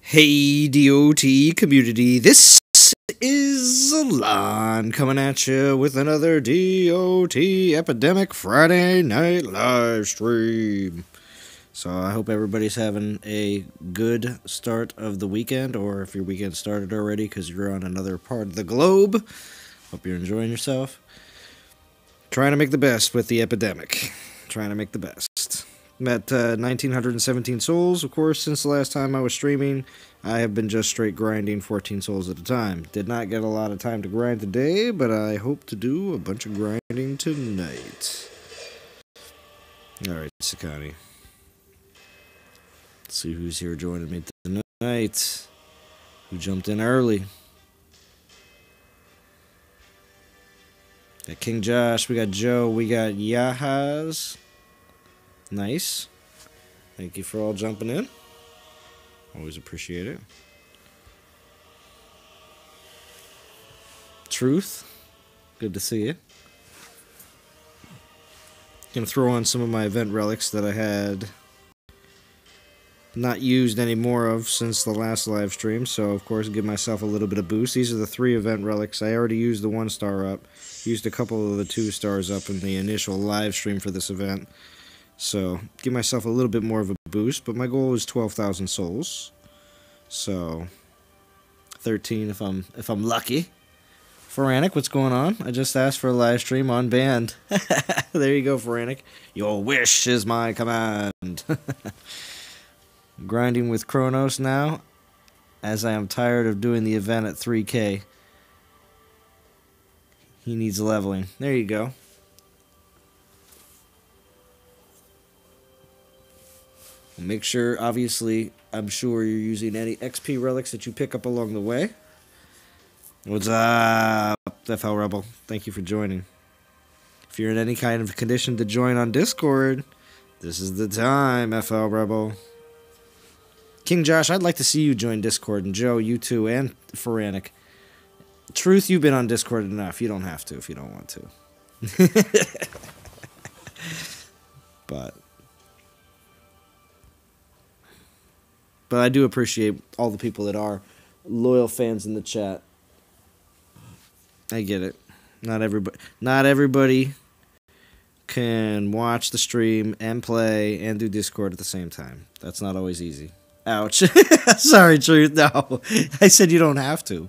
Hey DOT community, this is Alon coming at you with another DOT Epidemic Friday night live stream. So I hope everybody's having a good start of the weekend, or if your weekend started already because you're on another part of the globe, hope you're enjoying yourself. Trying to make the best with the epidemic. Trying to make the best. I'm at 1,917 souls, of course, since the last time I was streaming. I have been just straight grinding 14 souls at a time. Did not get a lot of time to grind today, but I hope to do a bunch of grinding tonight. Alright, Sakani. Let's see who's here joining me tonight. Who jumped in early. Got King Josh, we got Joe, we got Yahaz. Nice. Thank you for all jumping in. Always appreciate it. Truth. Good to see you. Gonna throw on some of my event relics that I had not used any more of since the last live stream, so of course give myself a little bit of boost. These are the 3 event relics. I already used the 1 star up. Used a couple of the 2 stars up in the initial live stream for this event. So, give myself a little bit more of a boost, but my goal is 12,000 souls. So, 13 if I'm lucky. Foranic, what's going on? I just asked for a live stream on band. There you go, Foranic. Your wish is my command. Grinding with Kronos now, as I am tired of doing the event at 3K. He needs leveling. There you go. Make sure, obviously, I'm sure you're using any XP relics that you pick up along the way. What's up, FL Rebel? Thank you for joining. If you're in any kind of condition to join on Discord, this is the time, FL Rebel. King Josh, I'd like to see you join Discord, and Joe, you too, and Foranic. Truth, you've been on Discord enough. You don't have to if you don't want to. But I do appreciate all the people that are loyal fans in the chat. I get it. Not everybody can watch the stream and play and do Discord at the same time. That's not always easy. Ouch. Sorry, Truth. No. I said you don't have to.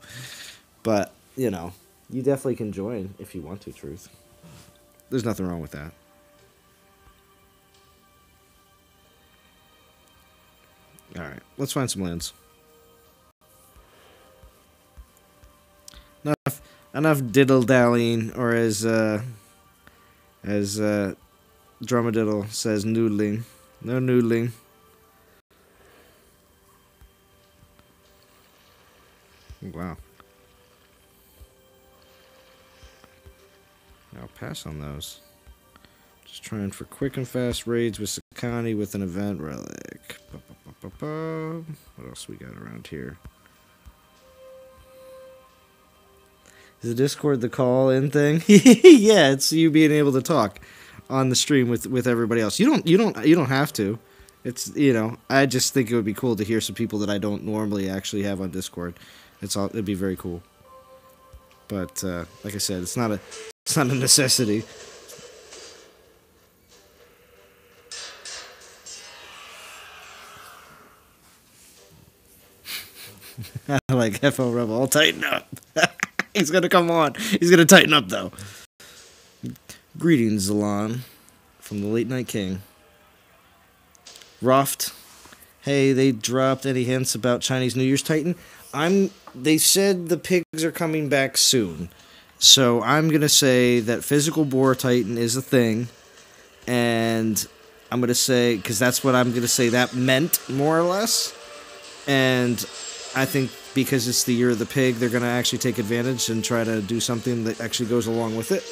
But, you know, you definitely can join if you want to, Truth. There's nothing wrong with that. Alright, let's find some lands. Enough diddle-dallying, or as Drumadiddle says, noodling. No noodling. Wow. I'll pass on those. Just trying for quick and fast raids with Sakani with an event relic. What else we got around here? Is the Discord the call-in thing? Yeah, it's you being able to talk on the stream with everybody else. You don't have to. It's, you know, I just think it would be cool to hear some people that I don't normally actually have on Discord. It'd be very cool. But like I said, it's not a necessity. I like FL Rebel. I'll tighten up. He's gonna come on. He's gonna tighten up though. Greetings, Zalon, from the Late Night King. Ruffed. Hey, they dropped any hints about Chinese New Year's Titan? They said the pigs are coming back soon. So I'm gonna say that physical boar Titan is a thing. And I'm gonna say, because that's what I'm gonna say that meant, more or less. And I think because it's the year of the pig, they're going to actually take advantage and try to do something that actually goes along with it.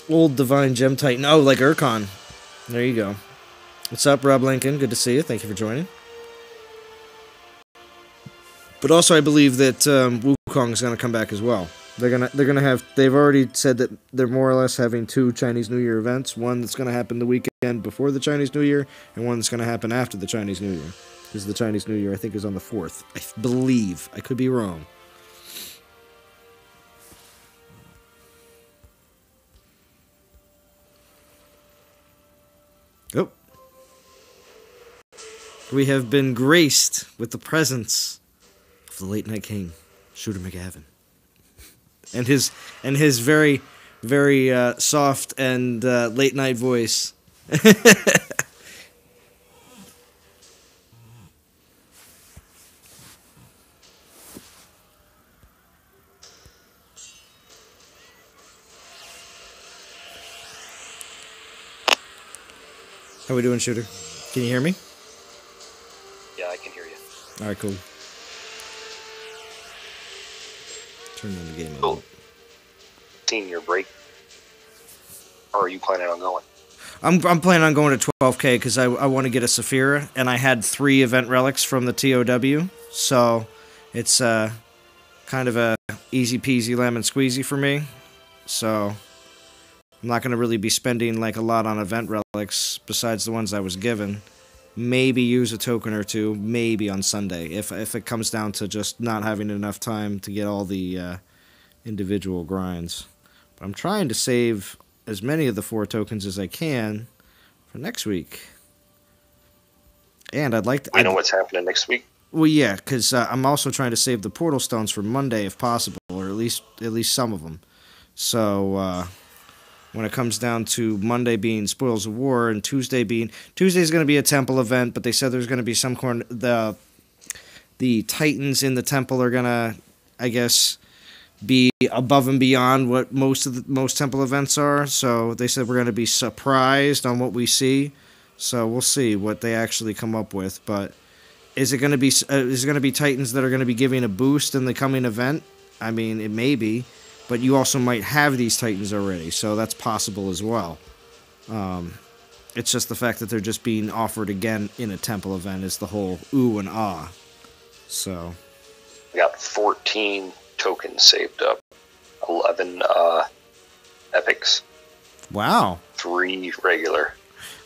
Old Divine Gem Titan. Oh, like Urkon. There you go. What's up, Rob Lincoln? Good to see you. Thank you for joining. But also, I believe that Wukong is going to come back as well. They've already said that they're more or less having 2 Chinese New Year events. One that's gonna happen the weekend before the Chinese New Year, and one that's gonna happen after the Chinese New Year. Because the Chinese New Year, I think, is on the 4th. I believe. I could be wrong. Oh. We have been graced with the presence of the Late Night King, Shooter McGavin. And his very, very soft and late night voice. How we doing, Shooter? Can you hear me? Yeah, I can hear you. Alright, cool. Turn on the game a Cool. little. Seeing your break, or are you planning on going? I'm planning on going to 12K because I want to get a Saphira, and I had 3 event relics from the TOW, so it's kind of a easy peasy lemon squeezy for me. So I'm not going to really be spending like a lot on event relics besides the ones I was given. Maybe use a token or 2, maybe on Sunday, if it comes down to just not having enough time to get all the individual grinds. But I'm trying to save as many of the 4 tokens as I can for next week. And I'd like to... You know what's happening next week? Well, yeah, because I'm also trying to save the portal stones for Monday if possible, or at least some of them. So when it comes down to Monday being Spoils of War and Tuesday's going to be a temple event, but they said there's going to be some the Titans in the temple are going to, I guess, be above and beyond what most temple events are. So they said we're going to be surprised on what we see. So we'll see what they actually come up with. But is it going to be Titans that are going to be giving a boost in the coming event? I mean, it may be, but you also might have these Titans already, so that's possible as well. It's just the fact that they're just being offered again in a temple event is the whole ooh and ah. So We got 14 tokens saved up, 11 epics. Wow. 3 regular.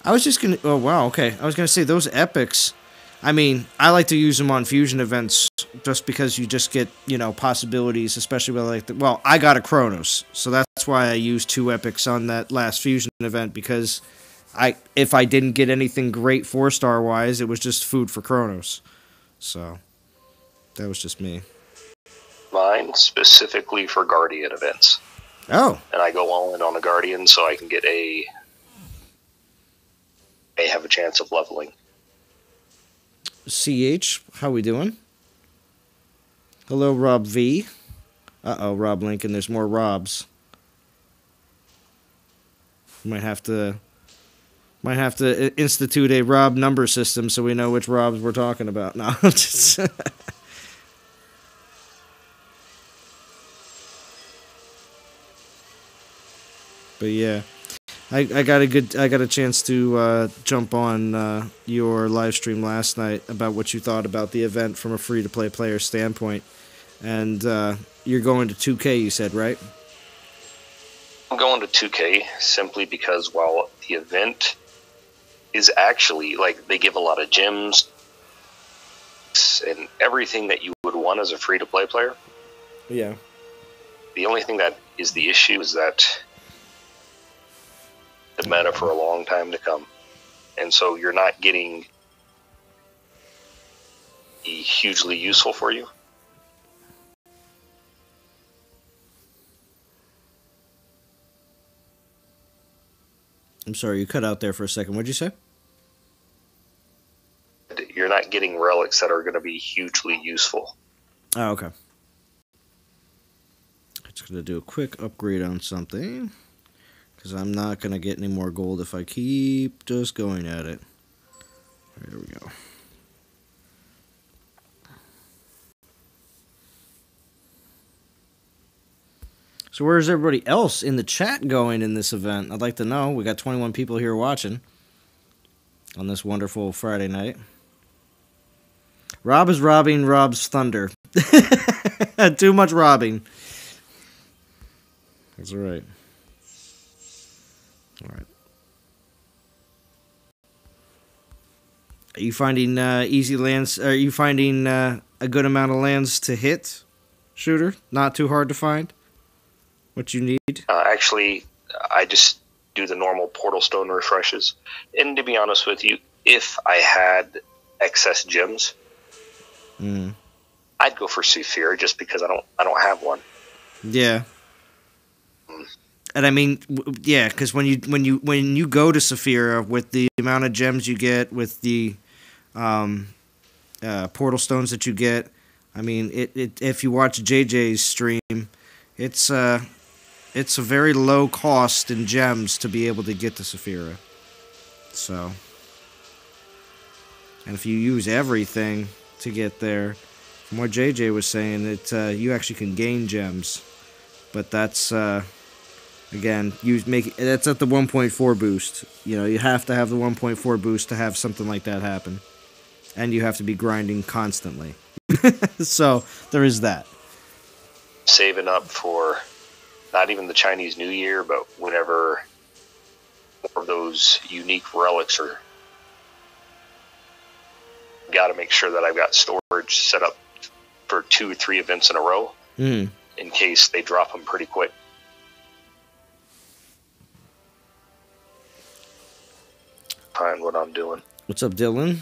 I was just gonna. Oh wow. Okay. I was gonna say those epics. I mean, I like to use them on fusion events just because you just get, possibilities, especially with well, I got a Chronos, so that's why I used 2 epics on that last fusion event, because if I didn't get anything great 4-star wise, it was just food for Chronos. So that was just me. Mine specifically for Guardian events. Oh. And I go all in on a Guardian so I can get have a chance of leveling. CH, how we doing? Hello, Rob V. Uh-oh, Rob Lincoln, there's more Robs. Might have to institute a Rob number system so we know which Robs we're talking about. No, just But yeah, I got a chance to jump on your live stream last night about what you thought about the event from a free-to-play player standpoint, and you're going to 2K, you said, right? I'm going to 2K simply because while the event is actually, they give a lot of gems and everything that you would want as a free-to-play player. Yeah. The only thing that is the issue is that the meta for a long time to come. And so you're not getting hugely useful for you. I'm sorry, you cut out there for a second. What'd you say? You're not getting relics that are going to be hugely useful. Oh, okay. Just going to do a quick upgrade on something, because I'm not going to get any more gold if I keep just going at it. There we go. So where's everybody else in the chat going in this event? I'd like to know. We got 21 people here watching on this wonderful Friday night. Rob is robbing Rob's thunder. Too much robbing. That's right. All right. Are you finding easy lands? Are you finding a good amount of lands to hit, Shooter? Not too hard to find? What you need? Actually, I just do the normal portal stone refreshes. And to be honest with you, if I had excess gems, I'd go for Sephir just because I don't have one. Yeah. And I mean, yeah, because when you go to Saphira with the amount of gems you get, with the portal stones that you get, I mean, it if you watch JJ's stream, it's a very low cost in gems to be able to get to Saphira. So, and if you use everything to get there, from what JJ was saying, you actually can gain gems, but that's again, that's at the 1.4 boost. You know, you have to have the 1.4 boost to have something like that happen, and you have to be grinding constantly. So there is that. Saving up for not even the Chinese New Year, but whenever more of those unique relics are, got to make sure that I've got storage set up for 2 or 3 events in a row in case they drop them pretty quick. Find what I'm doing. What's up, Dylan?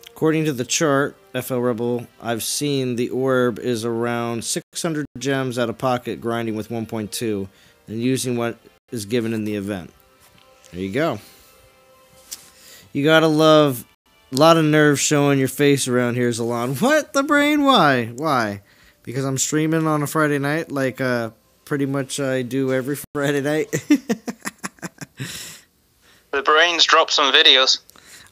According to the chart, FL Rebel, I've seen the orb is around 600 gems out of pocket, grinding with 1.2, and using what is given in the event. There you go. You gotta love a lot of nerve showing your face around here, Zalon. What? The brain? Why? Why? Because I'm streaming on a Friday night, like pretty much I do every Friday night. The brain's dropped some videos.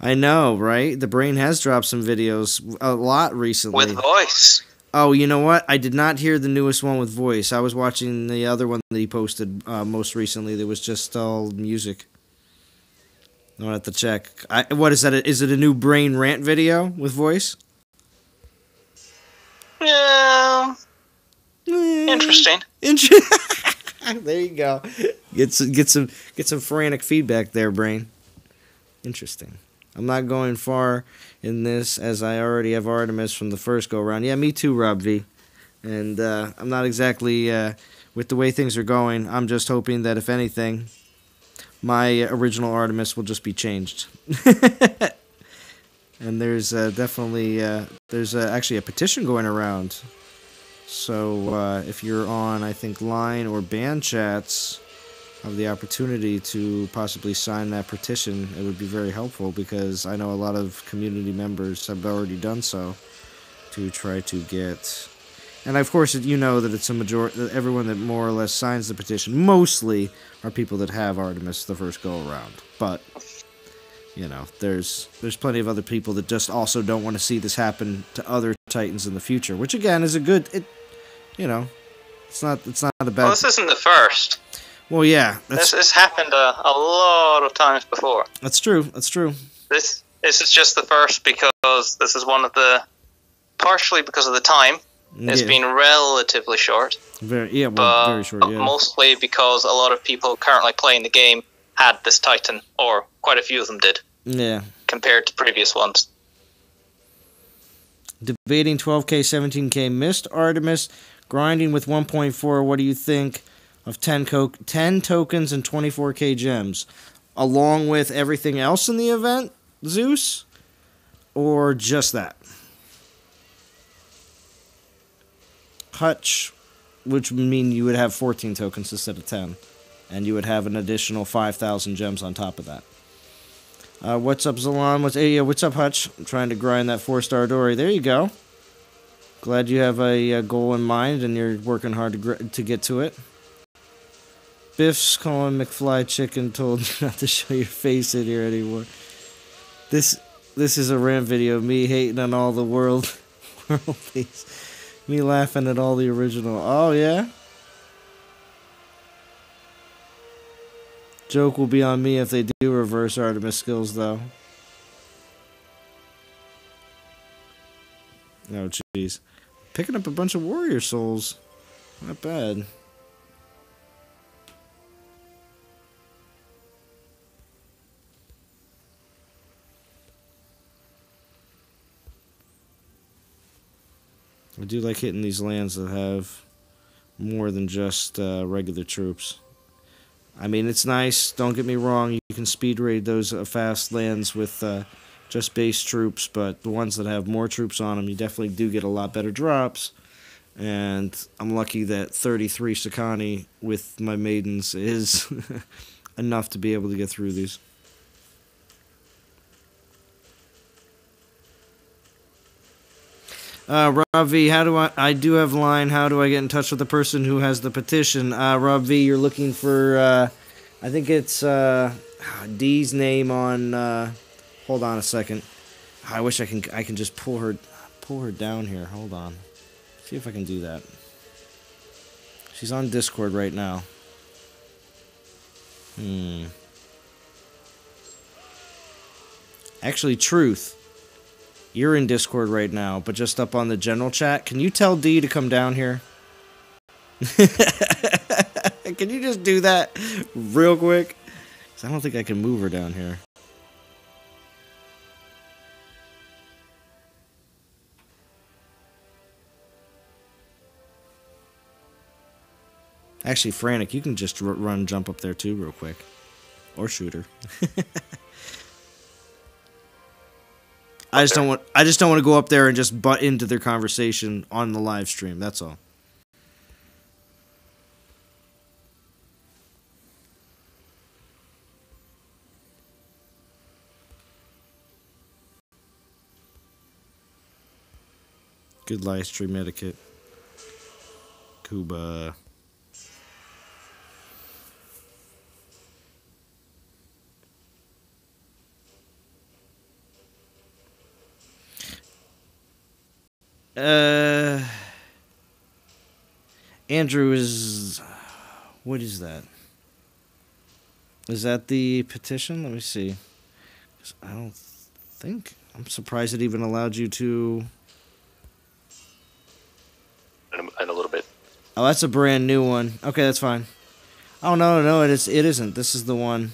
I know, right? The brain has dropped some videos a lot recently. With voice. Oh, you know what? I did not hear the newest one with voice. I was watching the other one that he posted most recently that was just all music. I'll have to check. What is that? Is it a new brain rant video with voice? Yeah. Interesting. There you go. Get some frantic feedback there, brain. Interesting. I'm not going far in this as I already have Artemis from the first go around. Yeah, me too, Rob V. And I'm not exactly with the way things are going. I'm just hoping that if anything, my original Artemis will just be changed. And there's definitely actually a petition going around. So if you're on, I think, line or band chats, have the opportunity to possibly sign that petition, it would be very helpful, because I know a lot of community members have already done so to try to get. And of course, you know that it's a majority. Everyone that more or less signs the petition mostly are people that have Artemis the first go around. But you know, there's plenty of other people that just also don't want to see this happen to other Titans in the future, which again is a good. It's not a bad. Well, this isn't the first. Well, yeah, This happened a lot of times before. That's true. That's true. This is just the first because this is one of the, partially because of the time. It's been relatively short. Very short. Yeah. Mostly because a lot of people currently playing the game had this Titan, or quite a few of them did. Yeah. Compared to previous ones. Debating 12K, 17K, missed Artemis, grinding with 1.4. What do you think of 10 tokens and 24K gems, along with everything else in the event, Zeus, or just that? Hutch, which would mean you would have 14 tokens instead of 10, and you would have an additional 5,000 gems on top of that. What's up, Zalon? What's up, Hutch? I'm trying to grind that 4-star Dory. There you go. Glad you have a goal in mind and you're working hard to get to it. Biff's calling McFly Chicken, told you not to show your face in here anymore. This is a rant video of me hating on all the world things. Me laughing at all the original. Oh, yeah? Joke will be on me if they do reverse Artemis skills, though. Oh, jeez. Picking up a bunch of warrior souls. Not bad. I do like hitting these lands that have more than just regular troops. I mean, it's nice, don't get me wrong, you can speed raid those fast lands with just base troops, but the ones that have more troops on them, you definitely do get a lot better drops. And I'm lucky that 33 Sakani with my maidens is enough to be able to get through these. Rob V, how do I do have line, how do I get in touch with the person who has the petition? Rob V, you're looking for, I think it's, D's name on, hold on a second. I wish I can just pull her down here, hold on. See if I can do that. She's on Discord right now. Actually, Truth. You're in Discord right now, but just up on the general chat. Can you tell D to come down here? Can you just do that real quick? 'Cause I don't think I can move her down here. Actually, Frantic, you can just jump up there too real quick. Or shoot her. I just don't want to go up there and just butt into their conversation on the live stream. That's all. Good live stream etiquette. Cuba. Andrew is... What is that? Is that the petition? Let me see. I don't think... I'm surprised it even allowed you to... In a little bit. Oh, that's a brand new one. Okay, that's fine. Oh, no, it isn't. This is the one.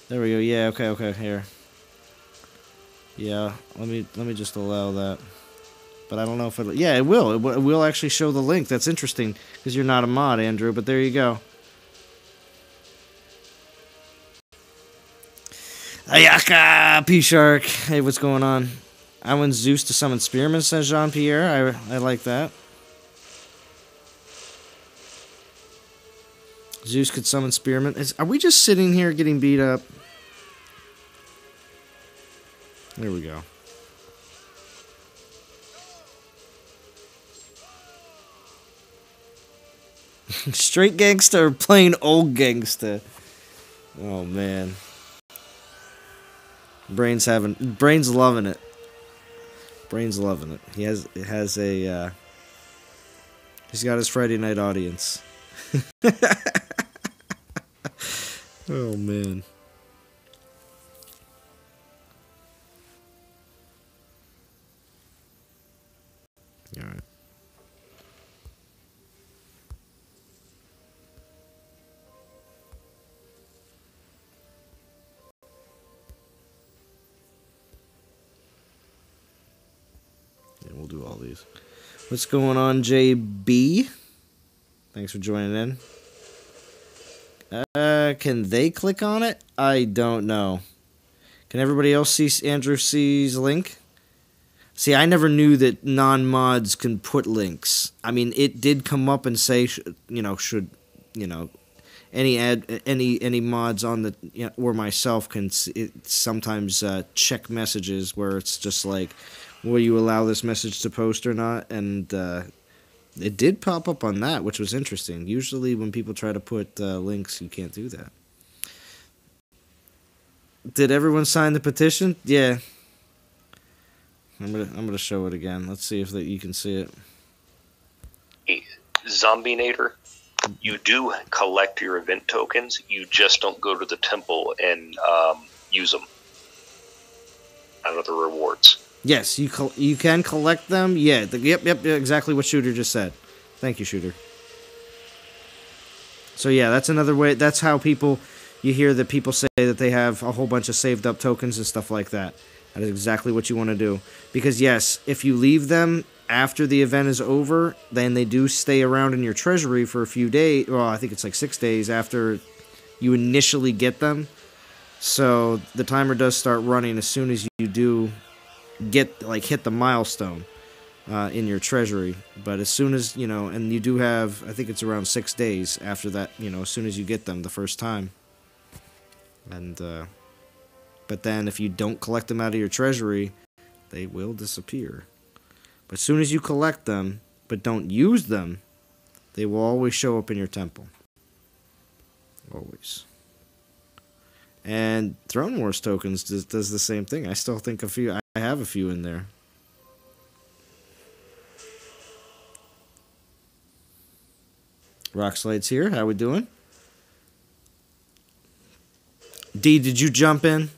There we go. Yeah, okay, here. Yeah, let me just allow that. But I don't know if it'll... Yeah, it will. It will actually show the link. That's interesting, because you're not a mod, Andrew, but there you go. Ayaka! P-Shark! Hey, what's going on? I want Zeus to summon Spearman, says Jean-Pierre. I like that. Zeus could summon Spearman. Are we just sitting here getting beat up? There we go. Straight gangsta or plain old gangsta? Oh, man. Brain's loving it. Brain's loving it. He's got his Friday night audience. Oh, man. All right. Yeah, we'll do all these. What's going on, JB? Thanks for joining in. Can they click on it? I don't know. Can everybody else see Andrew C's link? See, I never knew that non-mods can put links. I mean, it did come up and say, any mods on the or myself can sometimes check messages where it's just like, will you allow this message to post or not? And it did pop up on that, which was interesting. Usually, when people try to put links, you can't do that. Did everyone sign the petition? Yeah. I'm gonna show it again. Let's see if you can see it. Hey, Zombinator, you do collect your event tokens. You just don't go to the temple and use them out of the rewards. Yes, you can collect them. Yeah. Yep. Exactly what Shooter just said. Thank you, Shooter. So yeah, that's another way. That's how you hear that people say that they have a whole bunch of saved up tokens and stuff like that. That is exactly what you want to do. Because, yes, if you leave them after the event is over, then they do stay around in your treasury for a few days. Well, I think it's like 6 days after you initially get them. So the timer does start running as soon as you do get, like, hit the milestone in your treasury. But as soon as, you know, and you do have, I think it's around 6 days after that, you know, as soon as you get them the first time. And, but then if you don't collect them out of your treasury, they will disappear. But as soon as you collect them, but don't use them, they will always show up in your temple. Always. And Throne Wars tokens does the same thing. I still think I have a few in there. Rockslade's here. How we doing? D, did you jump in?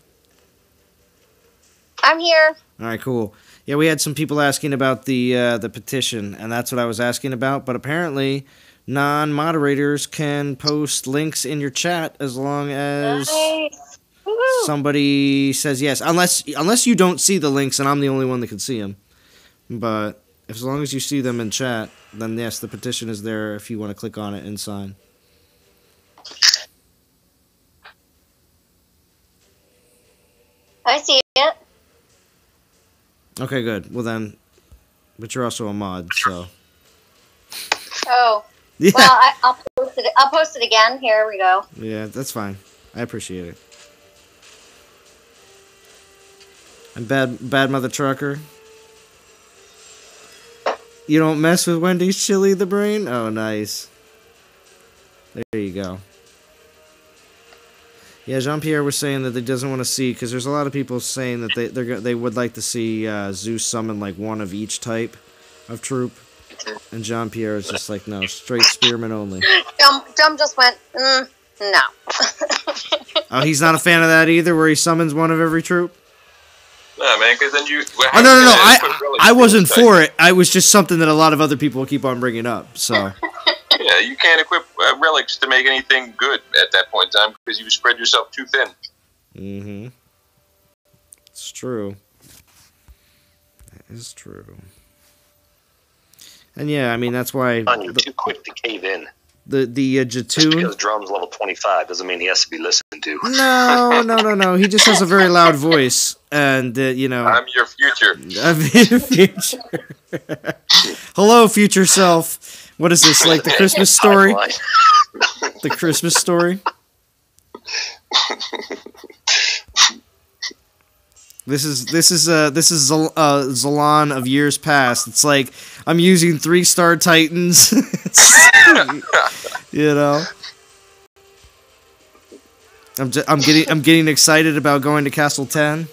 I'm here. All right, cool. Yeah, we had some people asking about the petition, and that's what I was asking about. But apparently, non-moderators can post links in your chat as long as somebody says yes. Unless you don't see the links, and I'm the only one that can see them. But as long as you see them in chat, then yes, the petition is there if you want to click on it and sign. I see it. Okay, good. Well then, but you're also a mod, so. Oh. Yeah. Well, I'll post it. I'll post it again. Here we go. Yeah, that's fine. I appreciate it. And bad mother trucker. You don't mess with Wendy's chili, the brain? Oh, nice. There you go. Yeah, Jean-Pierre was saying that he doesn't want to see, because there's a lot of people saying that they would like to see Zeus summon like one of each type of troop, and Jean-Pierre is just like, no, straight spearman only. Jum just went, no. Oh, he's not a fan of that either, where he summons one of every troop? No, man, because then you... Oh, no, I wasn't for it. I was just something that a lot of other people will keep on bringing up, so... Yeah, you can't equip relics to make anything good at that point in time because you spread yourself too thin. Mm-hmm. It's true. That is true. And yeah, I mean, that's why... You're too quick to cave in. The Jatoon... Just because Drum's level 25 doesn't mean he has to be listened to. No. He just has a very loud voice. And, you know... I'm your future. I'm your future. Hello, future self. What is this, like the Christmas story? The Christmas story? This is Zalan of years past. It's like I'm using 3-star Titans. You know, I'm getting excited about going to Castle 10.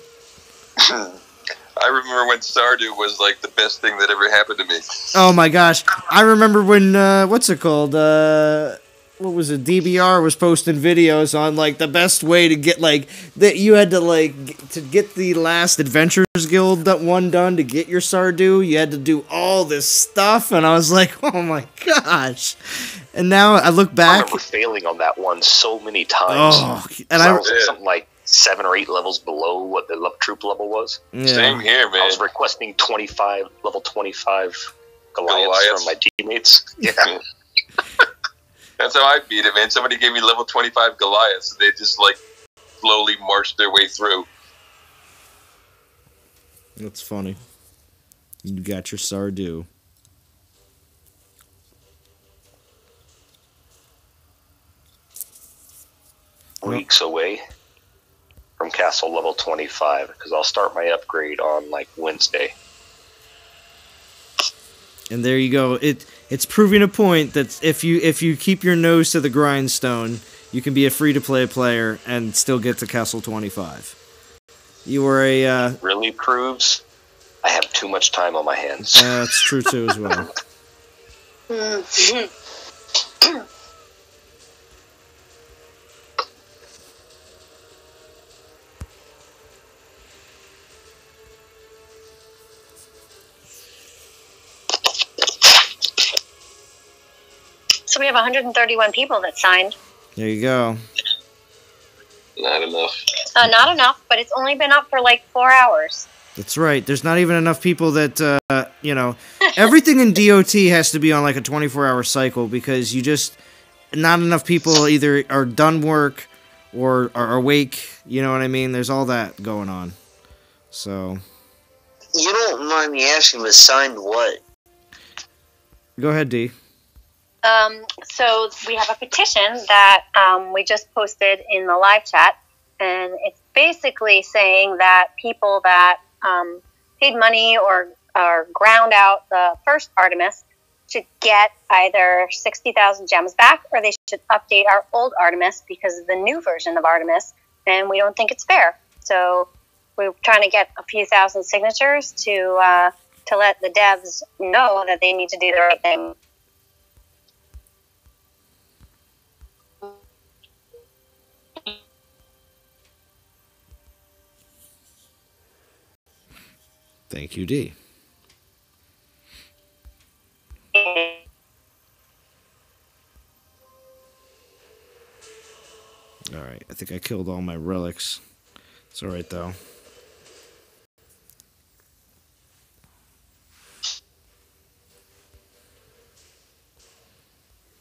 I remember when Stardew was like the best thing that ever happened to me. Oh my gosh, I remember when what's it called? What was it? DBR was posting videos on like the best way to get like that. You had to like to get the last Adventurers Guild one done to get your Stardew. You had to do all this stuff, and I was like, oh my gosh. And now I look back. I remember failing on that one so many times. Oh, and I was something like 7 or 8 levels below what the troop level was. Yeah. Same here, man. I was requesting level 25 Goliaths from my teammates. Yeah. That's how I beat it, man. Somebody gave me level 25 Goliaths. They just, like, slowly marched their way through. That's funny. You got your Stardew. Weeks away from castle level 25, because I'll start my upgrade on, like, Wednesday. And there you go. It's proving a point that if you keep your nose to the grindstone, you can be a free-to-play player and still get to Castle 25. You were a... really proves I have too much time on my hands. That's true, too, as well. So we have 131 people that signed. There you go. Not enough. Not enough, but it's only been up for like 4 hours. That's right. There's not even enough people that, you know, everything in DOT has to be on like a 24-hour cycle because not enough people either are done work or are awake. You know what I mean? There's all that going on. So. You don't mind me asking, but signed what? Go ahead, D. So we have a petition that we just posted in the live chat, and it's basically saying that people that paid money or ground out the first Artemis should get either 60,000 gems back, or they should update our old Artemis because of the new version of Artemis, and we don't think it's fair. So we're trying to get a few thousand signatures to let the devs know that they need to do the right thing. Thank you, D. Alright, I think I killed all my relics. It's alright, though.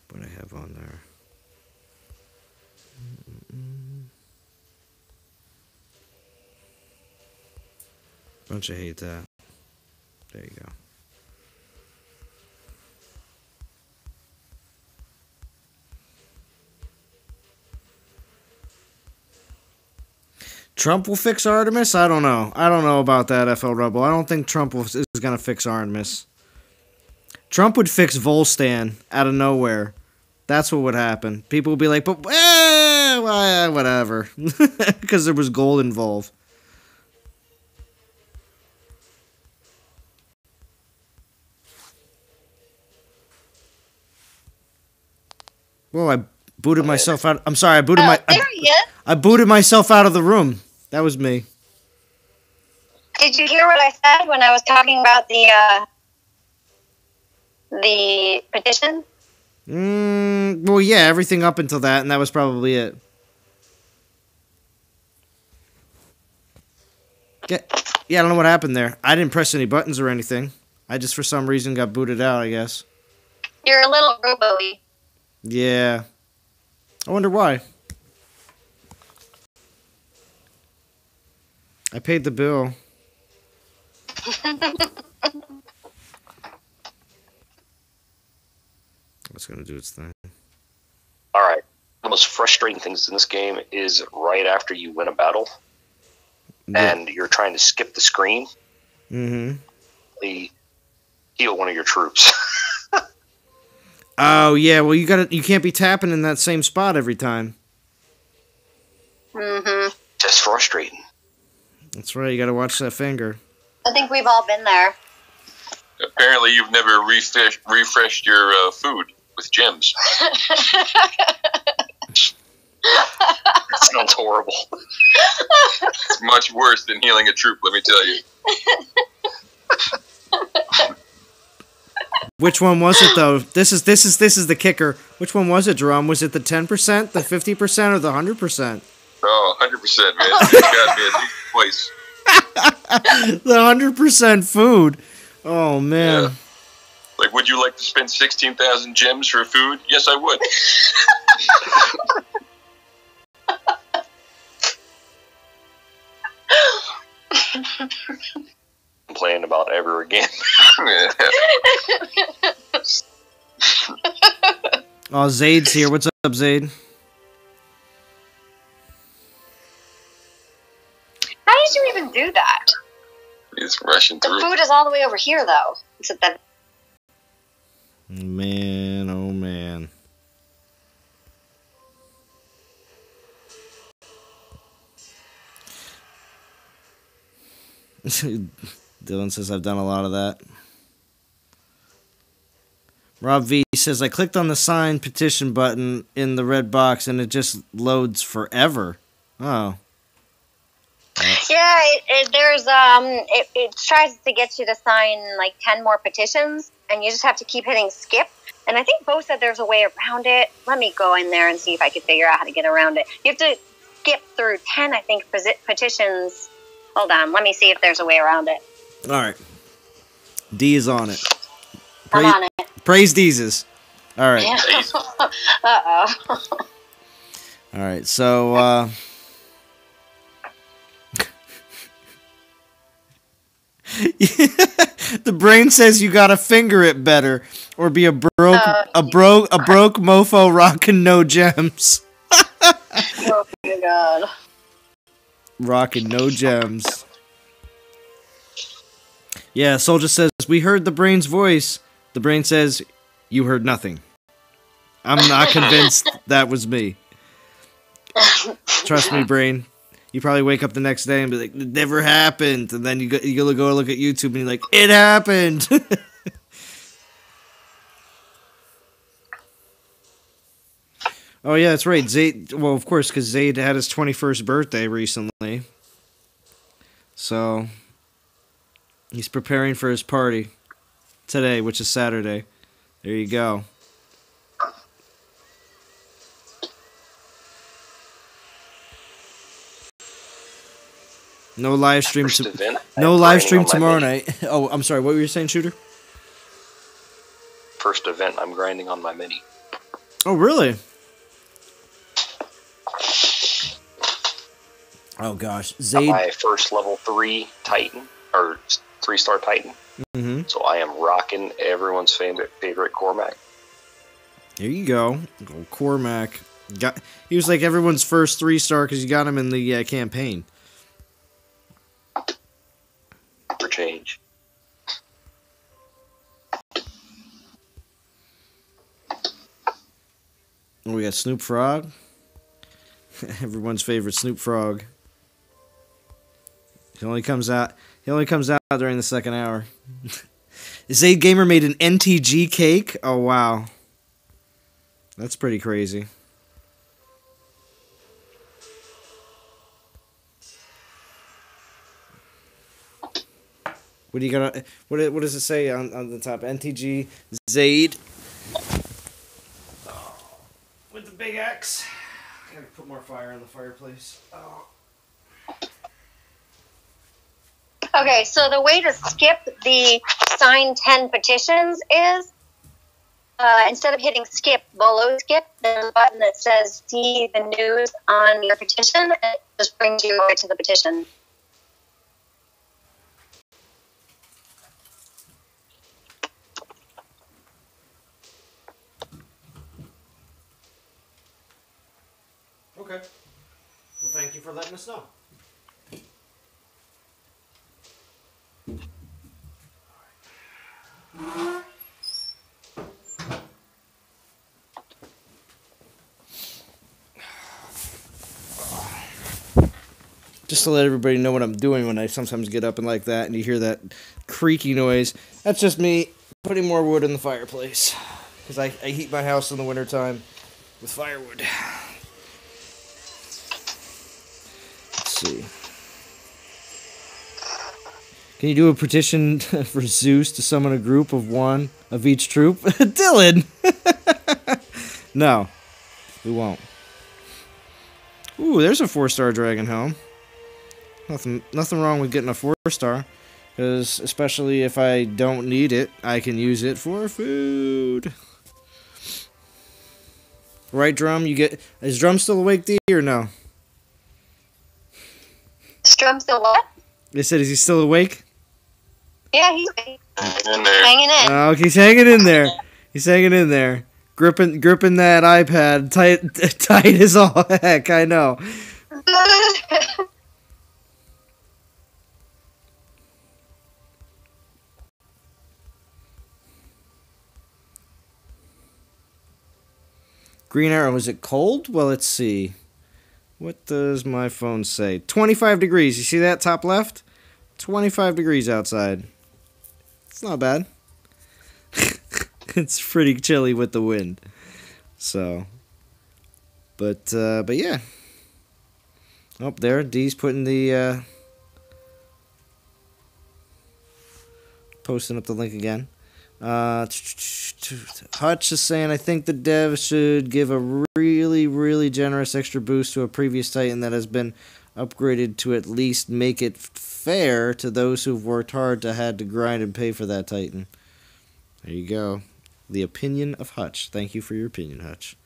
What I have on there. Don't you hate that? There you go. Trump will fix Artemis? I don't know. I don't know about that, FL Rebel. I don't think Trump is going to fix Artemis. Trump would fix Volstan out of nowhere. That's what would happen. People would be like, but whatever. Because there was gold involved. Well, I booted myself out. I'm sorry, I booted I booted myself out of the room. That was me. Did you hear what I said when I was talking about the petition? Well, yeah, everything up until that, and that was probably it. Yeah, I don't know what happened there. I didn't press any buttons or anything. I just, for some reason, got booted out, I guess. You're a little robo-y. Yeah. I wonder why. I paid the bill. It's going to do its thing. Alright. The most frustrating things in this game is right after you win a battle and you're trying to skip the screen. Mm-hmm. Heal one of your troops. Oh yeah, well you can't be tapping in that same spot every time. Mm-hmm. Just frustrating. That's right, you gotta watch that finger. I think we've all been there. Apparently you've never refreshed your food with gems. That sounds horrible. It's much worse than healing a troop, let me tell you. Which one was it though? This is the kicker. Which one was it, Jerome? Was it the 10%, the 50%, or the 100%? Oh, 100%, man. You got me at least twice. The 100% food. Oh man. Yeah. Like, would you like to spend 16,000 gems for food? Yes, I would. Complain about ever again. Oh, Zaid's here. What's up, Zaid? How did you even do that? He's rushing The through. food is all the way over here, though. It's at the... Man, oh man. Dylan says I've done a lot of that. Rob V says I clicked on the sign petition button in the red box and it just loads forever. Oh. Yeah, it tries to get you to sign like 10 more petitions, and you just have to keep hitting skip. And I think Bo said there's a way around it. Let me go in there and see if I can figure out how to get around it. You have to skip through 10, I think, petitions. Hold on. Let me see if there's a way around it. All right. D is on it. I'm on it. Praise Jesus. All right. Uh-oh. All right. So, the brain says you gotta finger it better, or be a broke mofo rocking no gems. Oh my god. Rocking no gems. Yeah, Soldier says, we heard the brain's voice. The brain says, you heard nothing. I'm not convinced that was me. Trust me, brain. You probably wake up the next day and be like, it never happened. And then you go look at YouTube and you're like, it happened. Oh, yeah, that's right. Zayd, well, of course, because Zayd had his 21st birthday recently. So, he's preparing for his party today, which is Saturday. There you go. No live stream. No live stream tomorrow night. Oh, I'm sorry. What were you saying, Shooter? First event, I'm grinding on my mini. Oh, really? Oh gosh, Zayd. My first level 3 Titan, or 3-star Titan. Mm-hmm. So I am rocking everyone's favorite Cormac. There you go, Cormac. He was like everyone's first 3-star because you got him in the campaign. For change. Oh, we got Snoop Frog. Everyone's favorite Snoop Frog. He only comes out during the second hour. Zayd Gamer made an NTG cake. Oh wow, that's pretty crazy. What do you got? What does it say on the top? NTG Zayd. Oh, with the big X. I gotta put more fire in the fireplace. Oh. Okay, so the way to skip the sign 10 petitions is instead of hitting skip below skip, there's a button that says see the news on your petition, and it just brings you right to the petition. Okay. Well, thank you for letting us know. Just to let everybody know what I'm doing when I sometimes get up and like that and you hear that creaky noise, that's just me putting more wood in the fireplace. Because I heat my house in the wintertime with firewood. Let's see. Can you do a petition for Zeus to summon a group of one of each troop? Dylan! No, we won't. Ooh, there's a 4-star Dragon Helm. Nothing wrong with getting a 4-star. Because especially if I don't need it, I can use it for food. Right, Drum? Is Drum still awake, D, or no? Is Drum still what? They said, is he still awake? Yeah, he's hanging in. Oh, he's hanging in there. He's hanging in there. Gripping that iPad tight as all heck, I know. Green Arrow, is it cold? Well, let's see. What does my phone say? 25 degrees. You see that top left? 25 degrees outside. It's not bad. It's pretty chilly with the wind. So. But yeah. Oh, there. D's putting the... posting up the link again. Hutch is saying, I think the devs should give a really, really generous extra boost to a previous Titan that has been upgraded to at least make it fair to those who've worked hard to had to grind and pay for that Titan. There you go. The opinion of Hutch. Thank you for your opinion, Hutch.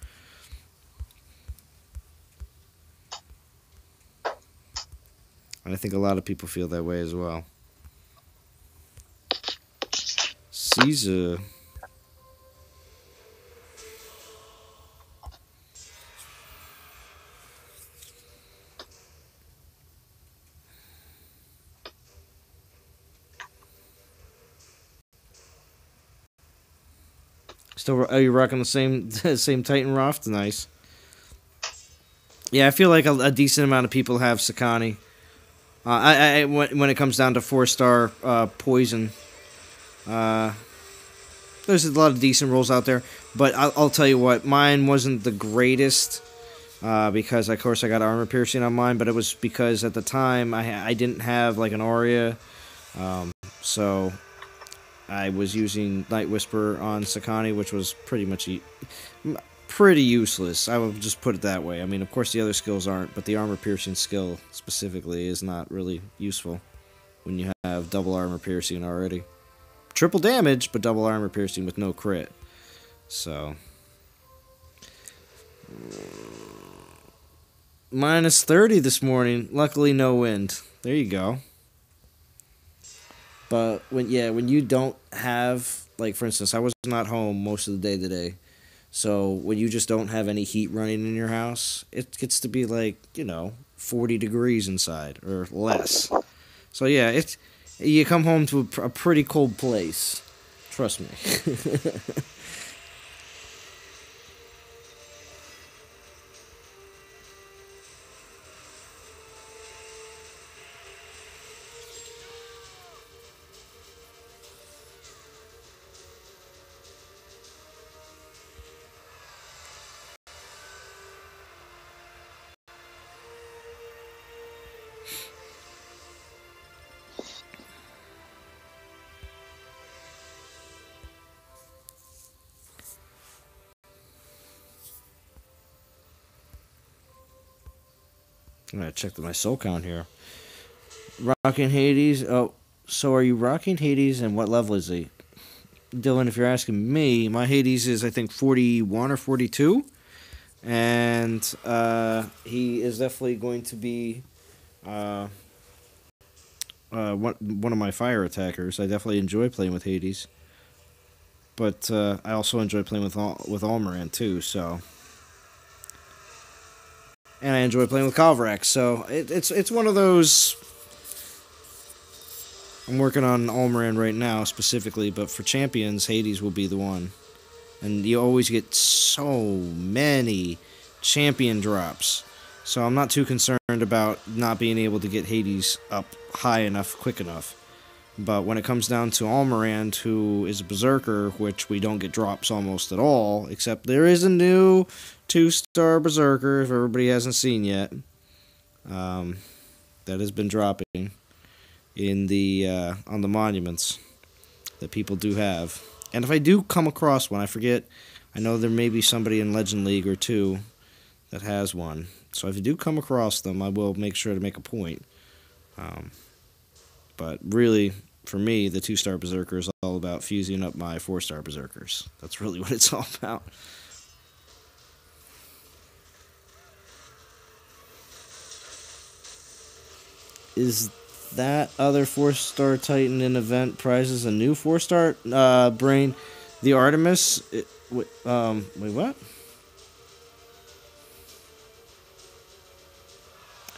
And I think a lot of people feel that way as well. Caesar. Still, are you rocking the same Titan Raft? Nice. Yeah, I feel like a decent amount of people have Sakani. When it comes down to 4-star poison, there's a lot of decent rolls out there. But I'll tell you what, mine wasn't the greatest because of course I got armor piercing on mine, but it was because at the time I didn't have like an Aria, so I was using Night Whisper on Sakani, which was pretty much pretty useless. I would just put it that way. I mean, of course the other skills aren't, but the armor piercing skill specifically is not really useful when you have double armor piercing already. Triple damage, but double armor piercing with no crit. So minus 30 this morning. Luckily no wind. There you go. But when you don't have, like for instance, I was not home most of the day today. So when you just don't have any heat running in your house, it gets to be like, 40 degrees inside or less. So yeah, you come home to a pretty cold place. Trust me. I'm gonna check my soul count here. Rocking Hades. Oh, so are you rocking Hades, and what level is he? Dylan, if you're asking me, my Hades is I think 41 or 42, and he is definitely going to be one of my fire attackers. I definitely enjoy playing with Hades, but I also enjoy playing with Almirant too. So. And I enjoy playing with Kovrak, so it's one of those. I'm working on Almirant right now specifically, but for champions, Hades will be the one. And you always get so many champion drops, so I'm not too concerned about not being able to get Hades up high enough, quick enough. But when it comes down to Almirant, who is a Berserker, which we don't get drops almost at all, except there is a new 2-star Berserker, if everybody hasn't seen yet, that has been dropping in the on the monuments that people do have. And if I do come across one, I forget, I know there may be somebody in Legend League or two that has one. So if you do come across them, I will make sure to make a point. But really, for me, the 2-star Berserker is all about fusing up my 4-star Berserkers. That's really what it's all about. Is that other 4-star Titan in event prizes a new 4-star? Brain, the Artemis. Wait, what?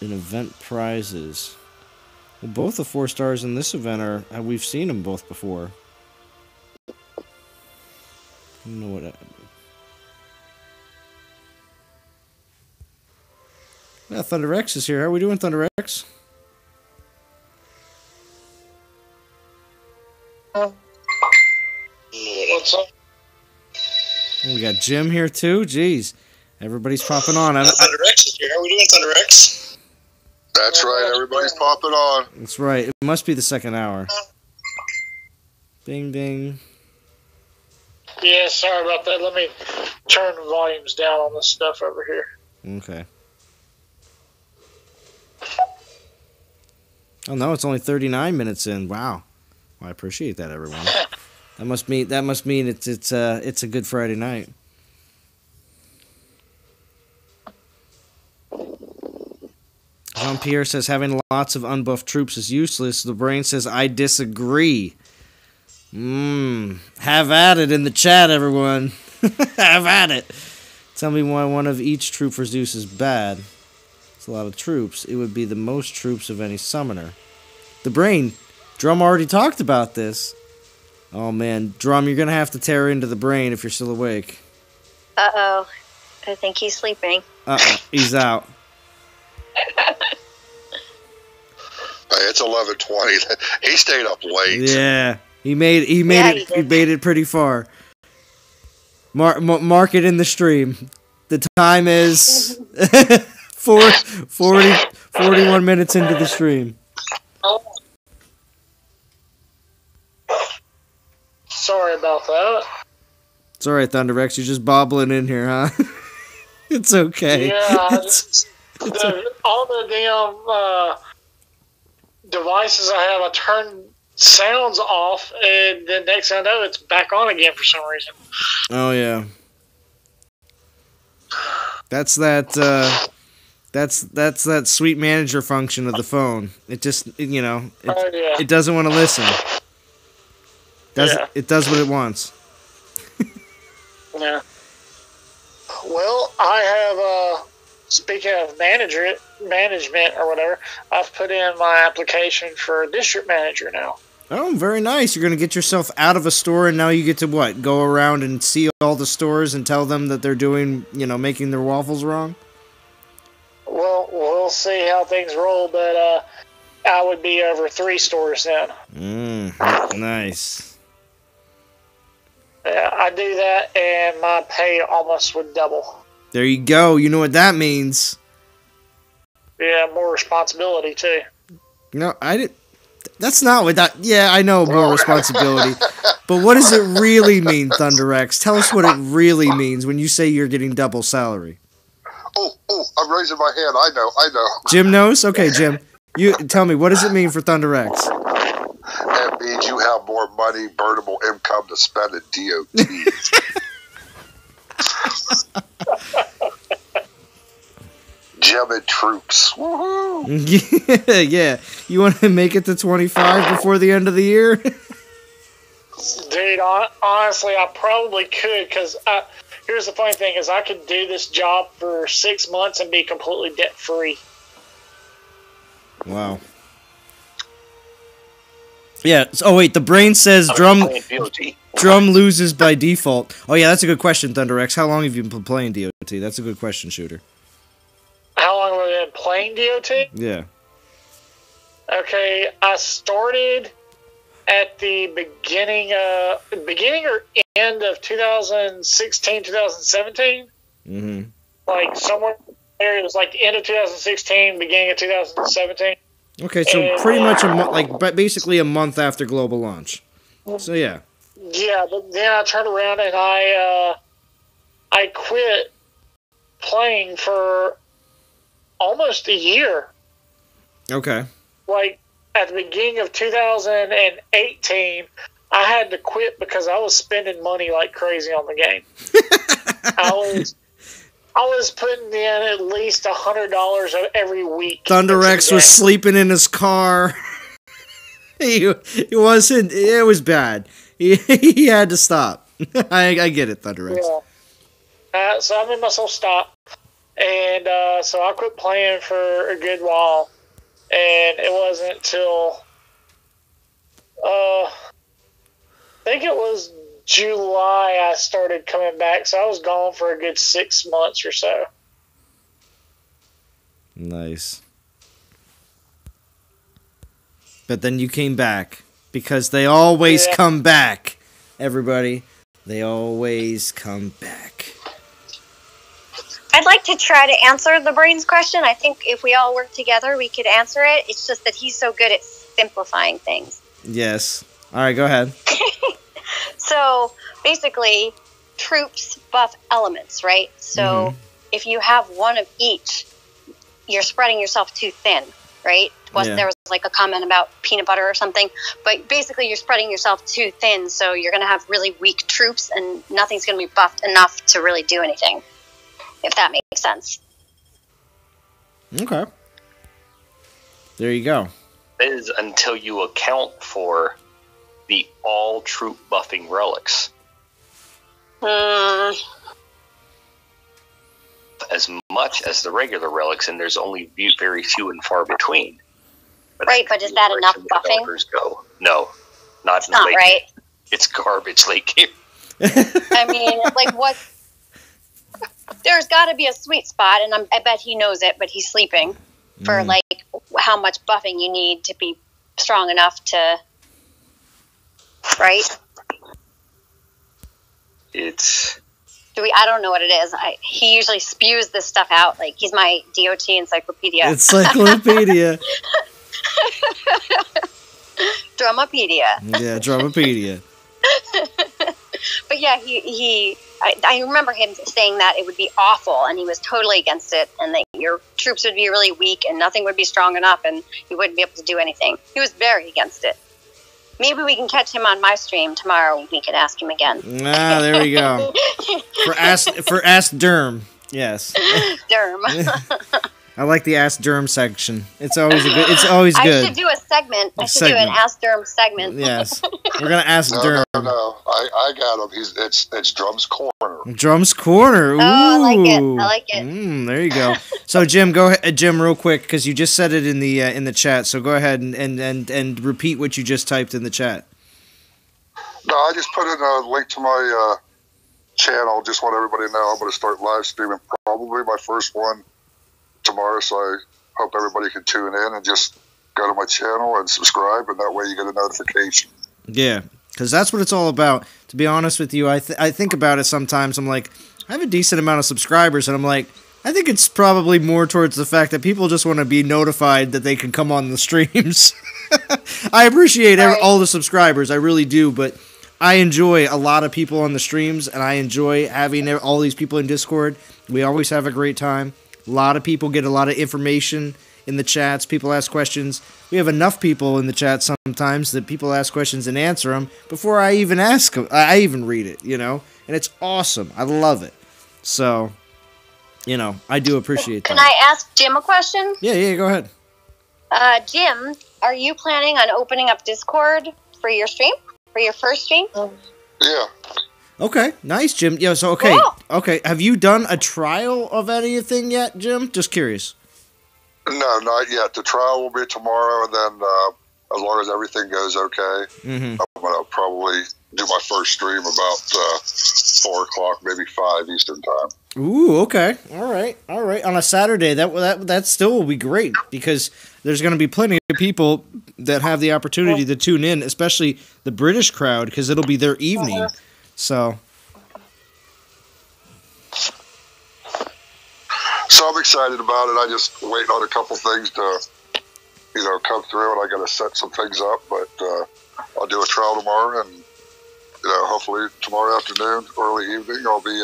In event prizes. Well, both the 4-stars in this event we've seen them both before. I don't know what. Yeah, Thunder X is here. How are we doing, Thunder X? What's up? We got Jim here too. Jeez, everybody's popping on. Thunder X is here. How are we doing, Thunder X? That's right. Everybody's popping on. That's right. It must be the second hour. Bing, bing. Yeah, sorry about that. Let me turn the volumes down on this stuff over here. Okay. Oh no, it's only 39 minutes in. Wow. Well, I appreciate that, everyone. That must mean it's a good Friday night. Jean-Pierre says having lots of unbuffed troops is useless. The brain says I disagree. Have at it in the chat, everyone. Have at it. Tell me why one of each troop reduce is bad. It's a lot of troops. It would be the most troops of any summoner. The brain. Drum already talked about this. Oh man, Drum, you're gonna have to tear into the brain if you're still awake. Uh-oh. I think he's sleeping. Uh-oh, he's out. It's 11:20. He stayed up late. Yeah, he made it pretty far. Mark it in the stream. The time is 41 minutes into the stream. Sorry about that. It's alright, Thunderrex. You're just bobbling in here, huh? It's okay. Yeah, all the damn devices I have, I turn sounds off, and then next thing I know, it's back on again for some reason. Oh yeah. That's that sweet manager function of the phone. It just it doesn't want to listen. It does what it wants. Yeah. Well, I have speaking of management or whatever, I've put in my application for a district manager now. Oh, very nice. You're going to get yourself out of a store, and now you get to what? Go around and see all the stores and tell them that they're doing, making their waffles wrong? Well, we'll see how things roll, but I would be over 3 stores then. Nice. Yeah, I do that, and my pay almost would double. There you go. You know what that means. Yeah, more responsibility, too. No, I didn't. That's not what that... Yeah, I know, more responsibility. But what does it really mean, ThunderX? Tell us what it really means when you say you're getting double salary. Oh, I'm raising my hand. I know. Jim knows? Okay, Jim. You tell me, what does it mean for ThunderX? It means you have more money, burnable income to spend at DOT. Jim and troops. Woohoo! Yeah. You want to make it to 25 before the end of the year? Dude, honestly, I probably could, because here's the funny thing, is I could do this job for 6 months and be completely debt-free. Wow. Yeah. Oh, wait. The brain says Drum loses by default. Oh, yeah. That's a good question, ThunderX. How long have you been playing DOT? That's a good question, Shooter. How long have I been playing DOT? Yeah. Okay, I started at the beginning or end of 2016, 2017. Mm-hmm. Like, somewhere there, it was like the end of 2016, beginning of 2017. Okay, so pretty much basically a month after global launch. So yeah. Yeah, but then I turned around and I quit playing for almost a year. Okay. Like at the beginning of 2018, I had to quit because I was spending money like crazy on the game. I was putting in at least $100 every week. ThunderX was sleeping in his car. He wasn't. It was bad. He had to stop. I get it, ThunderX. Yeah. So I made myself stop, and so I quit playing for a good while, and it wasn't till I think it was July I started coming back, so I was gone for a good 6 months or so. Nice. But then you came back, because they always come back, everybody. They always come back. I'd like to try to answer the brain's question. I think if we all work together, we could answer it. It's just that he's so good at simplifying things. Yes. All right, go ahead. So basically, troops buff elements, right? So if you have one of each, you're spreading yourself too thin, right? There was like a comment about peanut butter or something, but basically you're spreading yourself too thin, so you're going to have really weak troops, and nothing's going to be buffed enough to really do anything, if that makes sense. Okay. There you go. That is until you account for the all troop buffing relics. As much as the regular relics, and there's only very few and far between. Right, but is that enough buffing? Go. No, not it's not late right. Game. It's garbage late game. I mean, like what? There's got to be a sweet spot, and I bet he knows it, but he's sleeping. For like how much buffing you need to be strong enough to, right? I don't know what it is. He usually spews this stuff out. Like, he's my DOT encyclopedia. Encyclopedia. Drumopedia. Yeah, Drumopedia. But yeah, I remember him saying that it would be awful, and he was totally against it, and that your troops would be really weak, and nothing would be strong enough, and you wouldn't be able to do anything. He was very against it. Maybe we can catch him on my stream tomorrow, and we can ask him again. Ah, there we go. For Ask Derm. Yes. Derm. I like the Ask Derm section. It's always good. I should do a segment. I should do an Ask Derm segment. Yes. We're gonna ask Derm. No. I got him. It's Drum's Corner. Drum's Corner. Ooh. Oh, I like it. There you go. So Jim, go ahead, Jim, real quick, because you just said it in the chat. So go ahead and repeat what you just typed in the chat. No, I just put in a link to my channel. Just want everybody to know I'm going to start live streaming probably my first one tomorrow, so I hope everybody can tune in and just go to my channel and subscribe, and that way you get a notification. Yeah, because that's what it's all about. To be honest with you, I think about it sometimes. I'm like, I have a decent amount of subscribers, and I'm like, I think it's probably more towards the fact that people just want to be notified that they can come on the streams. I appreciate all the subscribers, I really do, but I enjoy a lot of people on the streams, and I enjoy having all these people in Discord. We always have a great time. A lot of people get a lot of information in the chats. People ask questions. We have enough people in the chat sometimes that people ask questions and answer them before I even ask them. I even read it, and it's awesome. I love it. So, I do appreciate that. Can I ask Jim a question? Yeah, go ahead. Jim, are you planning on opening up Discord for your stream? For your first stream? Yeah. Okay, nice, Jim. Yeah, so okay. Have you done a trial of anything yet, Jim? Just curious. No, not yet. The trial will be tomorrow, and then as long as everything goes okay, I'm gonna probably do my first stream about 4 o'clock, maybe 5 Eastern time. Ooh, okay, all right. On a Saturday, that still will be great, because there's going to be plenty of people that have the opportunity to tune in, especially the British crowd, because it'll be their evening. So I'm excited about it. I just waiting on a couple things to, come through, and I got to set some things up. But I'll do a trial tomorrow, and hopefully tomorrow afternoon, early evening, I'll be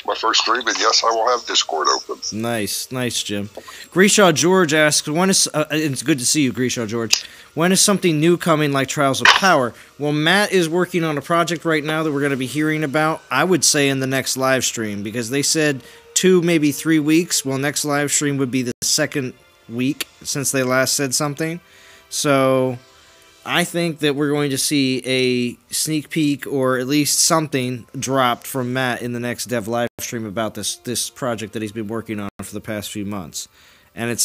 my first stream. And yes, I will have Discord open. Nice, Jim. Grishaw George asks, when is? It's good to see you, Grishaw George. When is something new coming like Trials of Power? Well, Matt is working on a project right now that we're going to be hearing about, I would say, in the next live stream, because they said 2, maybe 3 weeks. Well, next live stream would be the second week since they last said something. So I think that we're going to see a sneak peek, or at least something dropped from Matt in the next dev live stream about this project that he's been working on for the past few months. And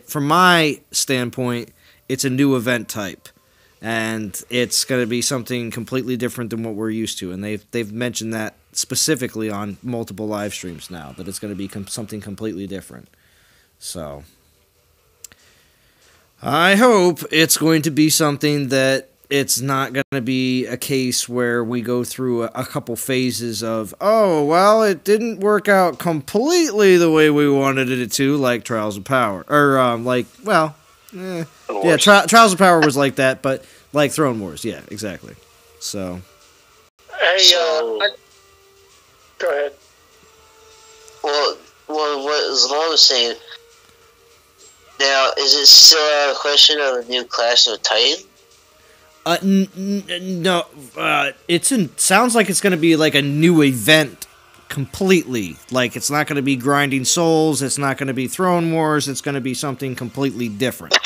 from my standpoint, it's a new event type, and it's going to be something completely different than what we're used to. And they've mentioned that specifically on multiple live streams now, that it's going to be something completely different. So I hope it's going to be something that it's not going to be a case where we go through a couple phases of, oh, well, it didn't work out completely the way we wanted it to, like Trials of Power. Or, Trials of Power was like that, but like Throne Wars. Yeah, exactly. So. Hey, go ahead. Well, what Zalon was saying. Now, is it still a question of a new class of Titan? No. Sounds like it's going to be like a new event completely. Like, it's not going to be grinding souls. It's not going to be throne wars. It's going to be something completely different.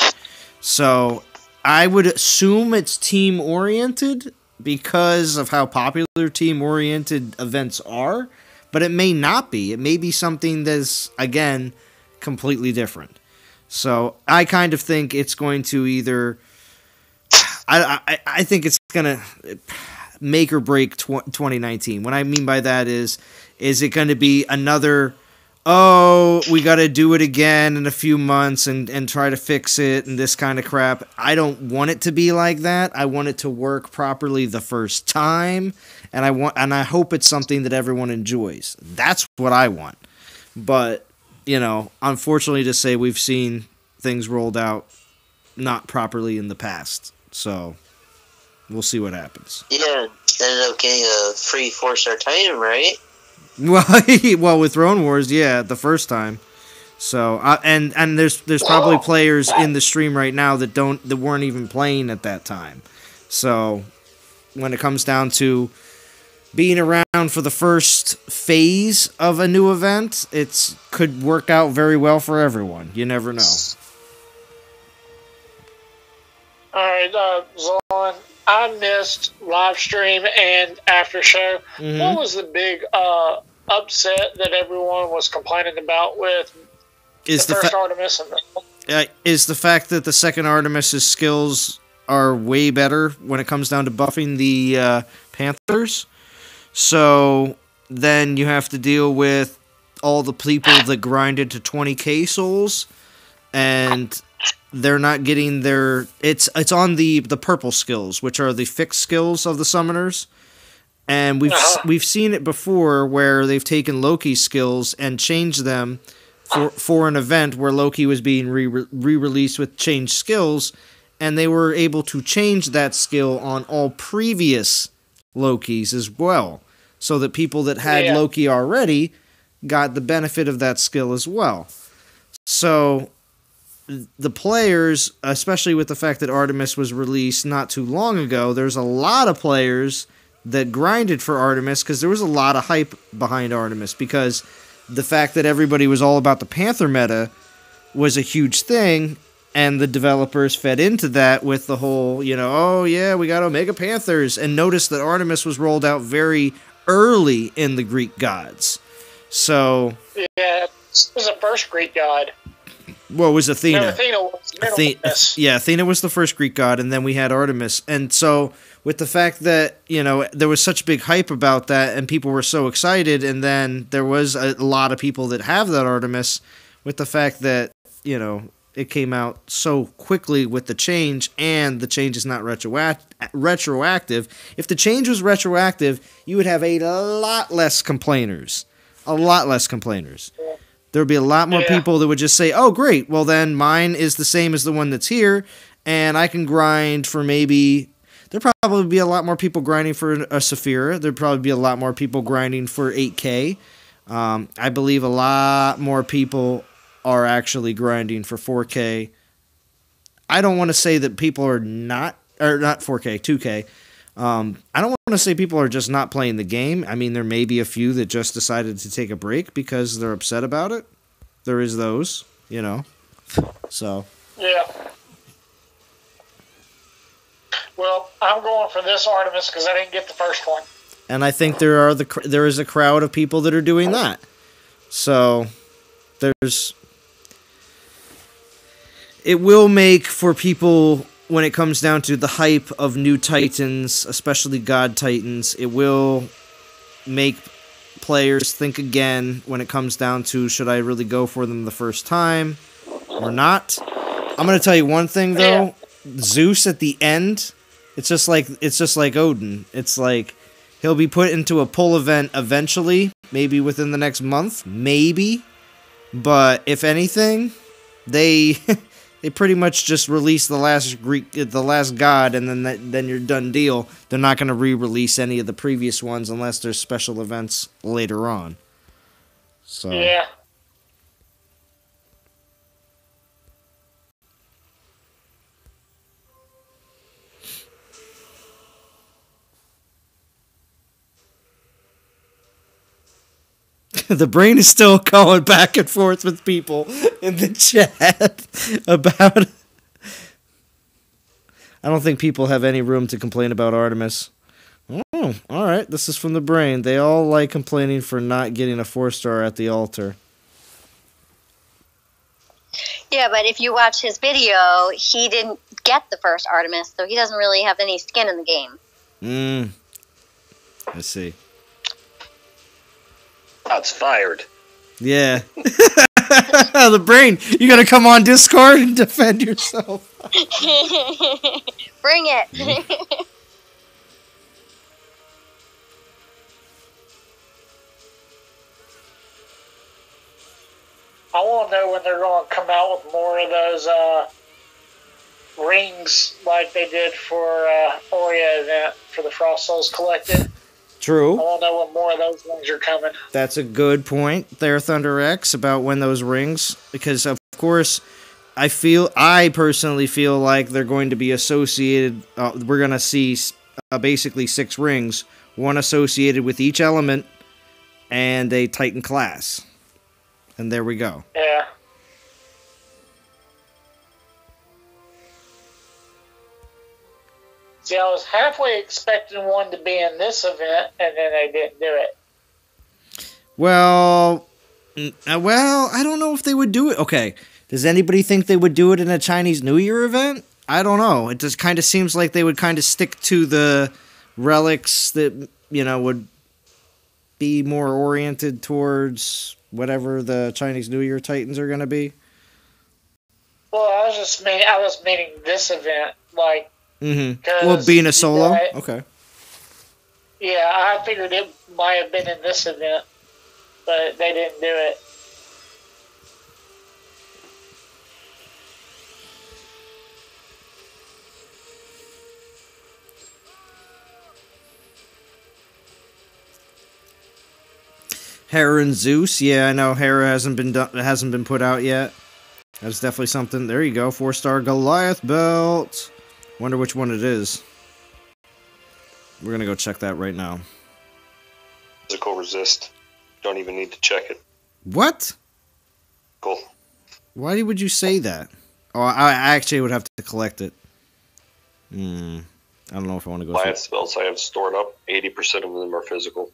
So, I would assume it's team oriented because of how popular team oriented events are. But it may not be. It may be something that's, again, completely different. So I kind of think it's going to either... I think it's going to make or break 2019. What I mean by that is it going to be another, we got to do it again in a few months and try to fix it and this kind of crap. I don't want it to be like that. I want it to work properly the first time. And I hope it's something that everyone enjoys. That's what I want. But, unfortunately to say, we've seen things rolled out not properly in the past. So, we'll see what happens. Yeah, ended up getting a free 4-star Titan, right? Well, with Throne Wars, yeah, the first time. So, and there's probably players in the stream right now that weren't even playing at that time. So, when it comes down to being around for the first phase of a new event, it could work out very well for everyone. You never know. Alright, Zon, I missed live stream and after show. Mm-hmm. What was the big upset that everyone was complaining about with the first Artemis? Is the fact that the second Artemis's skills are way better when it comes down to buffing the Panthers. So then you have to deal with all the people that grinded to 20k souls, and they're not getting their... It's on the purple skills, which are the fixed skills of the summoners. And we've seen it before where they've taken Loki's skills and changed them for an event where Loki was being re-released with changed skills, and they were able to change that skill on all previous Lokis as well, so that people that had Loki already got the benefit of that skill as well. So the players, especially with the fact that Artemis was released not too long ago, there's a lot of players that grinded for Artemis because there was a lot of hype behind Artemis, because the fact that everybody was all about the Panther meta was a huge thing, and the developers fed into that with the whole, we got Omega Panthers, and noticed that Artemis was rolled out very early in the Greek gods. So... Yeah, it was the first Greek god. Well, it was Athena. No, Athena was Athena was the first Greek god, and then we had Artemis. And so, with the fact that, there was such big hype about that, and people were so excited, and then there was a lot of people that have that Artemis, with the fact that, it came out so quickly with the change, and the change is not retroactive. If the change was retroactive, you would have a lot less complainers. A lot less complainers. There would be a lot more people that would just say, oh, great, well then mine is the same as the one that's here, and I can grind for maybe... There'd probably be a lot more people grinding for a Saphira. There'd probably be a lot more people grinding for 8k. I believe a lot more people are actually grinding for 4k. I don't want to say that people are not 4k, 2k. I don't want to say people are just not playing the game. I mean, there may be a few that just decided to take a break because they're upset about it. There is those, so. Yeah. Well, I'm going for this Artemis because I didn't get the first one. And I think there is a crowd of people that are doing that. So, it will make for people, when it comes down to the hype of new Titans, especially God Titans, it will make players think again when it comes down to, should I really go for them the first time or not? I'm going to tell you one thing, though. Zeus at the end, it's just like Odin. It's like he'll be put into a pull event eventually, maybe within the next month, maybe. But if anything, They pretty much just release the last god, and then you're done deal. They're not going to re-release any of the previous ones unless there's special events later on. So Yeah. The brain is still going back and forth with people in the chat about. I don't think people have any room to complain about Artemis. Oh, all right. This is from the brain. They all like complaining for not getting a 4-star at the altar. Yeah, but if you watch his video, he didn't get the first Artemis, so he doesn't really have any skin in the game. I see. Shots fired. Yeah. The brain. You gotta come on Discord and defend yourself. Bring it. I want to know when they're going to come out with more of those rings like they did for Oria event for the Frost Souls Collected. True. I want to know when more of those rings are coming. That's a good point there, Thunder X, about when those rings, because of course, I personally feel like they're going to be associated. We're going to see basically 6 rings, one associated with each element, and a Titan class. And there we go. Yeah. See, I was halfway expecting one to be in this event, and then they didn't do it. Well, I don't know if they would do it. Okay, does anybody think they would do it in a Chinese New Year event? I don't know. It just kind of seems like they would kind of stick to the relics that, would be more oriented towards whatever the Chinese New Year Titans are going to be. Well, I was meaning this event, like. Mm-hmm. Well, being a solo? Okay. Yeah, I figured it might have been in this event, but they didn't do it. Hera and Zeus, yeah, I know Hera hasn't been put out yet. That's definitely something. There you go, 4-star Goliath belt. Wonder which one it is. We're gonna go check that right now. Physical resist. Don't even need to check it. What? Cool. Why would you say that? Oh, I actually would have to collect it. I don't know if I want to go. Goliath spells I have stored up. 80% of them are physical.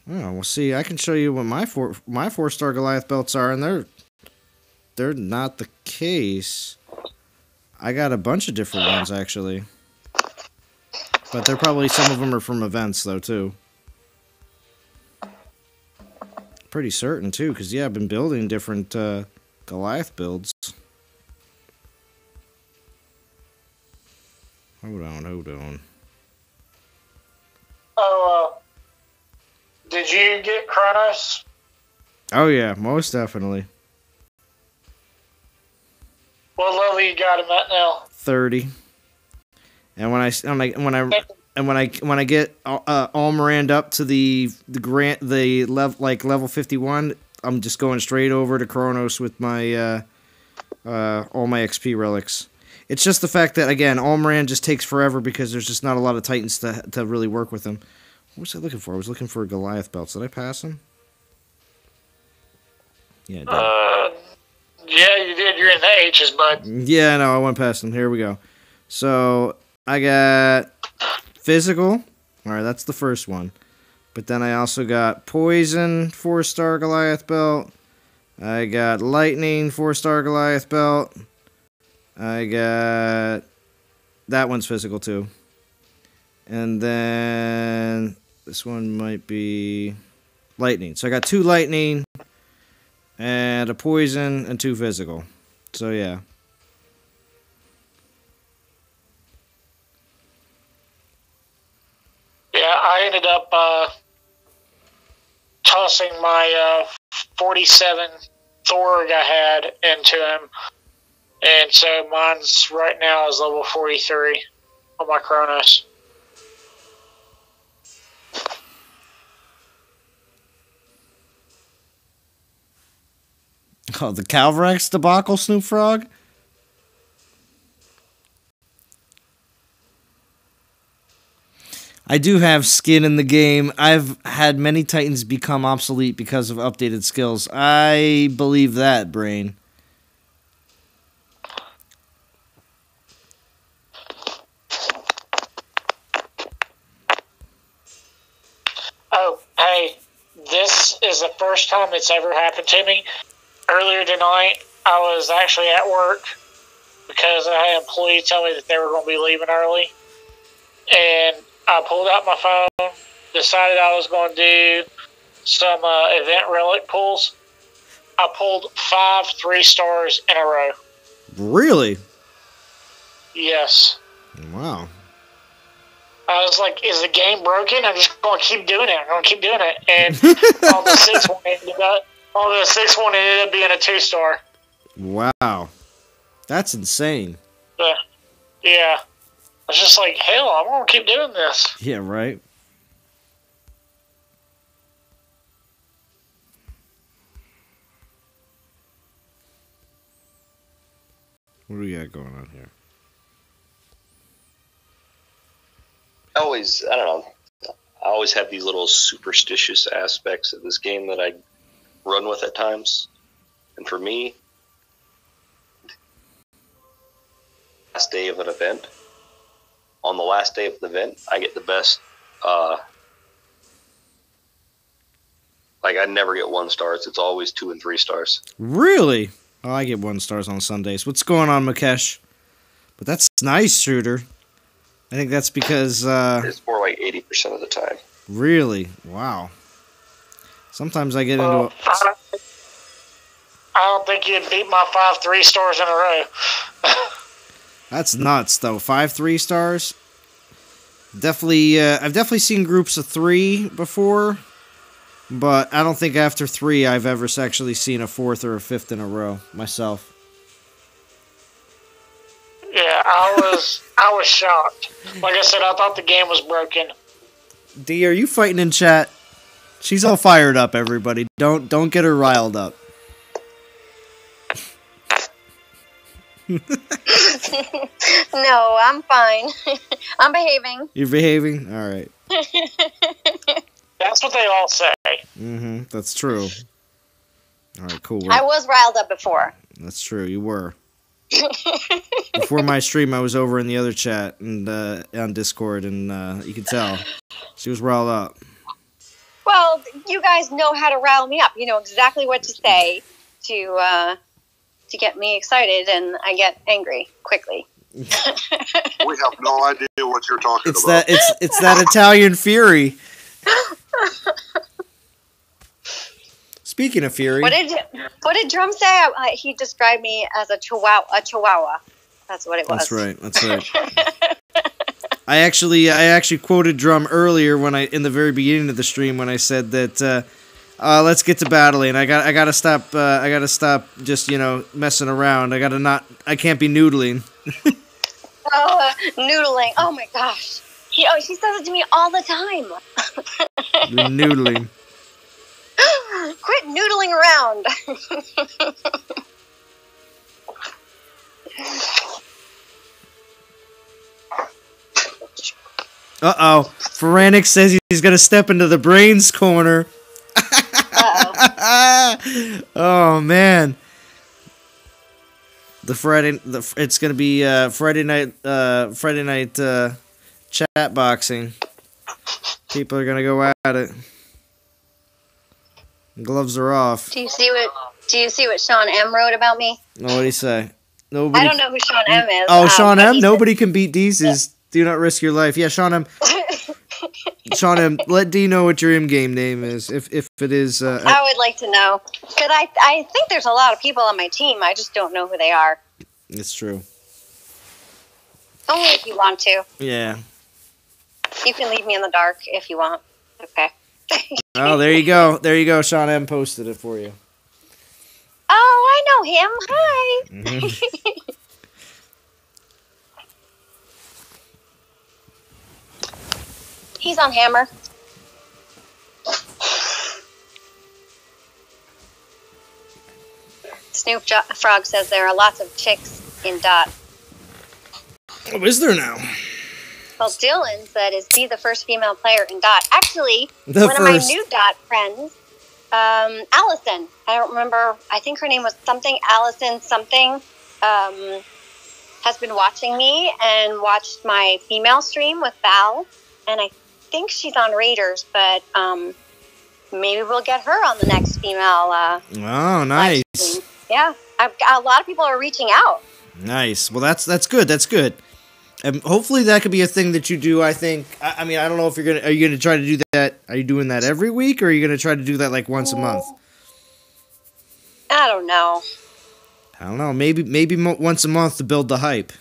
Oh, well, see, I can show you what my 4-star Goliath belts are, and they're not the case. I got a bunch of different ones, actually. But they're probably, some of them are from events, though, too. Pretty certain, too, because, yeah, I've been building different Goliath builds. Hold on. Oh, did you get Kronos? Oh, yeah, most definitely. What level you got him at now? 30. And when I get Almirand up to the level 51, I'm just going straight over to Kronos with my all my XP relics. It's just the fact that, again, Almirand just takes forever because there's just not a lot of Titans to really work with him. What was I looking for? I was looking for Goliath belts. Did I pass him? Yeah, I did. Yeah, you did. You're in the H's, bud. Yeah, no, I went past them. Here we go. So, I got physical. Alright, that's the first one. But then I also got poison, 4-star Goliath belt. I got lightning, 4-star Goliath belt. I got... That one's physical, too. And then... This one might be... Lightning. So I got 2 lightning... And a poison and 2 physical. So, yeah. Yeah, I ended up tossing my 47 Thorg I had into him And so mine's right now is level 43 on my Chronos. Oh, the Calvrex debacle, Snoop Frog? I do have skin in the game. I've had many Titans become obsolete because of updated skills. I believe that, Brain. Oh, hey, this is the first time it's ever happened to me. Earlier tonight, I was actually at work because I had an employee tell me that they were going to be leaving early. And I pulled out my phone, decided I was going to do some event relic pulls. I pulled 5 3-stars in a row. Really? Yes. Wow. I was like, is the game broken? I'm just going to keep doing it. I'm going to keep doing it. And on the sixth one ended up being a 2-star. Wow. That's insane. Yeah. I was just like, hell, I'm going to keep doing this. Yeah, right? What do we got going on here? I always have these little superstitious aspects of this game that I run with at times. And for me, last day of an event, on the last day of the event, I get the best, I never get 1 stars. It's always 2 and 3 stars. Really? Oh, I get 1 stars on Sundays. What's going on, Mukesh? But that's nice, Shooter. I think that's because... it's more like 80% of the time. Really? Wow. Sometimes I get into... I don't think you'd beat my 5 3-stars in a row. That's nuts, though. 5 3-stars? Definitely, I've definitely seen groups of 3 before, but I don't think after 3 I've ever actually seen a 4th or a 5th in a row myself. Yeah, I was shocked. Like I said, I thought the game was broken. D, are you fighting in chat? She's all fired up, everybody. Don't get her riled up. No, I'm fine. I'm behaving. You're behaving? All right. That's what they all say. Mm-hmm. That's true. All right, cool. I was riled up before. That's true. You were. Before my stream, I was over in the other chat and on Discord, and you could tell she was riled up. Well, you guys know how to rile me up. You know exactly what to say to get me excited, and I get angry quickly. We have no idea what you're talking It's about. It's that Italian fury. Speaking of fury, What did Drum say? He described me as a chihuahua. That's what it was. That's right. I actually quoted Drum earlier in the very beginning of the stream when I said that let's get to battling. I gotta stop just messing around. I can't be noodling. Noodling. Oh my gosh. She says it to me all the time. You're noodling. Quit noodling around. Uh-oh. Feranic says he's gonna step into the brains corner. Oh man. It's gonna be Friday night chat boxing. People are gonna go at it. Gloves are off. Do you see what Sean M wrote about me? No, what did he say? Nobody. I don't know who Sean M is. Oh, Sean M. Nobody can beat Dee's. Do not risk your life. Yeah, Sean M. Sean M. Let D know what your in-game name is, if it is. I would like to know, because I think there's a lot of people on my team. I just don't know who they are. It's true. Only if you want to. Yeah. You can leave me in the dark if you want. Okay. Oh, there you go. There you go. Sean M. posted it for you. Oh, I know him. Hi. He's on Hammer. Frog says there are lots of chicks in Dot. Oh, is there now? Well, Dylan said, is he the first female player in Dot? Actually, one of my new Dot friends, Allison, I don't remember, I think her name was something, Allison something, has been watching me and watched my female stream with Val, and I think she's on Raiders, but maybe we'll get her on the next female oh, nice. Yeah, a lot of people are reaching out. Nice. Well, that's good. That's good. And hopefully that could be a thing that you do. I think. I mean, I don't know if you're gonna. Are you gonna try to do that? Are you doing that every week, or are you gonna try to do that like once a month? I don't know. I don't know. Maybe once a month to build the hype.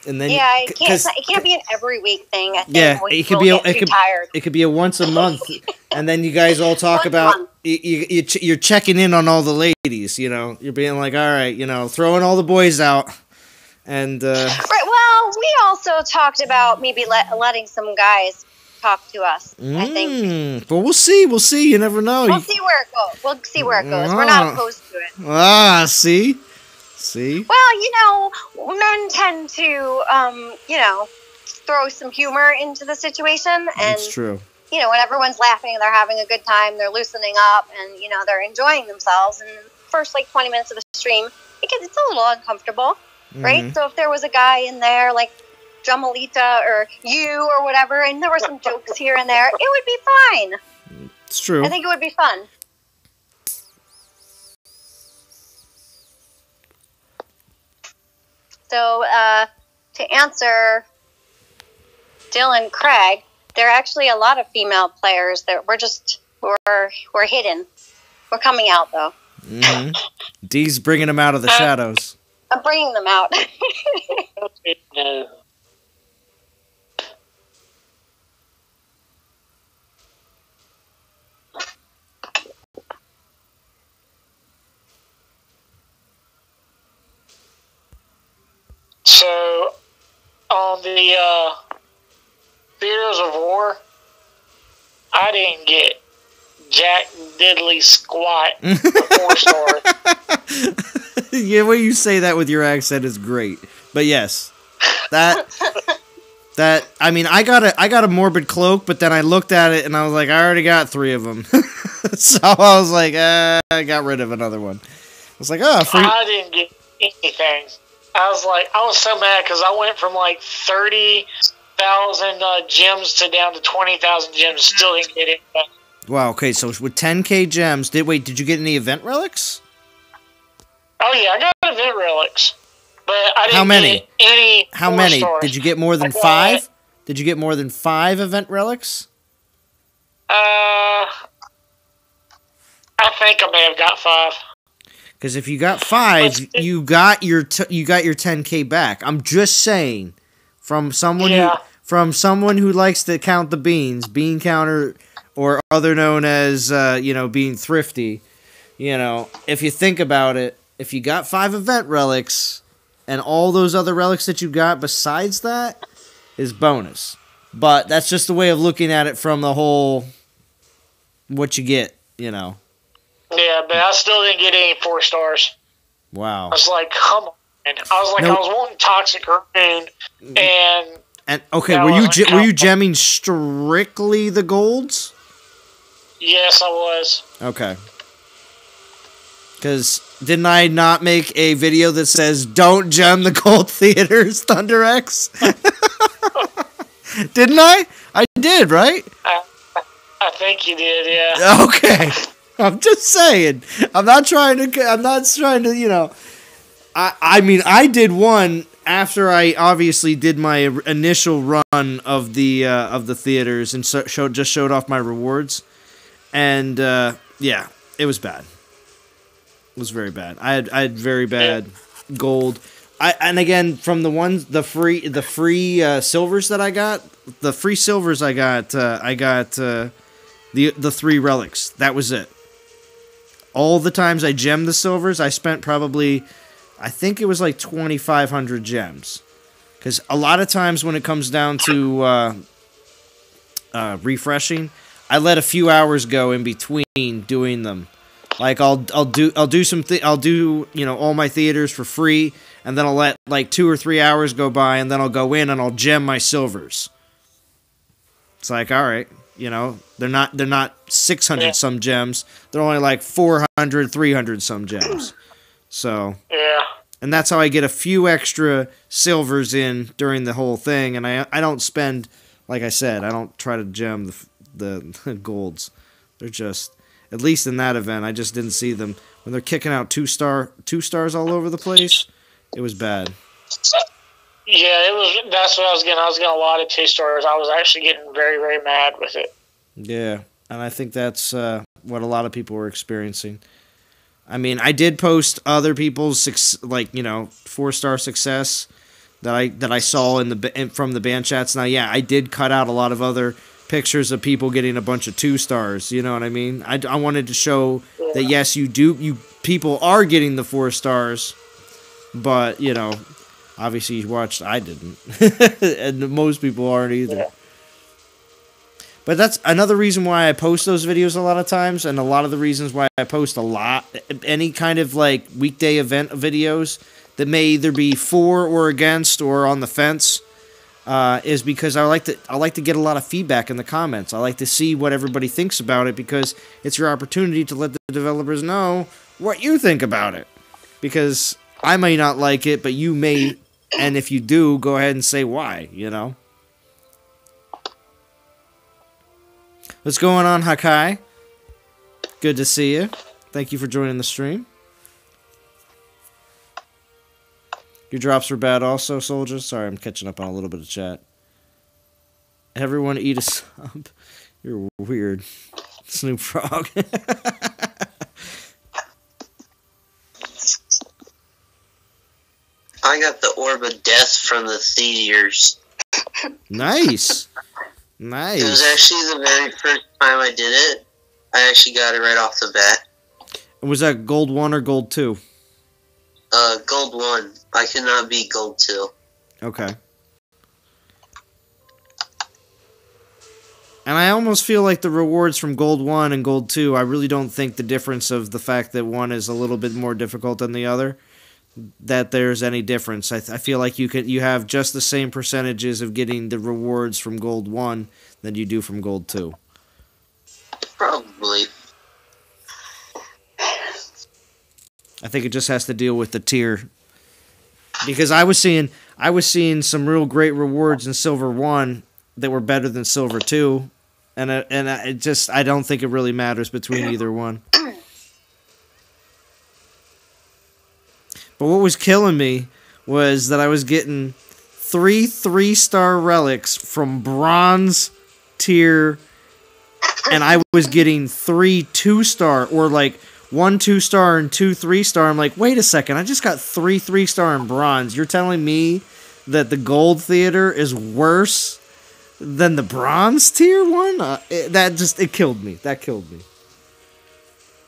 And then it can't be an every week thing. I think it could be a once a month, and then you guys all talk about you're checking in on all the ladies. You know, you're being like, all right, you know, throwing all the boys out, and right. Well, we also talked about maybe letting some guys talk to us. I think. But we'll see. We'll see. You never know. We'll see where it goes. We're not opposed to it. See. See? Well, you know, men tend to, throw some humor into the situation. And, that's true. You know, when everyone's laughing, they're having a good time, they're loosening up, and, you know, they're enjoying themselves. And the first, 20 minutes of the stream, it's a little uncomfortable, right? So if there was a guy in there, like Jamalita or you or whatever, and there were some jokes here and there, it would be fine. It's true. I think it would be fun. So, to answer Dylan Craig, there are actually a lot of female players that we're hidden. We're coming out, though. Dee's bringing them out of the shadows. I'm bringing them out. So, on the Theaters of War, I didn't get jack diddly squat for 4 stars. Yeah, the way you say that with your accent is great. But yes, that I mean, I got a morbid cloak, but then I looked at it and I was like, I already got 3 of them. So I was like, I got rid of another one. I was like, free. I didn't get anything. I was so mad because I went from 30,000 gems to down to 20,000 gems. Still didn't get anything. Wow. Okay. So with 10K gems, did you get any event relics? Oh yeah, I got event relics, but I didn't How many? get any. How 4 many? stars. Did you get more than 5? Did you get more than 5 event relics? I think I may have got 5. Because if you got 5, you got your 10K back. I'm just saying, from someone who likes to count the beans, bean counter, or other known as being thrifty. You know, if you think about it, if you got 5 event relics, and all those other relics that you got besides that is bonus. But that's just the way of looking at it from the whole what you get. You know. Yeah, but I still didn't get any 4 stars. Wow. I was like, come on. I was wanting Toxic Rune, and okay, were you gemming strictly the golds? Yes, I was. Okay. Because didn't I not make a video that says don't gem the gold theaters, Thunder X? Didn't I? I did, right? I think you did, yeah. Okay. I'm just saying. I'm not trying to, you know. I mean, I did one after I obviously did my initial run of the theaters and showed off my rewards. And yeah, it was bad. It was very bad. I had very bad gold. And again, from the free silvers that I got, the 3 relics. That was it. All the times I gemmed the silvers, I spent probably, I think it was 2,500 gems. Because a lot of times when it comes down to refreshing, I let a few hours go in between doing them. Like I'll do all my theaters for free, and then I'll let like 2 or 3 hours go by, and then I'll go in and I'll gem my silvers. It's like, all right, they're not 600 some gems. They're only like 400, 300 some gems. So yeah, and that's how I get a few extra silvers in during the whole thing, and I don't spend, like I said, I don't try to gem the golds. They're just, at least in that event, I just didn't see them when they're kicking out two stars all over the place. It was bad. Yeah, it was. That's what I was getting. I was getting a lot of 2 stars. I was actually getting very, very mad with it. Yeah, and I think that's what a lot of people were experiencing. I mean, I did post other people's 4-star success that I saw from the band chats. Now, yeah, I did cut out a lot of other pictures of people getting a bunch of 2 stars. You know what I mean? I wanted to show that yes, you people are getting the 4 stars, but obviously you watched. I didn't, and most people aren't either. Yeah. But that's another reason why I post those videos a lot of times, and a lot of the reasons why I post any kind of like weekday event videos that may either be for or against or on the fence, is because I like to get a lot of feedback in the comments. I like to see what everybody thinks about it, because it's your opportunity to let the developers know what you think about it. Because I may not like it, but you may, and if you do, go ahead and say why, What's going on, Hakai? Good to see you. Thank you for joining the stream. Your drops were bad also, soldiers. Sorry, I'm catching up on a little bit of chat. Everyone eat a sub. You're weird. Snoop Frog. I got the Orb of Death from the theaters. Nice. Nice. It was actually the very first time I did it. I actually got it right off the bat. Was that gold 1 or gold 2? Gold 1. I could not beat gold 2. Okay. And I almost feel like the rewards from gold 1 and gold 2, I really don't think the difference of the fact that one is a little bit more difficult than the other, that there's any difference. I feel like you have just the same percentages of getting the rewards from gold 1 than you do from gold 2. Probably. I think it just has to deal with the tier. Because I was seeing some real great rewards in silver 1 that were better than silver 2, and I don't think it really matters between either one. But what was killing me was that I was getting 3 3-star relics from bronze tier, and I was getting 3 2-star, or like 1 2-star and 2 3-star. I'm like, wait a second, I just got 3 3-star in bronze. You're telling me that the gold theater is worse than the bronze tier one? It killed me. That killed me.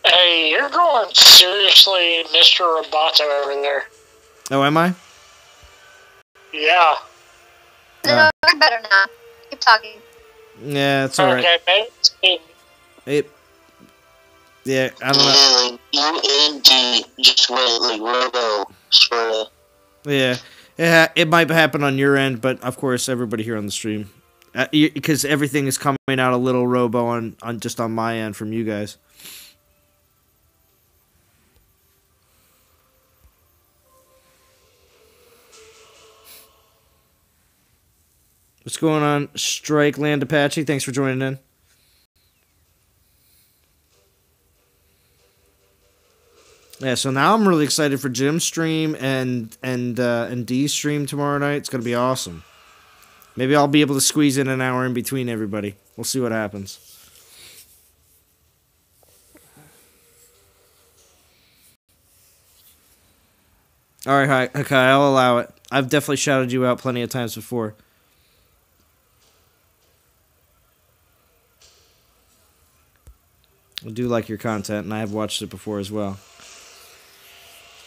Hey, you're going seriously Mr. Roboto over there. Oh, am I? Yeah. No, you're better now. Keep talking. Yeah, it's alright. Okay, maybe. Yeah, I don't know. UND just went like robo, sort of. Yeah, it might happen on your end, but of course, everybody here on the stream, because everything is coming out a little robo on just on my end from you guys. What's going on, Strike Land Apache? Thanks for joining in. Yeah, so now I'm really excited for Jim's stream and D's stream tomorrow night. It's gonna be awesome. Maybe I'll be able to squeeze in an hour in between everybody. We'll see what happens. All right, okay, I'll allow it. I've definitely shouted you out plenty of times before. I do like your content, and I have watched it before as well.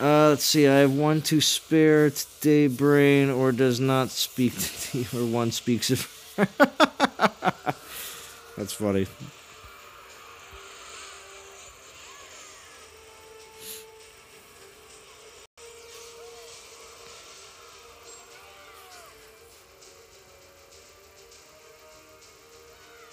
Let's see, I have 1 to spare today, brain, or does not speak to or one speaks of. That's funny.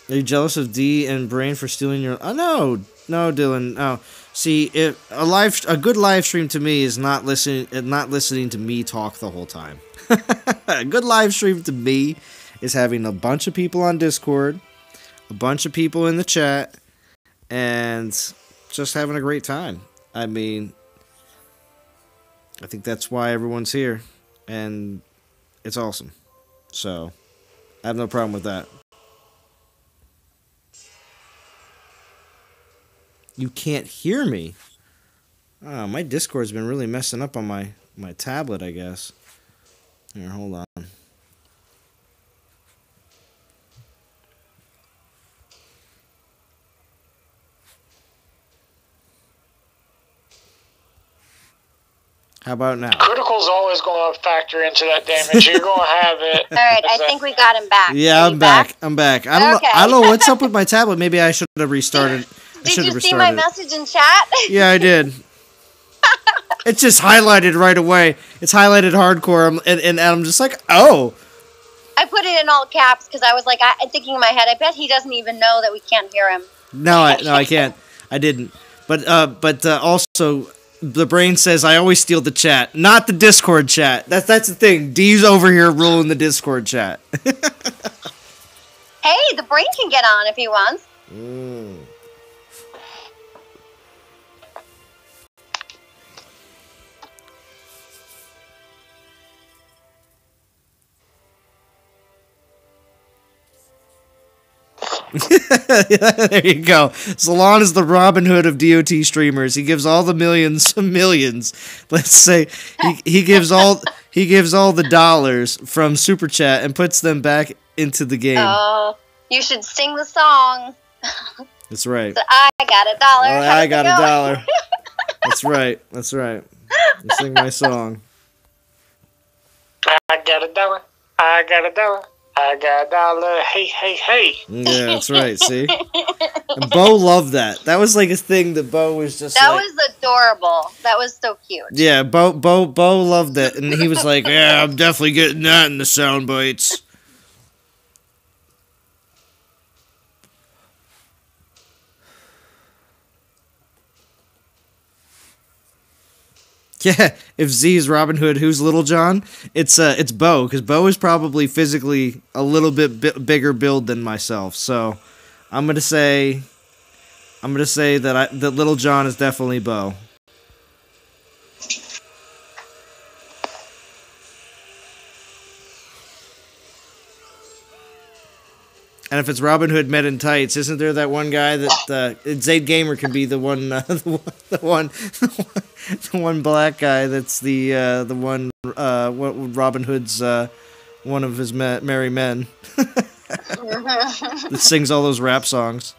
Are you jealous of D and Brain for stealing your? Oh no, no, Dylan. No, see, a good live stream to me is not listening to me talk the whole time. A good live stream to me is having a bunch of people on Discord, a bunch of people in the chat, and just having a great time. I mean, I think that's why everyone's here, and it's awesome. So, I have no problem with that. You can't hear me? Oh, my Discord's been really messing up on my tablet, I guess. Here, hold on. How about now? Critical's always going to factor into that damage. You're going to have it. All right, I think we got him back. Yeah, I'm back. I'm back. I don't know what's up with my tablet. Maybe I should have restarted. Did you see my message in chat? Yeah, I did. It's just highlighted right away. It's highlighted hardcore, and I'm just like, oh. I put it in all caps because I was like, I'm thinking in my head, I bet he doesn't even know that we can't hear him. No, I can't. I didn't. But also, the brain says I always steal the chat, not the Discord chat. That's the thing. D's over here ruling the Discord chat. Hey, the brain can get on if he wants. There you go. Salon is the Robin Hood of DOT streamers. He gives all the millions. Let's say he gives all the dollars from Super Chat and puts them back into the game. Oh, you should sing the song. That's right. So I got $1. I got $1. That's right. That's right. You sing my song. I got $1. I got $1. I got $1. Hey, hey, hey. Yeah, that's right. See, and Bo loved that. That was like a thing that Bo was just. That was adorable. That was so cute. Yeah, Bo loved it, and he was like, "Yeah, I'm definitely getting that in the sound bites." Yeah, if Z is Robin Hood, who's Little John? It's Bo, because Bo is probably physically a little bit bigger build than myself. So I'm gonna say that Little John is definitely Bo. And if it's Robin Hood Men in Tights, isn't there that one guy that Zayd Gamer can be the one black guy that's the one Robin Hood's one of his merry men that sings all those rap songs.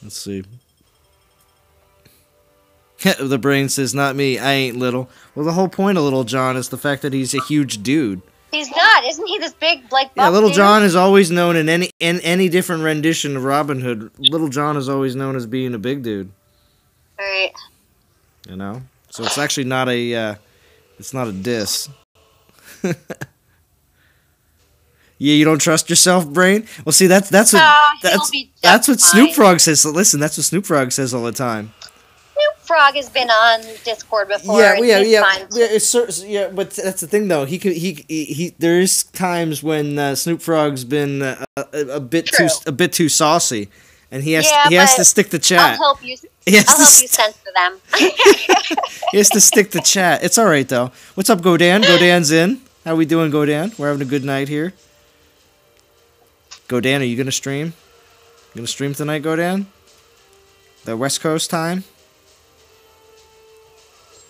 Let's see. The brain says, "Not me. I ain't little." Well, the whole point of Little John is the fact that he's a huge dude. He's not, isn't he? This big, like, yeah. Little John is always known in any different rendition of Robin Hood. Little John is always known as being a big dude. Right. You know, so it's actually not a diss. Yeah, you don't trust yourself, brain. Well, see, that's what Snoop Frog says. So listen, that's what Snoop Frog says all the time. Snoop Frog has been on Discord before. Yeah, but that's the thing, though. There's times when Snoop Frog's been a bit too saucy, and he has to stick the chat. I'll help you. I'll help you censor them. He has to stick the chat. It's all right though. What's up, Godan? Godan's in. How we doing, Godan? We're having a good night here. Godan, are you gonna stream? You gonna stream tonight, Godan? The West Coast time.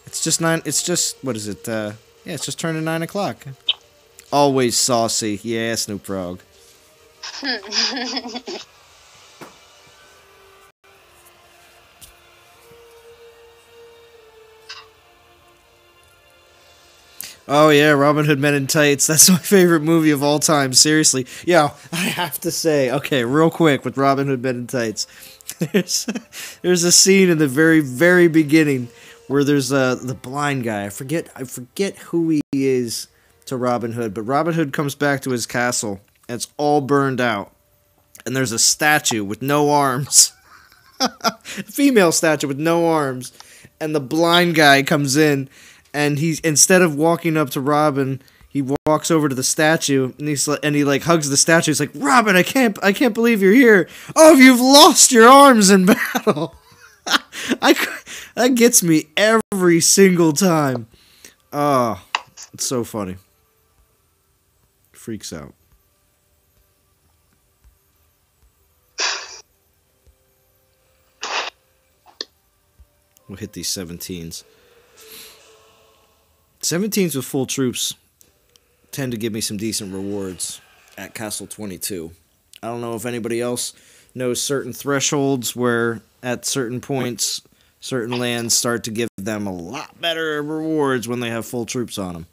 It's just 9. It's just, what is it? Yeah, it's just turning 9 o'clock. Always saucy. Yeah, Snoop Frog. Oh yeah, Robin Hood Men in Tights. That's my favorite movie of all time. Seriously. Yo, I have to say, okay, real quick with Robin Hood Men in Tights. There's a scene in the very, very beginning where there's the blind guy. I forget who he is to Robin Hood, but Robin Hood comes back to his castle and it's all burned out. And there's a statue with no arms. A female statue with no arms. And the blind guy comes in. And he, instead of walking up to Robin, he walks over to the statue and he like hugs the statue. He's like, "Robin, I can't believe you're here. Oh, you've lost your arms in battle." That gets me every single time. Oh, it's so funny. Freaks out. We'll hit these 17s. 17s with full troops tend to give me some decent rewards at Castle 22. I don't know if anybody else knows certain thresholds where at certain points, certain lands start to give them a lot better rewards when they have full troops on them.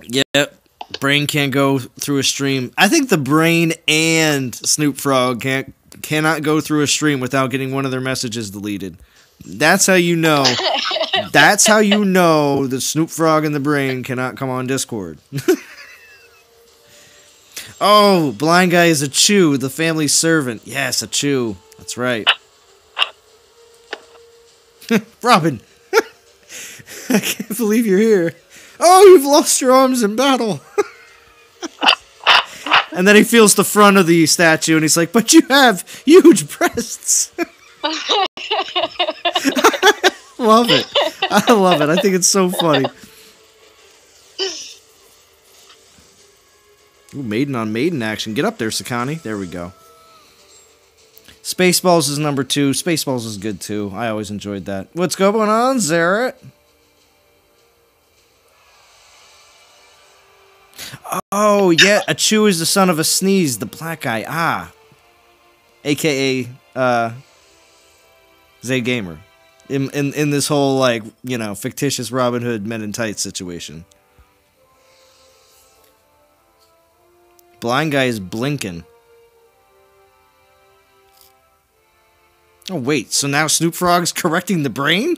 Yep, Brain can't go through a stream. I think the Brain and Snoop Frog cannot go through a stream without getting one of their messages deleted. That's how you know. That's how you know the Snoop Frog and the Brain cannot come on Discord. Oh, blind guy is a Chew, the family servant. Yes, a Chew. That's right. Robin. I can't believe you're here. Oh, you've lost your arms in battle. And then he feels the front of the statue and he's like, "But you have huge breasts." Love it. I love it. I think it's so funny. Ooh, maiden on maiden action. Get up there, Sakani. There we go. Spaceballs is number 2. Spaceballs is good too. I always enjoyed that. What's going on, Zaret? Oh, yeah. A Chew is the son of a Sneeze, the black guy. Ah. AKA, Zay Gamer. In this whole, like, you know, fictitious Robin Hood Men in Tights situation. Blind guy is blinking. Oh, wait. So now Snoop Frog's correcting the Brain?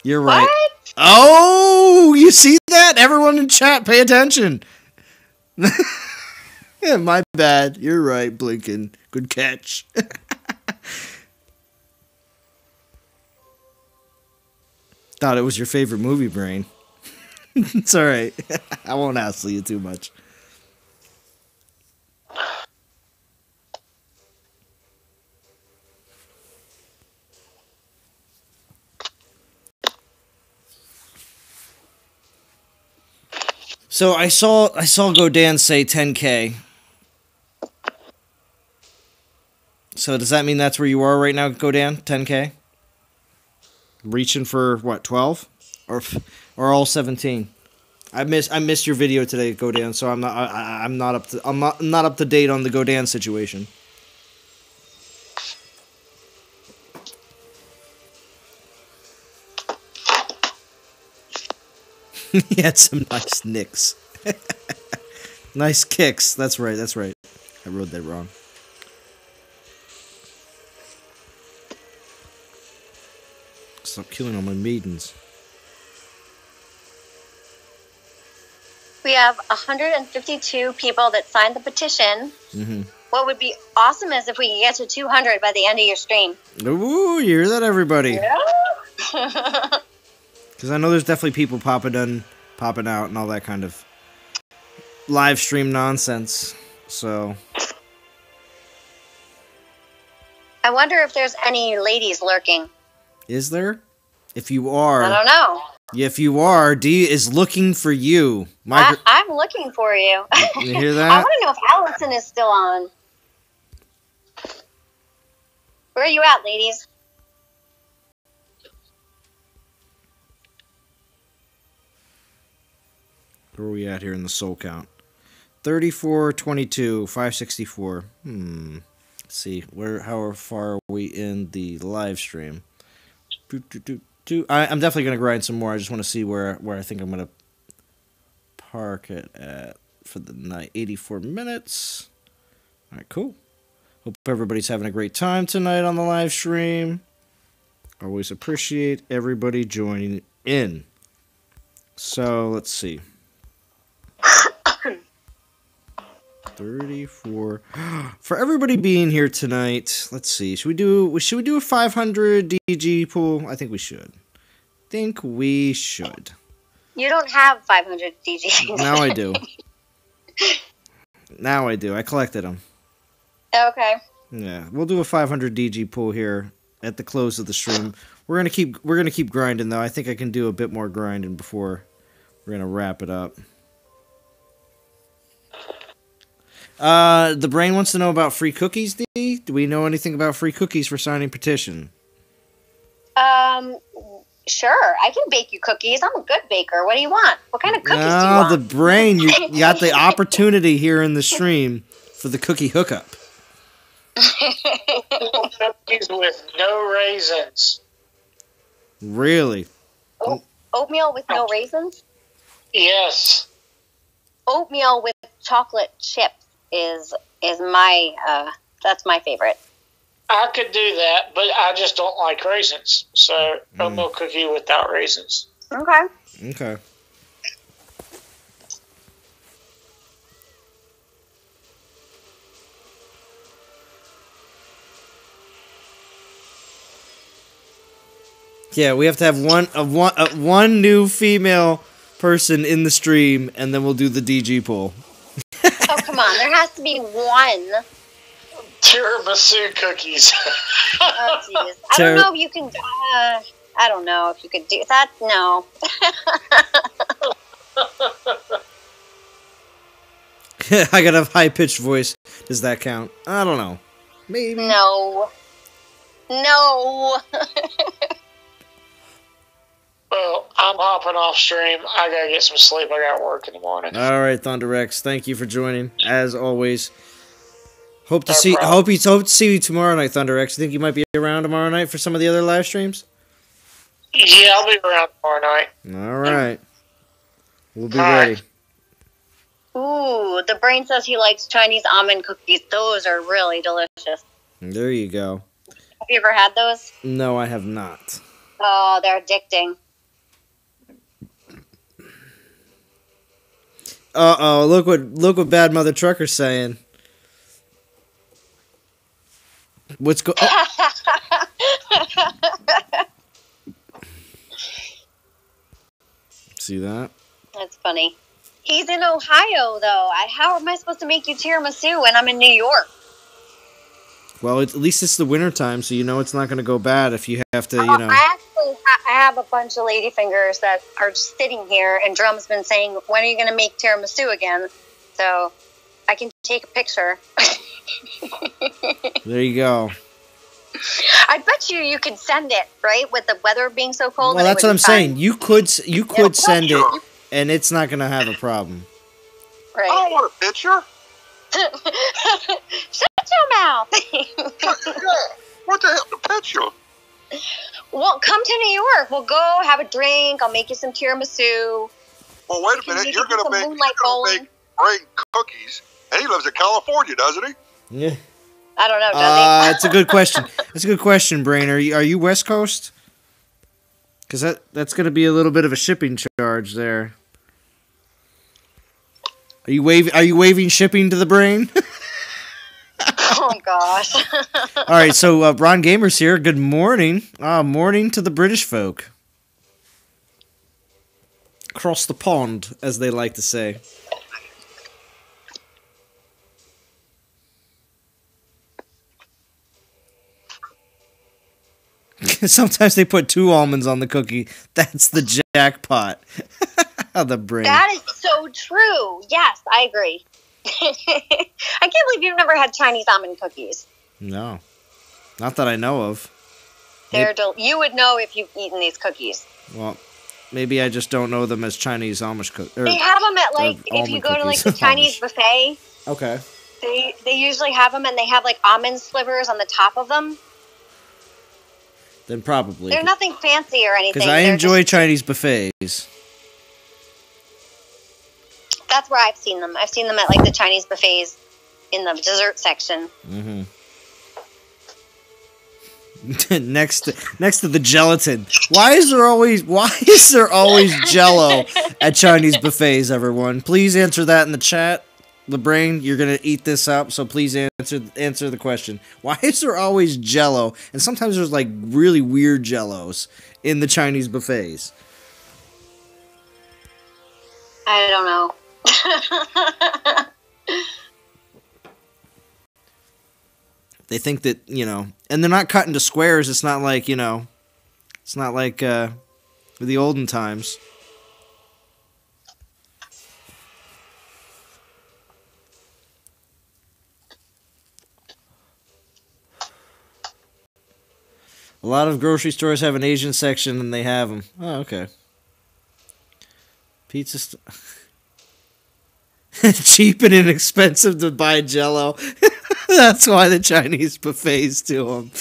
You're right. What? Oh, you see that? Everyone in chat, pay attention. Yeah, my bad. You're right, blinking. Good catch. Thought it was your favorite movie, Brain. It's alright. I won't hassle you too much. So I saw Godan say 10K. So does that mean that's where you are right now, Godan? 10K? Reaching for what, 12? Or all 17? I missed your video today, Godan, so I'm not up to date on the Godan situation. He had some nice nicks. Nice kicks. That's right. I wrote that wrong. Stop killing all my maidens. We have 152 people that signed the petition. Mm-hmm. What would be awesome is if we could get to 200 by the end of your stream. Ooh, you hear that, everybody? Yeah. Because I know there's definitely people popping out, and all that kind of live stream nonsense. So I wonder if there's any ladies lurking. Is there? If you are, I don't know. If you are, D is looking for you. I'm looking for you. You hear that? I want to know if Allison is still on. Where are you at, ladies? Where are we at here in the soul count? 34, 22, 564. Let's see. How far are we in the live stream? I'm definitely gonna grind some more. I just want to see where I think I'm gonna park it at for the night. 84 minutes. All right, cool. Hope everybody's having a great time tonight on the live stream. Always appreciate everybody joining in. So let's see. 34 for everybody being here tonight. Let's see. Should we do a 500 DG pool? I think we should. You don't have 500 DG. Now I do. I collected them. Okay. Yeah, we'll do a 500 DG pool here at the close of the stream. We're gonna keep grinding though. I think I can do a bit more grinding before we're gonna wrap it up. The brain wants to know about free cookies, D. Do we know anything about free cookies for signing petition? Sure. I can bake you cookies. I'm a good baker. What do you want? What kind of cookies do you want? The brain, you got the opportunity here in the stream for the cookie hookup. Cookies with no raisins. Really? Oatmeal with no raisins? Yes. Oatmeal with chocolate chips is my that's my favorite. I could do that, but I just don't like raisins. So oatmeal cookie without raisins. Okay. Yeah, we have to have one new female person in the stream, and then we'll do the DG poll. Oh, come on. There has to be one. Tiramisu cookies. Oh, jeez. I don't know if you can... I don't know if you could do that. No. I got a high-pitched voice. Does that count? I don't know. Maybe. No. Well, I'm hopping off stream. I gotta get some sleep. I got work in the morning. All right, ThunderX. Thank you for joining, as always. Hope to see you tomorrow night, ThunderX. You think you might be around tomorrow night for some of the other live streams? Yeah, I'll be around tomorrow night. All right. We'll be ready. Ooh, the brain says he likes Chinese almond cookies. Those are really delicious. There you go. Have you ever had those? No, I have not. Oh, they're addicting. Uh-oh, look what Bad Mother Trucker's saying. What's See that? That's funny. He's in Ohio, though. How am I supposed to make you tiramisu when I'm in New York? Well, at least it's the winter time, so you know it's not going to go bad if you have to, I have a bunch of ladyfingers that are just sitting here, and Drum's been saying, when are you going to make tiramisu again? So I can take a picture. There you go. I bet you could send it, right? With the weather being so cold. Well, that's what I'm saying. You could send it, and it's not going to have a problem. Right. I don't want a picture. Shut your mouth. What the hell, a picture? Well, come to New York. We'll go have a drink. I'll make you some tiramisu. Well, wait a minute. You're going to make Brain cookies, and he lives in California, doesn't he? Yeah. I don't know, does he? It's a good question. It's a good question, Brain. Are you West Coast? Because that's going to be a little bit of a shipping charge there. Are you waving shipping to the Brain? Oh gosh. All right, so Ron Gamer's here. Good morning. Morning to the British folk. Across the pond, as they like to say. Sometimes they put 2 almonds on the cookie. That's the jackpot. The Brain. That is so true. Yes, I agree. I can't believe you've never had Chinese almond cookies. No. Not that I know of. You would know if you've eaten these cookies. Well, maybe I just don't know them as Chinese almond cookies. They have them at, if you go to, the Chinese buffet. Okay. They usually have them, and they have, almond slivers on the top of them. then probably. They're nothing fancy or anything. Because I enjoy Chinese buffets. That's where I've seen them. I've seen them at like the Chinese buffets in the dessert section. Mm-hmm. next to the gelatin. Why is there always Jello at Chinese buffets? Everyone, please answer that in the chat. LeBrain, you're gonna eat this up, so please answer the question. Why is there always Jello? And sometimes there's like really weird Jellos in the Chinese buffets. I don't know. They think that, and they're not cut into squares. It's not like, it's not like the olden times. A lot of grocery stores have an Asian section, and they have them. Oh, okay. Pizza cheap and inexpensive to buy Jello. That's why the Chinese buffets do them.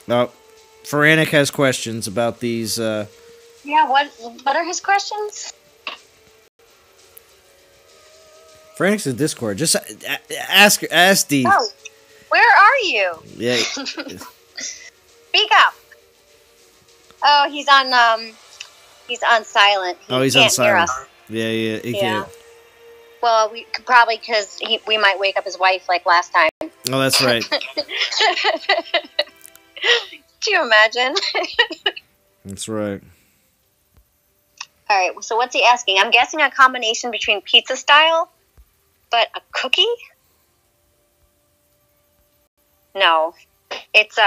Oh, Feranic has questions about these. Yeah, what are his questions? Franic's in Discord. Just ask these. Oh, where are you? Yeah. Speak up. Oh, he's on silent. He's on can't hear silent. us. Yeah, he can't. Well, we could probably because we might wake up his wife like last time. Oh, that's right. Do you imagine? That's right. All right. So what's he asking? I'm guessing a combination between pizza style, but a cookie. No, it's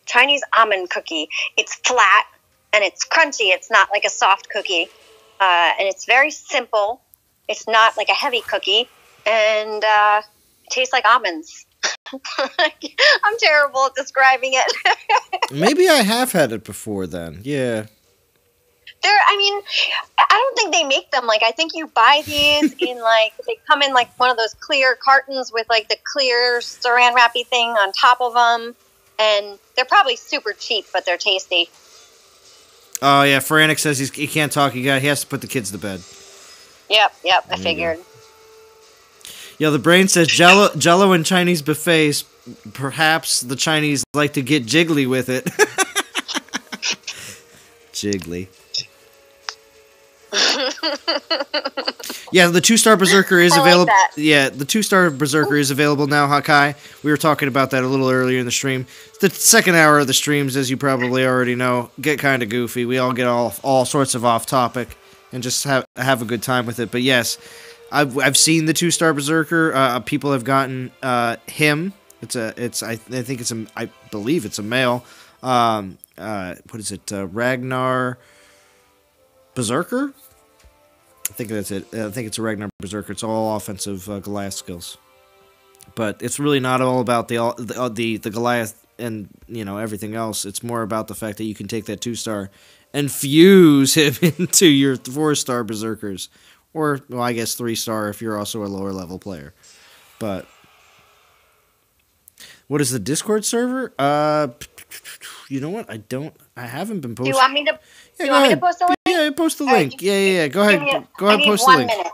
Chinese almond cookie. It's flat and it's crunchy. It's not like a soft cookie, and it's very simple. It's not like a heavy cookie, and it tastes like almonds. I'm terrible at describing it. Maybe I have had it before then. Yeah. I don't think they make them. Like, I think you buy these in, like, they come in, like, one of those clear cartons with, like, the clear saran wrappy thing on top of them. And they're probably super cheap, but they're tasty. Oh, yeah. Feranic says he can't talk. He has to put the kids to bed. Yep, I figured. Yeah, the brain says Jello in Chinese buffets. Perhaps the Chinese like to get jiggly with it. Jiggly. Yeah, the 2-star Berserker is available. Like yeah, the 2-star Berserker is available now, Hakai. We were talking about that a little earlier in the stream. The second hour of the streams, as you probably already know, get kind of goofy. We all get all sorts of off topic and just have a good time with it. But yes, I've seen the 2-star Berserker. People have gotten him. I believe it's a male. What is it? Ragnar Berserker? I think that's it. I think it's a Ragnar Berserker. It's all offensive Goliath skills. But it's really not all about the Goliath and everything else. It's more about the fact that you can take that 2-star and fuse him into your 4-star Berserkers. Or, well, I guess 3-star if you're also a lower level player. But what is the Discord server? You know what? I haven't been posting. Do you want me to? Do you want me to post the link? Yeah, post the link. Right, yeah. Go ahead. Go ahead. Post the link. 1 minute.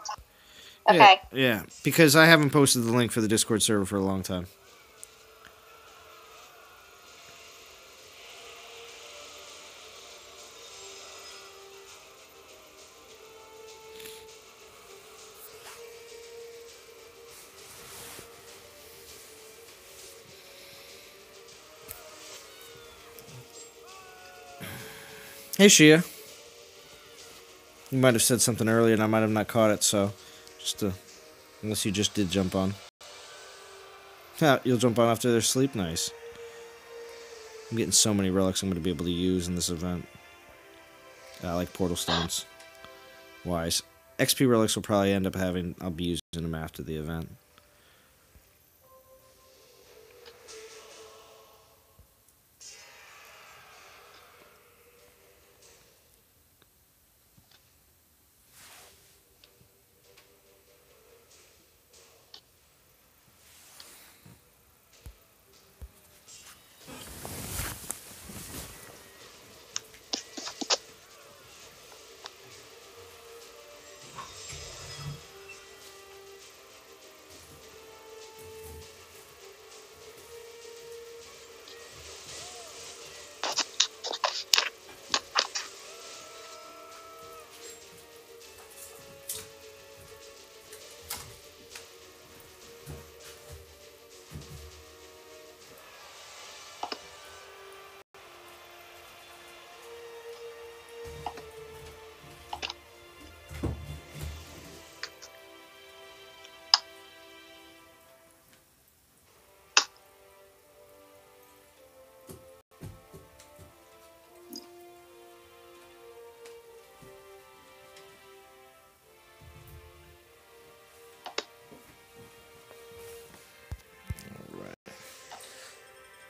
Okay. Yeah, because I haven't posted the link for the Discord server for a long time. Hey, Shia. You might have said something earlier and I might have not caught it, so unless you just did jump on. Yeah, you'll jump on after their sleep? Nice. I'm getting so many relics I'm going to be able to use in this event. Like portal stones. Wise. XP relics will probably end up I'll be using them after the event.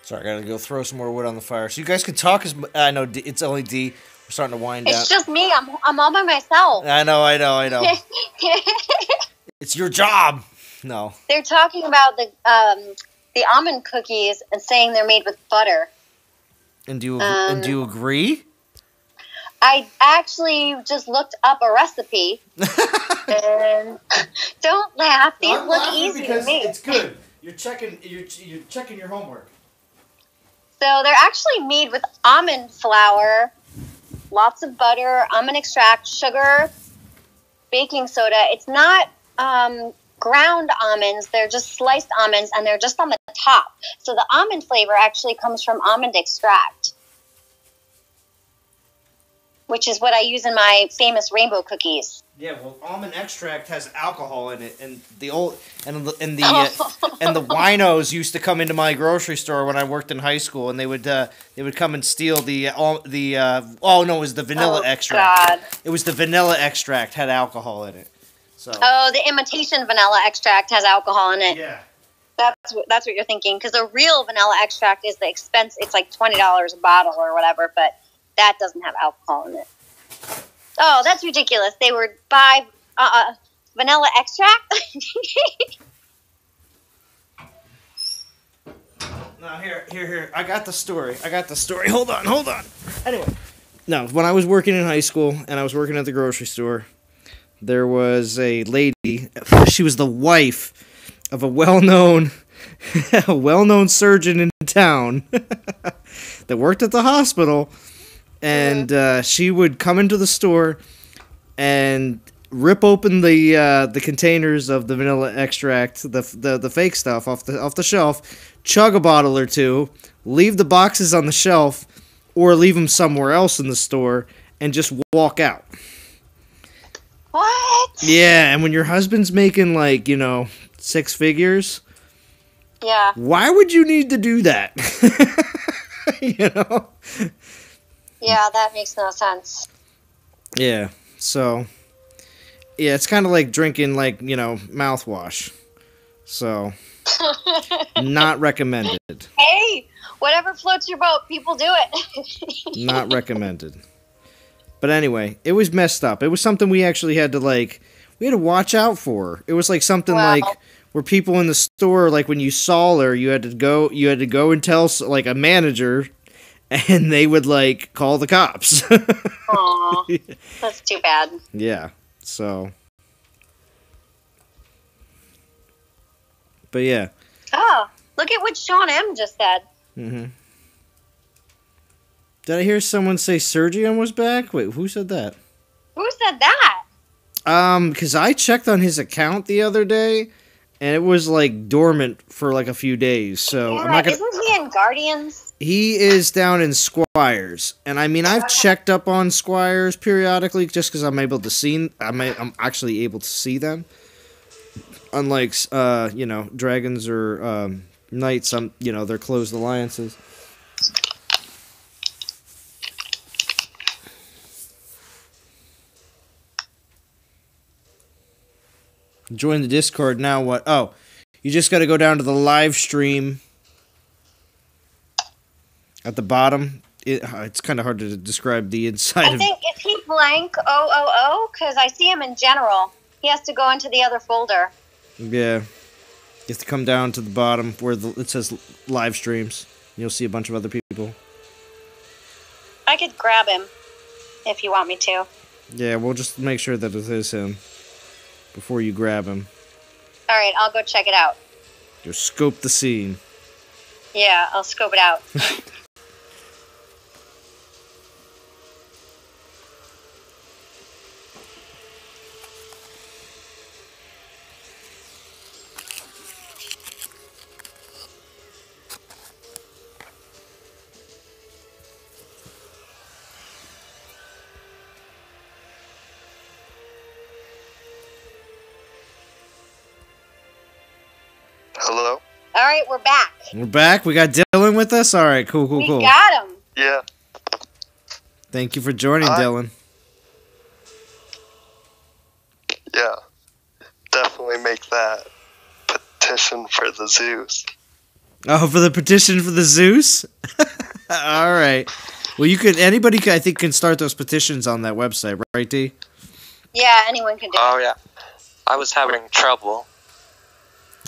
Sorry, I gotta go throw some more wood on the fire. So you guys can talk as... I know, it's only D. We're starting to wind down. It's just me. I'm all by myself. I know. It's your job. No. They're talking about the almond cookies and saying they're made with butter. And do you agree? I actually just looked up a recipe. And don't laugh. These look easy to me. It's good. You're checking your homework. So they're actually made with almond flour, lots of butter, almond extract, sugar, baking soda. It's not ground almonds. They're just sliced almonds, and they're just on the top. So the almond flavor actually comes from almond extract, which is what I use in my famous rainbow cookies. Yeah, well, almond extract has alcohol in it, and the winos used to come into my grocery store when I worked in high school, and they would come and steal it was the vanilla extract. God. It was the vanilla extract had alcohol in it. So. Oh, the imitation vanilla extract has alcohol in it. Yeah. That's what you're thinking, because the real vanilla extract is the expense. It's like $20 a bottle or whatever, but that doesn't have alcohol in it. Oh, that's ridiculous. They would buy vanilla extract? No, here. I got the story. Hold on. Anyway. No, when I was working in high school and I was working at the grocery store, there was a lady. She was the wife of a well-known surgeon in town that worked at the hospital. And she would come into the store and rip open the containers of the vanilla extract, the fake stuff off the shelf, chug a bottle or two, leave the boxes on the shelf, or leave them somewhere else in the store, and just walk out. What? Yeah, and when your husband's making 6 figures, yeah, why would you need to do that? Yeah, that makes no sense. Yeah, so, yeah, it's kind of like drinking, mouthwash. So, not recommended. Hey, whatever floats your boat, people do it. Not recommended. But anyway, it was messed up. It was something we actually had to, we had to watch out for. It was something where people in the store, when you saw her, you had to go and tell, a manager, and they would, call the cops. Aw, that's too bad. Yeah, so. But yeah. Oh, look at what Sean M. just said. Mm-hmm. Did I hear someone say Sergion was back? Wait, who said that? Who said that? Because I checked on his account the other day, and it was, dormant for, a few days, so I'm not gonna... Isn't he in Guardians? He is down in Squires, and I mean, I've checked up on Squires periodically just because I'm able to see... I'm actually able to see them. Unlike, dragons or knights, they're closed alliances. Join the Discord now. What? Oh, you just got to go down to the live stream at the bottom. It's kind of hard to describe the inside. I think, is he blank 000? Because I see him in general. He has to go into the other folder. Yeah. You have to come down to the bottom where it says live streams. You'll see a bunch of other people. I could grab him if you want me to. Yeah, we'll just make sure that it is him before you grab him. All right, I'll go check it out. Just scope the scene. Yeah, I'll scope it out. Hello? All right, we're back. We're back? We got Dylan with us? All right, cool. We got him. Yeah. Thank you for joining, Dylan. Yeah. Definitely make that petition for the zoos. Oh, for the petition for the Zeus? All right. Well, anybody I think can start those petitions on that website, right, D? Yeah, anyone can do it. Oh, yeah. I was having trouble.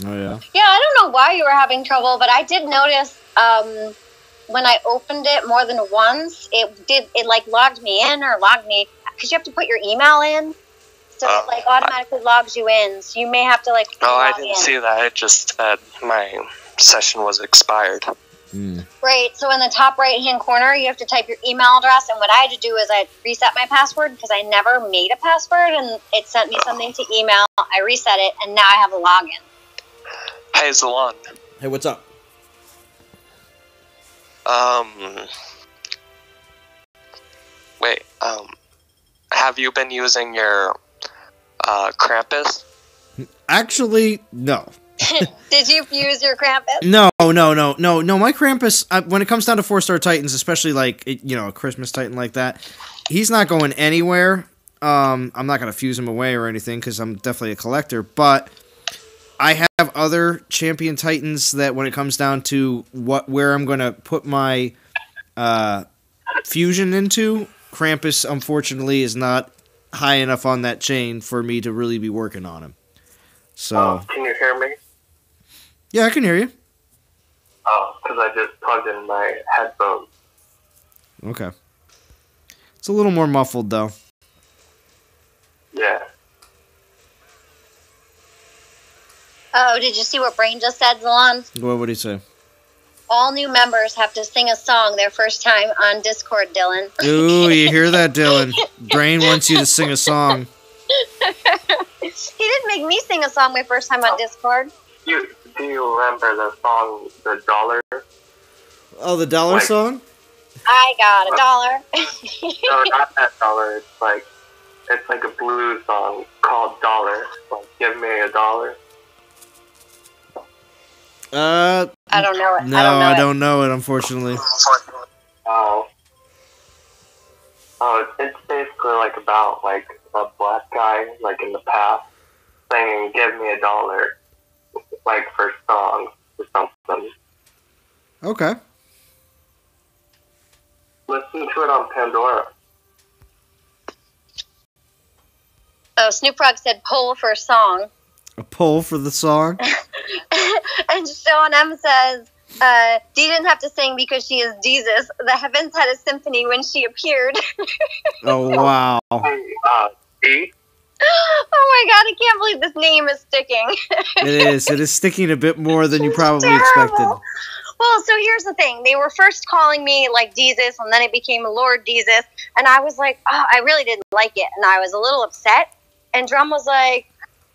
Oh, yeah. Yeah, I don't know why you were having trouble, but I did notice when I opened it more than once, it like logged me in or logged me, because you have to put your email in. So it like automatically logs you in. So you may have to like. Oh, I didn't see that. It just said my session was expired. Right. So in the top right hand corner, you have to type your email address. And what I had to do is I reset my password because I never made a password, and it sent me something to email. I reset it, and now I have a login. Hey, Zalon. Hey, what's up? Wait, have you been using your, Krampus? Actually, no. Did you use your Krampus? No. My Krampus, when it comes down to 4-star Titans, especially like, a Christmas Titan like that, he's not going anywhere. I'm not going to fuse him away or anything because I'm definitely a collector, but I have other champion Titans that when it comes down to where I'm going to put my fusion into, Krampus, unfortunately, is not high enough on that chain for me to really be working on him. So, can you hear me? Yeah, I can hear you. Oh, because I just plugged in my headphones. Okay. It's a little more muffled, though. Yeah. Oh, did you see what Brain just said, Zalon? What would he say? All new members have to sing a song their first time on Discord, Dylan. Ooh, you hear that, Dylan? Brain wants you to sing a song. He didn't make me sing a song my first time on Discord. Do you remember the song, The Dollar? Oh, the dollar song? I got $1. No, not that dollar. It's like a blues song called Dollar. Like, give me $1. I don't know it. No, I don't know it, unfortunately. Oh, it's basically like about like a black guy like in the past saying "Give me $1," like for songs or something. Okay. Listen to it on Pandora. Oh, Snoop Dogg said poll for a song. A poll for the song? And Sean M says, Dee didn't have to sing because she is Jesus. The heavens had a symphony when she appeared. Oh, wow. Dee? Oh my god, I can't believe this name is sticking. It is. It is sticking a bit more than you probably Terrible. expected. Well, so here's the thing. They were first calling me like Jesus, and then it became Lord Jesus. And I was like, oh, I really didn't like it. And I was a little upset. And Drum was like,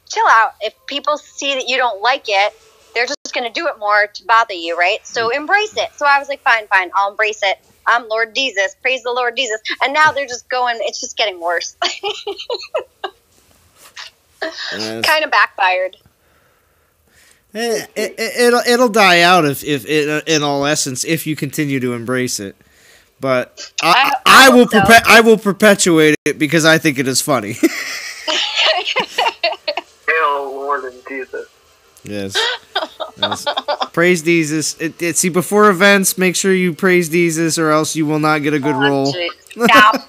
chill out. If people see that you don't like it, they're just going to do it more to bother you, right? So embrace it. So I was like, fine, I'll embrace it. I'm Lord Jesus. Praise the Lord Jesus. And now they're just going, it's just getting worse. Kind of backfired. It'll die out if in all essence if you continue to embrace it. But I will perpetuate it because I think it is funny. Hail Lord and Jesus. Yes. Praise Jesus. See, before events, make sure you praise Jesus, or else you will not get a good roll. Stop.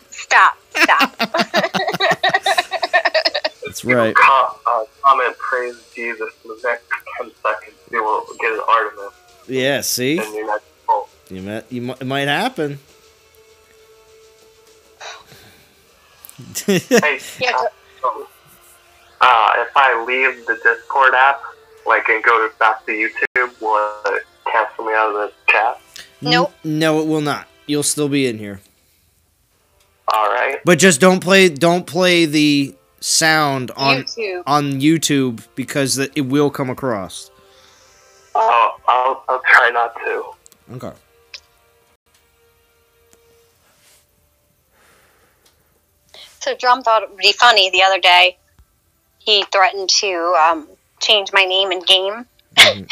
That's right. Comment praise Jesus in the next 10 seconds. You will get an Artemis. Yeah, see? And your next roll. It might happen. Hey, if I leave the Discord app, and go back to YouTube, will it cancel me out of the chat? Nope. No, it will not. You'll still be in here. All right. But just don't play the sound on YouTube because it will come across. Oh, I'll try not to. Okay. So Drum thought it would be funny the other day. He threatened to change my name in game to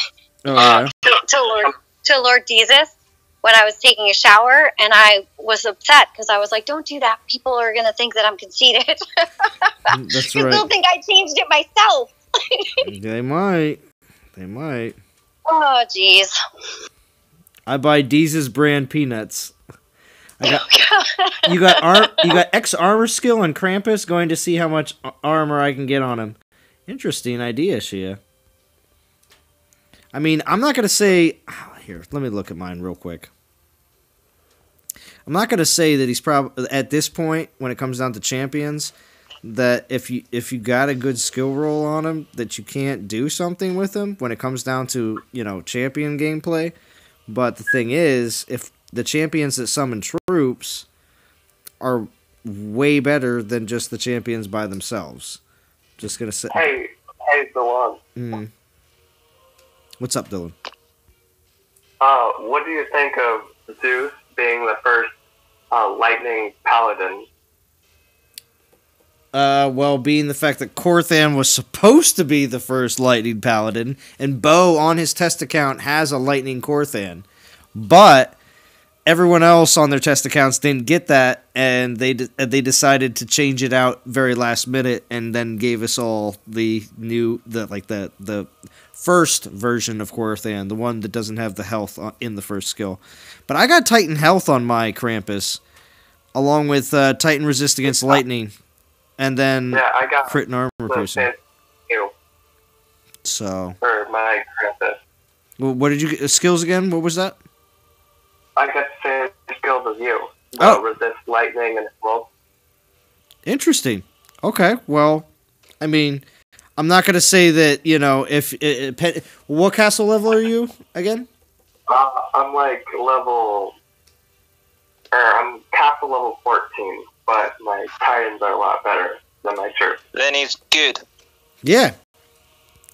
Lord Jesus when I was taking a shower, and I was upset because I was like, "Don't do that. People are gonna think that I'm conceited." That's right. They'll think I changed it myself. They might. Well, Oh, jeez. I buy Deez's brand peanuts. You got X armor skill on Krampus. Going to see how much armor I can get on him. Interesting idea, Shia. I mean, I'm not gonna say here. Let me look at mine real quick. I'm not gonna say that he's probably at this point when it comes down to champions that if you got a good skill roll on him that you can't do something with him when it comes down to champion gameplay. But the thing is, if the champions that summon troops are way better than just the champions by themselves. Just gonna say. Hey, Dylan. What's up, Dylan? What do you think of Zeus being the first lightning paladin? Well, being the fact that Korthan was supposed to be the first lightning paladin, and Bo on his test account has a lightning Korthan, but everyone else on their test accounts didn't get that, and they decided to change it out very last minute, and then gave us all the first version of Korthan, the one that doesn't have the health in the first skill. But I got Titan health on my Krampus, along with Titan resist against lightning, and then I got crit and armor piercing. So for my Krampus. Well, what did you get? Skills again? What was that? I got the same skills as you. Resist lightning and wolf. Interesting. Okay, well, I mean, I'm not going to say that, what castle level are you, again? I'm I'm castle level 14, but my Titans are a lot better than my troops. Then he's good. Yeah.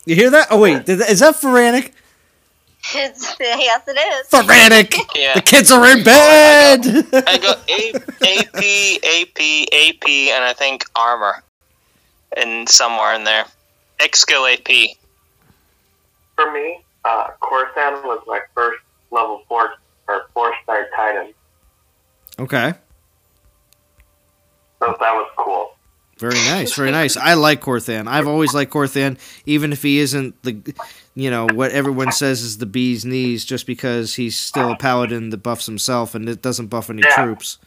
You hear that? Oh, wait, is that Pharaonic? Yes, it is. Pharaonic! Yeah. The kids are in bed! I got AP, and I think armor. And somewhere in there. X skill AP. For me, Korthan was my first level 4-star Titan. Okay. So that was cool. Very nice, very nice. I like Korthan. I've always liked Korthan, even if he isn't what everyone says is the bee's knees, just because he's still a paladin that buffs himself and it doesn't buff any troops.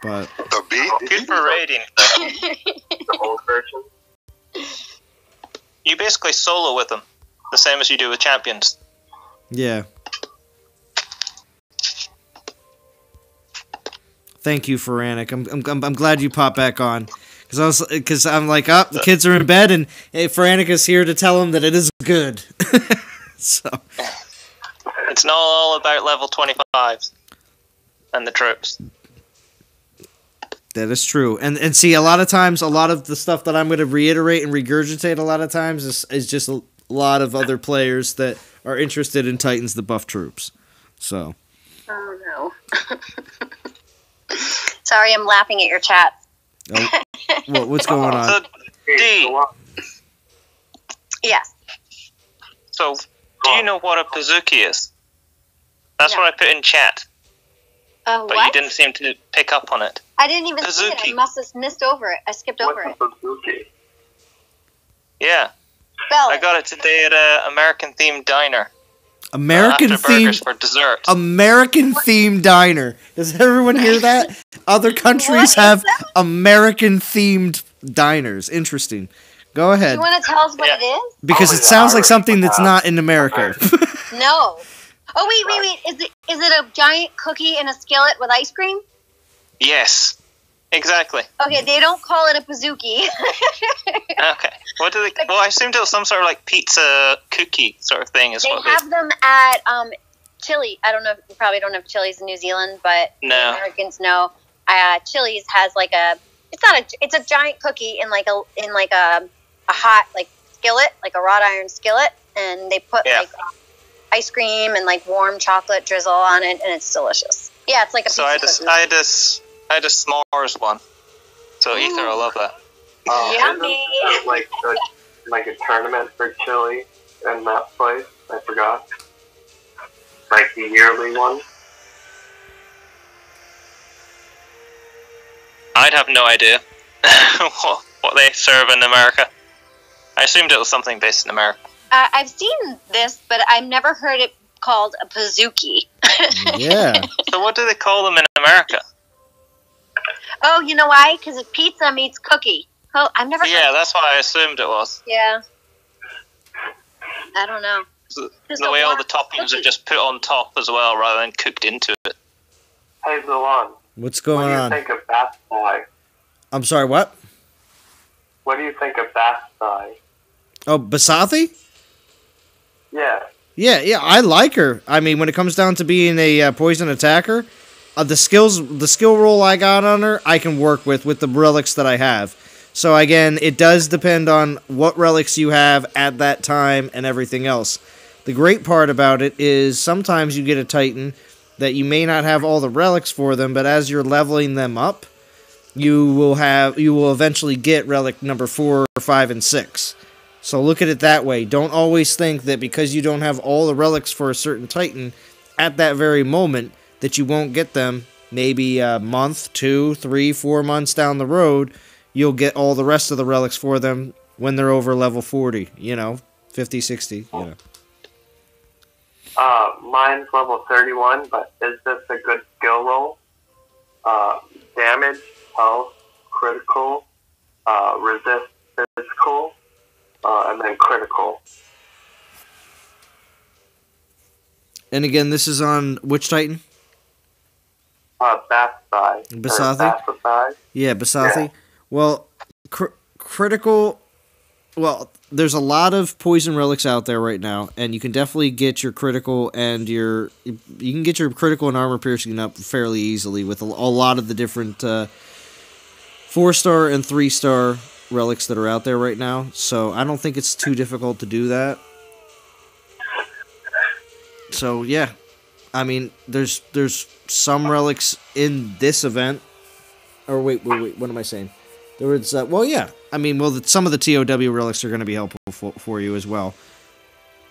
But the bee? Good for raiding. The old version? You basically solo with them, the same as you do with champions. Yeah. Thank you, Pharaonic. I'm glad you popped back on. Because I'm like, the kids are in bed, and Pharaonic is here to tell them that it is good. So it's not all about level 25s and the troops. That is true. And see, a lot of times, a lot of the stuff that I'm going to reiterate and regurgitate a lot of times is just a lot of other players that are interested in Titans that buff troops. So. Oh, no. Sorry, I'm laughing at your chat. Oh, what's going on? So, D. Yes. So, do you know what a Pazuki is? That's what I put in chat. But what? you didn't seem to pick up on it. I didn't even see it. I must have missed over it. I skipped over it. What's a Pazuki? Yeah. Spell I it. got it today at an American-themed diner. American-themed for dessert. American-themed diner. Does everyone hear that? Other countries have American-themed diners. Interesting. Go ahead. You want to tell us what it is? Because it sounds like something that's not in America. No. Oh, wait. Is it a giant cookie in a skillet with ice cream? Yes. Exactly. Okay, they don't call it a Pazuki. Okay. What do they? Well, I assumed it was some sort of like pizza cookie sort of thing. They have them at Chili. I don't know. You probably don't have Chili's in New Zealand, but Americans know. Chili's has like it's a giant cookie in like a hot like skillet, like a wrought iron skillet, and they put like ice cream and like warm chocolate drizzle on it, and it's delicious. Yeah, it's like a pizza cookie. I had a s'mores one. So Ether, I love that. Yummy. Like a tournament for chili in that place. I forgot. Like the yearly one. I'd have no idea what they serve in America. I assumed it was something based in America. I've seen this, but I've never heard it called a pizookie. Yeah. So what do they call them in America? Oh, you know why? Because it's pizza meets cookie. Oh, I've never. Yeah, that's what I assumed it was. Yeah. I don't know. The way all the toppings are just put on top as well, rather than cooked into it. Hey, Zalon. What's going on? What do you think of Bath Pie? I'm sorry, what? What do you think of Bath Pie? Oh, Basathi? Yeah. Yeah, I like her. I mean, when it comes down to being a poison attacker, the skill roll I got on her, I can work with the relics that I have. So again, it does depend on what relics you have at that time and everything else. The great part about it is sometimes you get a Titan that you may not have all the relics for them, but as you're leveling them up, you will eventually get relic number 4, 5, and 6. So look at it that way. Don't always think that because you don't have all the relics for a certain Titan at that very moment that you won't get them. Maybe a month, 2, 3, 4 months down the road, you'll get all the rest of the relics for them when they're over level 40, 50, 60, Mine's level 31, but is this a good skill roll? Damage, health, critical, resist physical, and then critical. And again, this is on which Titan? Basathi. Basathi? Yeah, Basathi. Yeah. Well, critical... Well, there's a lot of poison relics out there right now, and you can definitely get your critical and you can get your critical and armor piercing up fairly easily with a lot of the different 4-star and 3-star relics that are out there right now. So I don't think it's too difficult to do that. So yeah, I mean, there's some relics in this event. Or wait, what am I saying? There was, some of the TOW relics are going to be helpful for you as well.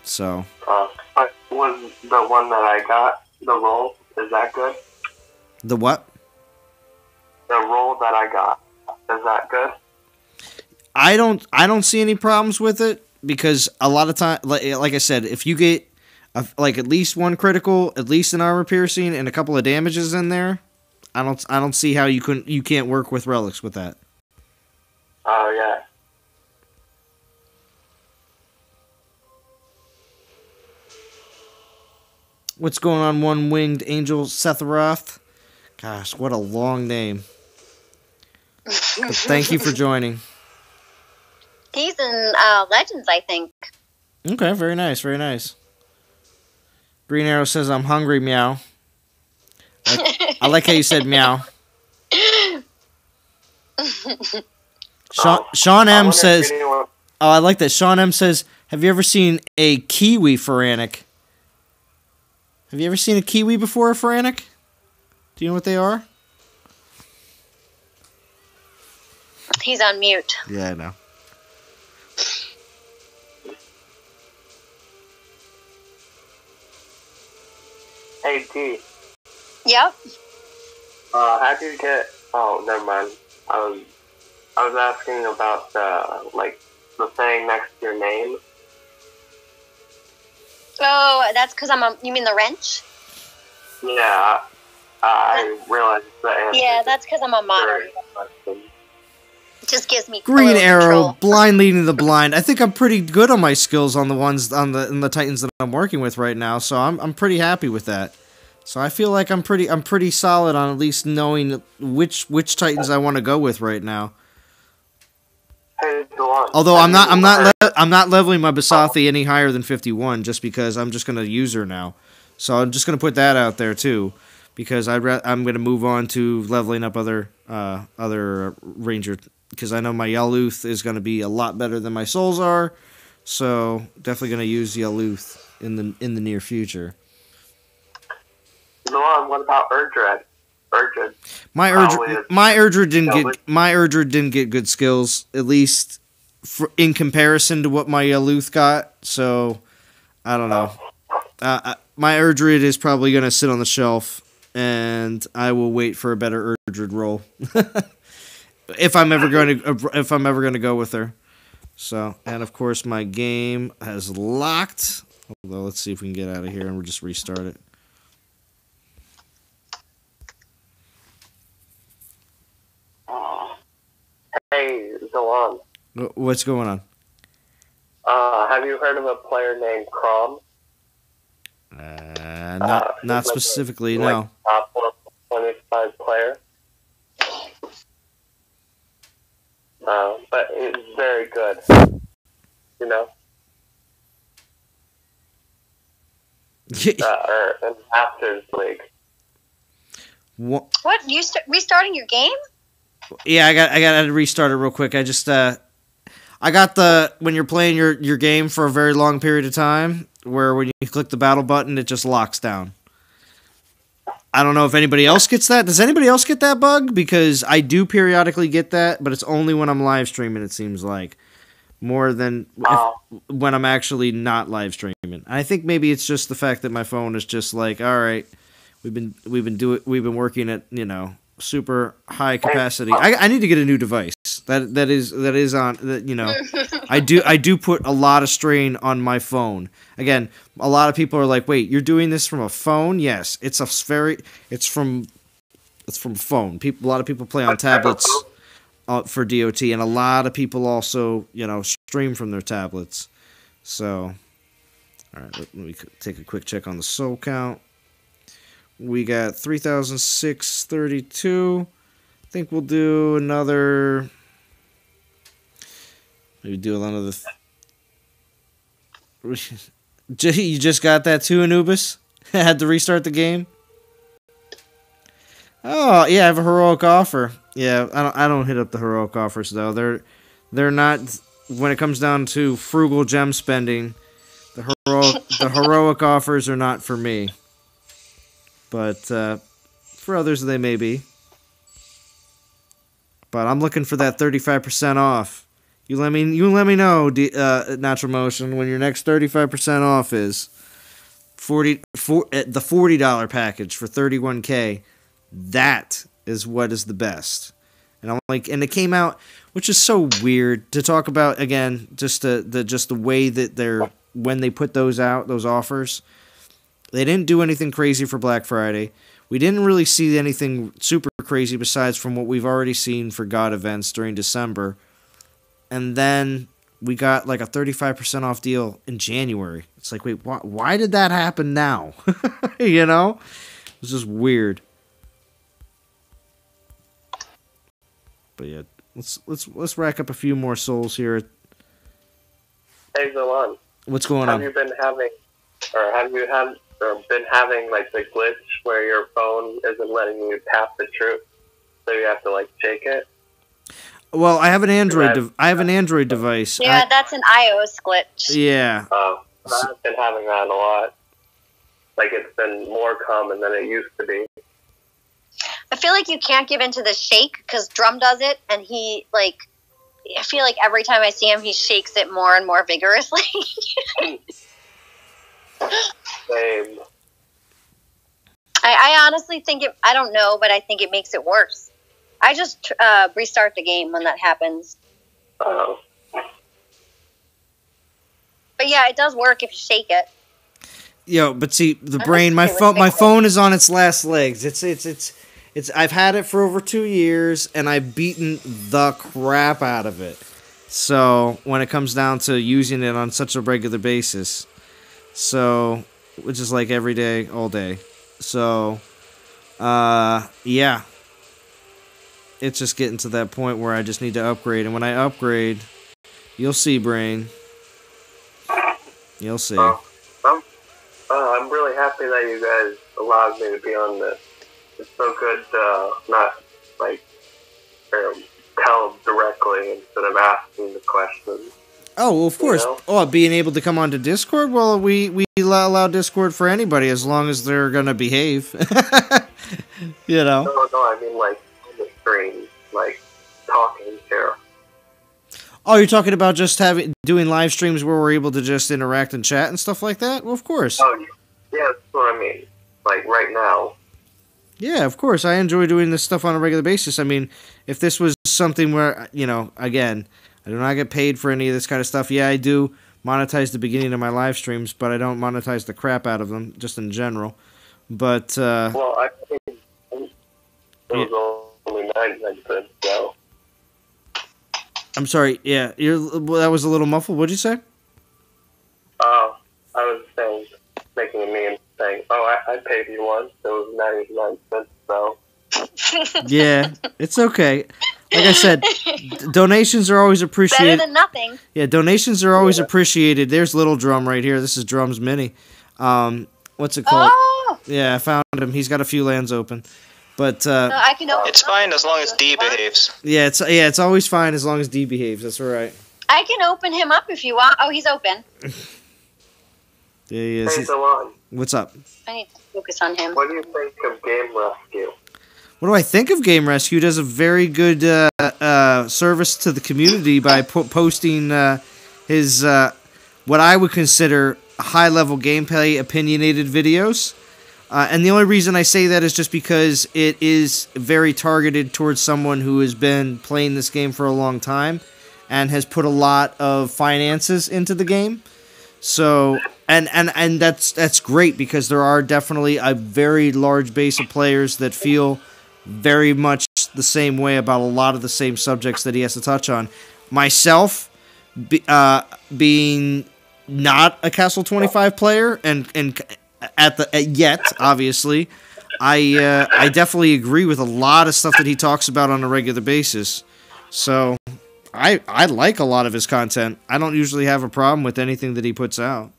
So. Was the one that I got, the roll, is that good? The what? The roll that I got, is that good? I don't see any problems with it because a lot of time, like I said, if you get at least one critical, at least an armor piercing, and a couple of damages in there, I don't see how you can't work with relics with that. Oh, yeah. What's going on, One-Winged Angel Setharoth? Gosh, what a long name. But thank you for joining. He's in Legends, I think. Okay, very nice, very nice. Green Arrow says, I'm hungry, meow. I like how you said meow. Sean M says, I like that. Sean M says, have you ever seen a kiwi Pharanic? Have you ever seen a kiwi before, a Pharanic? Do you know what they are? He's on mute. Yeah, I know. Hey, T. Yep. How do you get... Oh, never mind. I was asking about the thing next to your name. Oh, that's because you mean the wrench? Yeah, I realized the answer. Yeah, that's because I'm a moderator. It just gives me Green Arrow, control. blind leading the blind. I think I'm pretty good on my skills on the ones in the Titans that I'm working with right now, so I'm pretty happy with that. So I feel like I'm pretty solid on at least knowing which Titans I want to go with right now. Hey, go on. Although I'm not leveling my Basathi any higher than 51 just because I'm just gonna use her now. So I'm just gonna put that out there too, because I'm gonna move on to leveling up other ranger, because I know my Yaluth is gonna be a lot better than my souls are. So definitely gonna use Yaluth in the near future. Go on. What about Urdred? My Urdred didn't get good skills, at least in comparison to what my Yaluth got. So I don't know. My Urdred is probably gonna sit on the shelf, and I will wait for a better Urdred roll if I'm ever going to go with her. So, and of course my game has locked. Although, let's see if we can get out of here and we'll just restart it. Hey, Zolan. What's going on? Have you heard of a player named Crom? Not specifically, no. Top 125 player. But it's very good. You know? Or an Masters League. What? You restarting your game? Yeah, I got to restart it real quick. I just I got the when you're playing your game for a very long period of time, where when you click the battle button, it just locks down. I don't know if anybody else gets that. Does anybody else get that bug? Because I do periodically get that, but it's only when I'm live streaming. It seems like more than when I'm actually not live streaming. I think maybe it's just the fact that my phone is just like, all right, we've been working at super high capacity. I need to get a new device. That is on. I do put a lot of strain on my phone. Again, a lot of people are like, "Wait, you're doing this from a phone?" Yes, it's from phone. A lot of people play on tablets for DOT, and a lot of people also stream from their tablets. So, all right, let me take a quick check on the soul count. We got 3,632. I think we'll do another. Maybe do another. You just got that too, Anubis? Had to restart the game. Oh yeah, I have a heroic offer. Yeah, I don't hit up the heroic offers though. They're not. When it comes down to frugal gem spending, the heroic offers are not for me. But for others, they may be. But I'm looking for that 35% off. You let me know, Natural Motion, when your next 35% off is the $40 package for 31K. That is what is the best. And I'm like, and it came out, which is so weird to talk about again. Just the way that when they put those out, those offers. They didn't do anything crazy for Black Friday. We didn't really see anything super crazy besides from what we've already seen for God events during December. And then we got like a 35% off deal in January. It's like, wait, why did that happen now? It was just weird. But yeah, let's rack up a few more souls here. Hey, Zolan. What's going on? Have you been having like the glitch where your phone isn't letting you tap the truth, so you have to like shake it? Well, I have an Android. I have an Android device. Yeah, that's an iOS glitch. Yeah. Oh, I've been having that a lot. Like it's been more common than it used to be. I feel like you can't give into the shake because Drum does it, and I feel like every time I see him, he shakes it more and more vigorously. Same. I honestly think I don't know, but I think it makes it worse. I just restart the game when that happens. Oh. But yeah, it does work if you shake it. But see, the brain, my phone is on its last legs. It's I've had it for over 2 years, and I've beaten the crap out of it. So when it comes down to using it on such a regular basis, which is like every day, all day. So, yeah. It's just getting to that point where I just need to upgrade. And when I upgrade, you'll see, Brain. You'll see. I'm really happy that you guys allowed me to be on this. It's so good to not, tell them directly instead of asking the questions. Oh, well, of course. Oh, being able to come onto Discord? Well, we allow Discord for anybody as long as they're going to behave. No, I mean, on the screen, talking here. Oh, you're talking about just doing live streams where we're able to just interact and chat and stuff like that? Well, of course. Oh, yeah, that's what I mean. Right now. Yeah, of course. I enjoy doing this stuff on a regular basis. I mean, if this was something where, again, I do not get paid for any of this kind of stuff. Yeah, I do monetize the beginning of my live streams, but I don't monetize the crap out of them, just in general. But, well, I think it was only 99 cents, so. I'm sorry, yeah, that was a little muffled. What'd you say? Oh, I was saying, making a meme saying, oh, I paid you once, it was 99 cents, so. Yeah, it's okay. Like I said, donations are always appreciated. Better than nothing. Yeah, donations are always appreciated. There's Little Drum right here. This is Drum's Mini. What's it called? Oh! Yeah, I found him. He's got a few lands open. But No, I can open It's fine as long as D behaves. yeah, it's always fine as long as D behaves. That's right. I can open him up if you want. Oh, he's open. Yeah, he is. Hey, Delon, What's up? I need to focus on him. what do you think of Game Rescue? What do I think of Game Rescue? It does a very good service to the community by posting his what I would consider high-level gameplay opinionated videos. And the only reason I say that is just because it is very targeted towards someone who has been playing this game for a long time and has put a lot of finances into the game. So, and that's great because there are definitely a very large base of players that feel very much the same way about a lot of the same subjects that he has to touch on. Myself, being not a Castle 25 player and yet, obviously, I definitely agree with a lot of stuff that he talks about on a regular basis. So I like a lot of his content. I don't usually have a problem with anything that he puts out.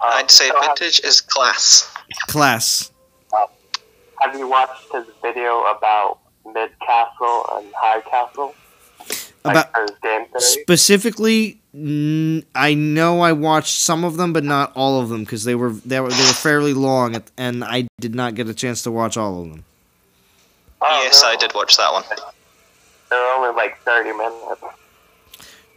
I'd say vintage is class. Class. Have you watched his video about Mid Castle and High Castle? About for his game theory? specifically, I know I watched some of them, but not all of them because they were fairly long, and I did not get a chance to watch all of them. Yes, I did watch that one. They're only like 30 minutes.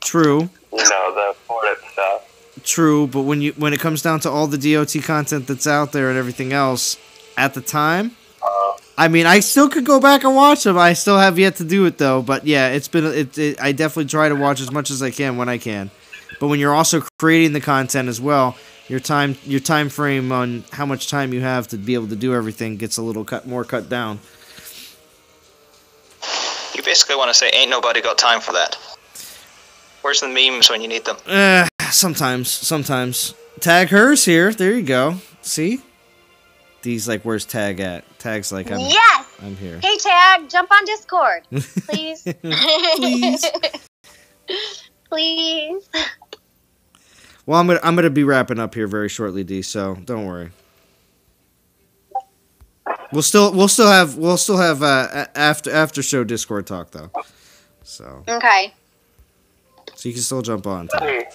True. You know, the important stuff. True, but when it comes down to all the DOT content that's out there and everything else, at the time, I mean, I still could go back and watch them. I still have yet to do it though. But yeah, I definitely try to watch as much as I can when I can. But when you're also creating the content as well, your time frame on how much time you have to be able to do everything gets a little more cut down. You basically want to say, ain't nobody got time for that. Where's the memes when you need them? Sometimes. Tag hers here. There you go. See? D's like, where's Tag at? Tag's like, Yes! I'm here. Hey, Tag, jump on Discord, please. Please. Please. Well, I'm gonna be wrapping up here very shortly, D. So don't worry. We'll still have after show Discord talk though. So Okay. So you can still jump on. Tag. Hey,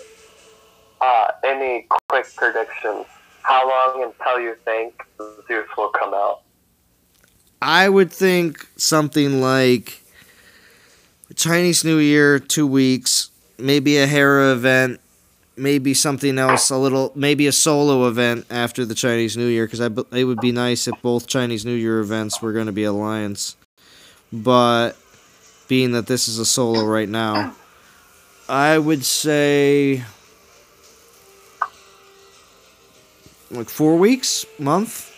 any quick predictions? How long until you think Zeus will come out? I would think something like Chinese New Year, 2 weeks, maybe a Hera event, maybe something else, maybe a solo event after the Chinese New Year, because it would be nice if both Chinese New Year events were going to be Alliance. But being that this is a solo right now, I would say like 4 weeks, month.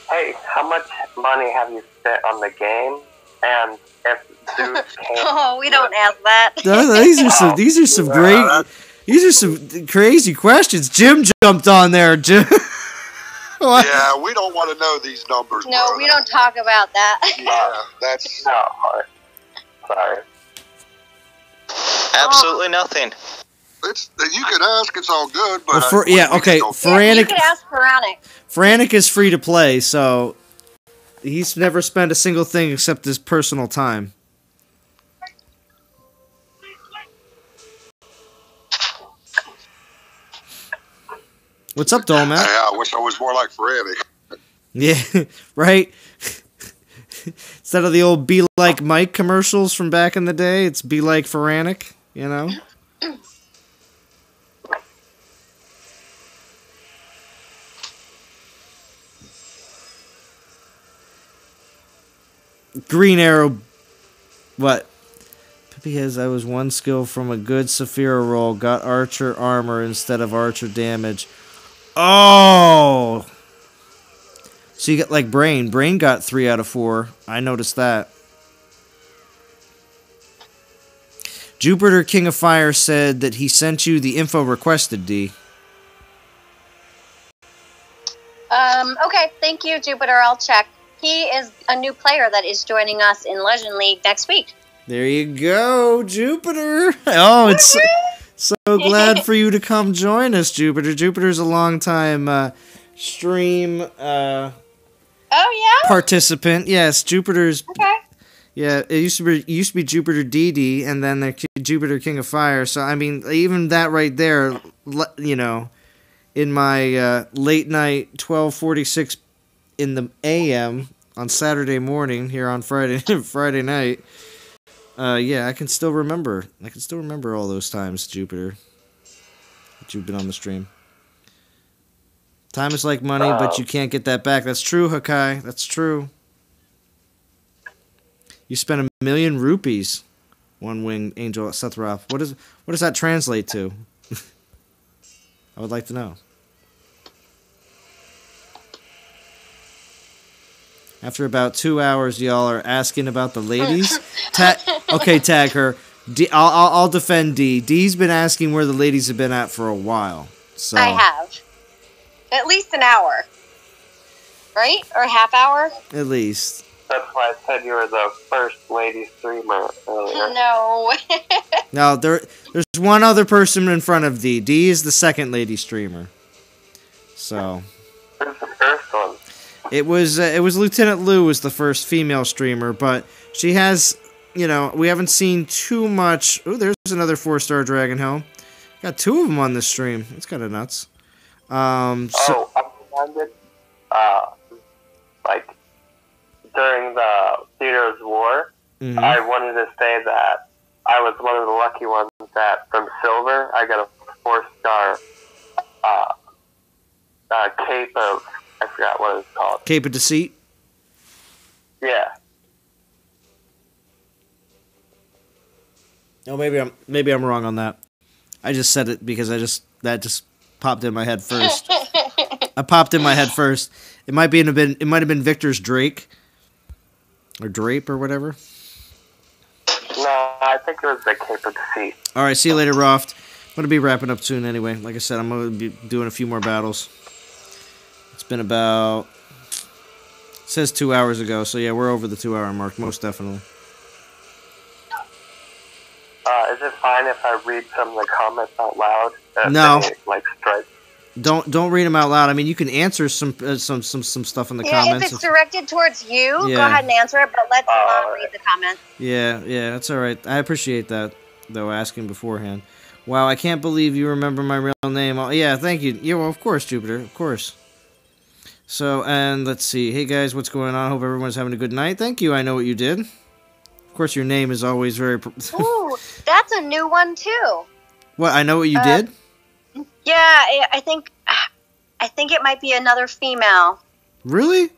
Hey, how much money have you spent on the game? And if Zeus can't... Oh, we don't ask that. These are some crazy questions. Jim jumped on there. Jim. Yeah, we don't want to know these numbers. No, brother. we don't talk about that. Yeah, that's No, sorry. Absolutely nothing. you could ask. It's all good, but Well, okay. You Feranic could ask Feranic. Is free to play, so he's never spent a single thing except his personal time. What's up, Dolmat? Yeah, I wish I was more like Feranic. Yeah, right? Instead of the old Be Like Mike commercials from back in the day, it's Be Like Feranic, you know? Green Arrow What? Because I was one skill from a good Saphira roll, got Archer armor instead of Archer damage. Oh! So you get like Brain. Brain got 3 out of 4. I noticed that. Jupiter King of Fire said that he sent you the info requested, D. Okay, thank you, Jupiter. I'll check. He is a new player that is joining us in Legend League next week. There you go, Jupiter. Oh, it's so glad for you to come join us, Jupiter. Jupiter's a long-time stream participant. Yes, Jupiter's... Okay. Yeah, it used to be Jupiter DD, and then the Jupiter King of Fire. So, I mean, even that right there, you know, in my late night 12:46 in the AM on Saturday morning here on Friday night. Yeah, I can still remember. I can still remember all those times, Jupiter, that you've been on the stream. Time is like money, but you can't get that back. That's true, Hakai. That's true. You spent 1 million rupees. One winged angel at Sethroth. What does that translate to? I would like to know. After about 2 hours, y'all are asking about the ladies. Okay, tag her. I'll defend D. D's been asking where the ladies have been at for a while. So I have. At least an hour. Right? Or a half hour? At least. That's why I said you were the first lady streamer earlier. No. No, there's one other person in front of D. D is the second lady streamer. So. Who's the first one? It was Lieutenant Lou was the first female streamer, but she has, you know, we haven't seen too much. Oh, there's another 4-star Dragon Helm. Got 2 of them on this stream. It's kind of nuts. I'm reminded, like, during the Theater's War, I wanted to say that I was one of the lucky ones that from Silver, I got a 4-star cape of, I forgot what it's called. Cape of Deceit? Yeah. Oh, maybe I'm wrong on that. I just said it because that just popped in my head first. I popped in my head first. It might have been Victor's Drake or Drape or whatever. No, I think it was the Cape of Deceit. All right, see you later, Roft. I'm gonna be wrapping up soon anyway. Like I said, I'm gonna be doing a few more battles. It's been about, it says 2 hours ago, so yeah, we're over the 2-hour mark, most definitely. Is it fine if I read some of the comments out loud? No. Like strike. Don't read them out loud. I mean, you can answer some stuff in the comments. If it's directed towards you, go ahead and answer it, but let's not read the comments. Yeah, that's all right. I appreciate that, though, asking beforehand. Wow, I can't believe you remember my real name. Oh, yeah, thank you. Yeah, well, of course, Jupiter, of course. So, and let's see. Hey, guys, what's going on? Hope everyone's having a good night. Thank you. I know what you did. Of course, your name is always very... Ooh, that's a new one, too. What, I know what you did? Yeah, I think it might be another female. Really?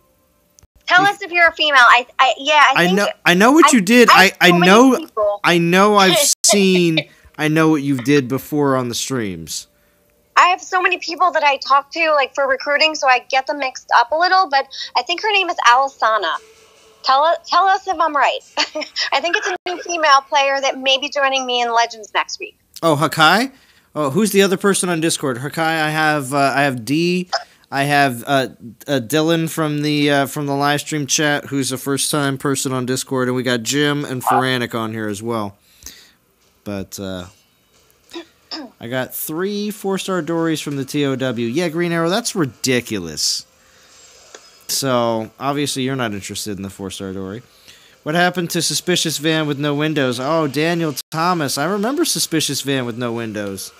Tell us if you're a female. I know what you did. I know I've seen... I know what you did before on the streams. I have so many people that I talk to, like, for recruiting, so I get them mixed up a little, but I think her name is Alisana. Tell us if I'm right. I think it's a new female player that may be joining me in Legends next week. Oh, Hakai? Oh, who's the other person on Discord? Hakai, I have D. I have Dylan from the live stream chat, who's a first-time person on Discord, and we got Jim and Feranic on here as well. But I got 3 4-star Dories from the TOW. Yeah, Green Arrow, that's ridiculous. So, obviously you're not interested in the 4-star Dory. What happened to Suspicious Van with no windows? Oh, Daniel Thomas. I remember Suspicious Van with no windows.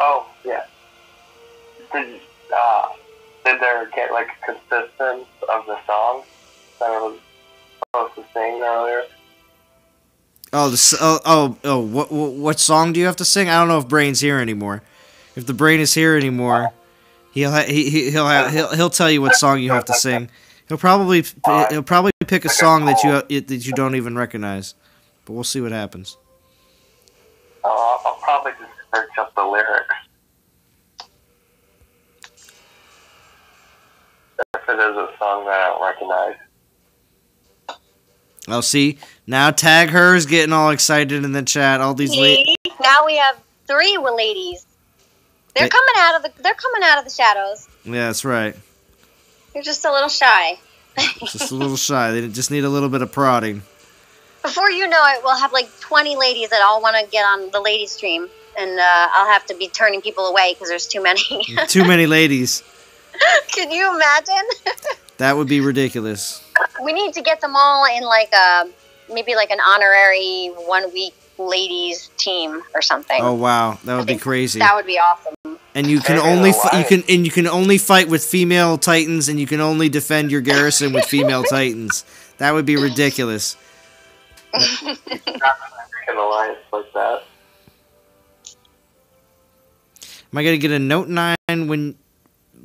Oh, yeah. Did there get, like, a consistent of the song that I was supposed to sing earlier? What song do you have to sing? I don't know if Brain's here anymore. If the Brain is here anymore, he'll tell you what song you have to sing. He'll probably pick a song that you don't even recognize, but we'll see what happens. I'll probably just search up the lyrics. If it is a song that I don't recognize. Oh, see, now Tag Her is getting all excited in the chat. All these ladies. Now we have 3 ladies. They're coming out of the shadows. Yeah, that's right. They're just a little shy. Just a little shy. They just need a little bit of prodding. Before you know it, we'll have like 20 ladies that all want to get on the ladies stream, and I'll have to be turning people away because there's too many. Too many ladies. Can you imagine? That would be ridiculous. We need to get them all in like maybe like an honorary 1 week ladies team or something. Oh wow, that would be crazy. That would be awesome. And you can only you can only fight with female titans, and you can only defend your garrison with female titans. That would be ridiculous. An alliance like that. Am I gonna get a Note 9 when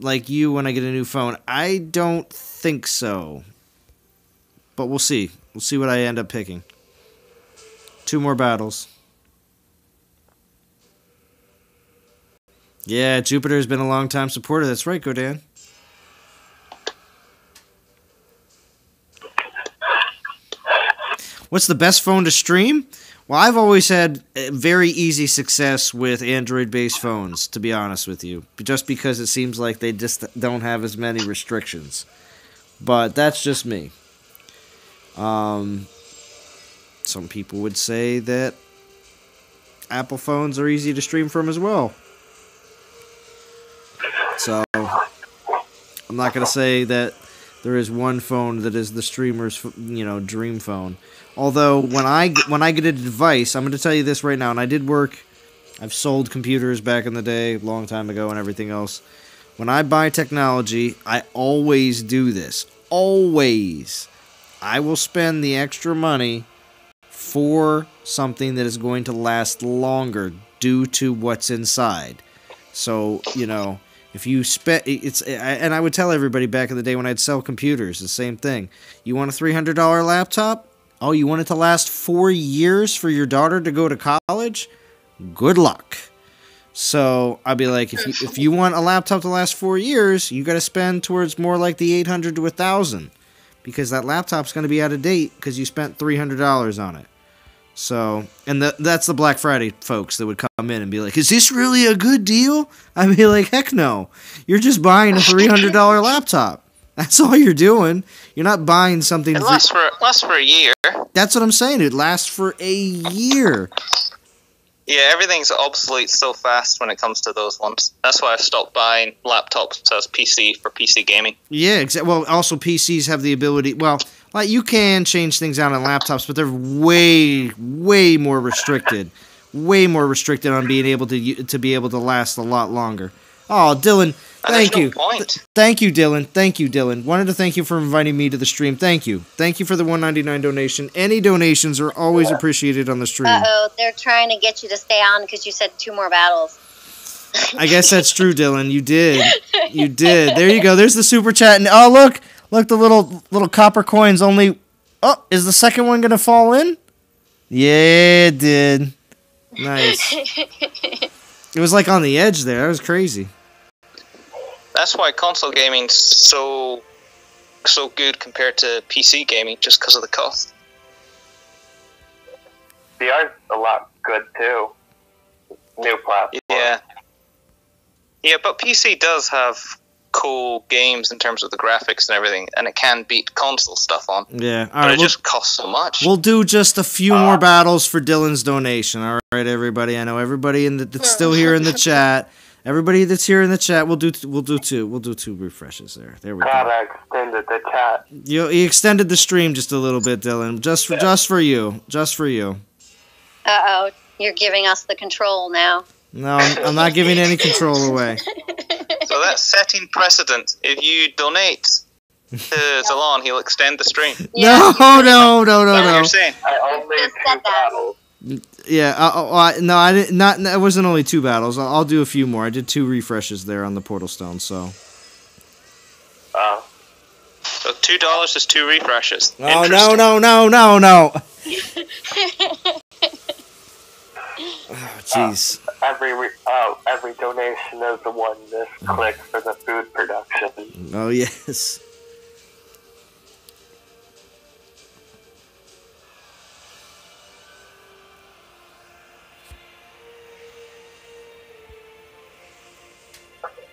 I get a new phone? I don't think so. But we'll see. We'll see what I end up picking. 2 more battles. Yeah, Jupiter's been a long time supporter. That's right, Godan. What's the best phone to stream? Well, I've always had very easy success with Android-based phones, to be honest with you. Just because it seems like they just don't have as many restrictions. But that's just me. Some people would say that Apple phones are easy to stream from as well. So, I'm not going to say that there is one phone that is the streamer's, dream phone. Although, when I get a device, I'm going to tell you this right now, and I did work, I've sold computers back in the day, a long time ago, and everything else. When I buy technology, I always do this. Always. I will spend the extra money for something that is going to last longer due to what's inside. So, if you spend, and I would tell everybody back in the day when I'd sell computers, the same thing. You want a $300 laptop? Oh, you want it to last 4 years for your daughter to go to college? Good luck. So I'd be like, if you want a laptop to last 4 years, you got to spend towards more like the $800 to $1,000, because that laptop's going to be out of date because you spent $300 on it. So, and that's the Black Friday folks that would come in and be like, is this really a good deal? I'd be like, heck no. You're just buying a $300 laptop. That's all you're doing. You're not buying something. It lasts for a year. That's what I'm saying. It lasts for a year. Yeah, everything's obsolete so fast when it comes to those ones. That's why I've stopped buying laptops as PC for PC gaming. Yeah, exactly. Well, also PCs have the ability. Well, like you can change things out on laptops, but they're way more restricted. Way more restricted on being able to be able to last a lot longer. Oh, Dylan, thank you. Thank you, Dylan. Thank you, Dylan. Wanted to thank you for inviting me to the stream. Thank you. Thank you for the $1.99 donation. Any donations are always appreciated on the stream. Uh-oh, they're trying to get you to stay on because you said 2 more battles. I guess that's true, Dylan. You did. You did. There you go. There's the super chat. And oh, look, the little copper coins only. Oh, is the second one gonna fall in? Yeah, it did. Nice. It was like on the edge there. That was crazy. That's why console gaming's so good compared to PC gaming, just because of the cost. VR's a lot good too. New platform. Yeah, but PC does have cool games in terms of the graphics and everything, and it can beat console stuff on. Yeah, all right. But it just costs so much. We'll do just a few more battles for Dylan's donation. All right, everybody. I know everybody that's still here in the chat. Everybody that's here in the chat, we'll do 2. We'll do 2 refreshes there. There we go. God, I extended the chat. He extended the stream just a little bit, Dylan. Just for you. Just for you. Uh-oh, you're giving us the control now. No, I'm not giving any control away. So that's setting precedent. If you donate Zalon, he'll extend the stream. Yeah, No. You're saying? I only Just two said that. battles. Yeah, no, I didn't. Not. It wasn't only 2 battles. I'll do a few more. I did 2 refreshes there on the Portal Stone. So. So $2 is 2 refreshes. Oh Interesting. no. Oh jeez. Every donation is a one click for the food production. Oh yes.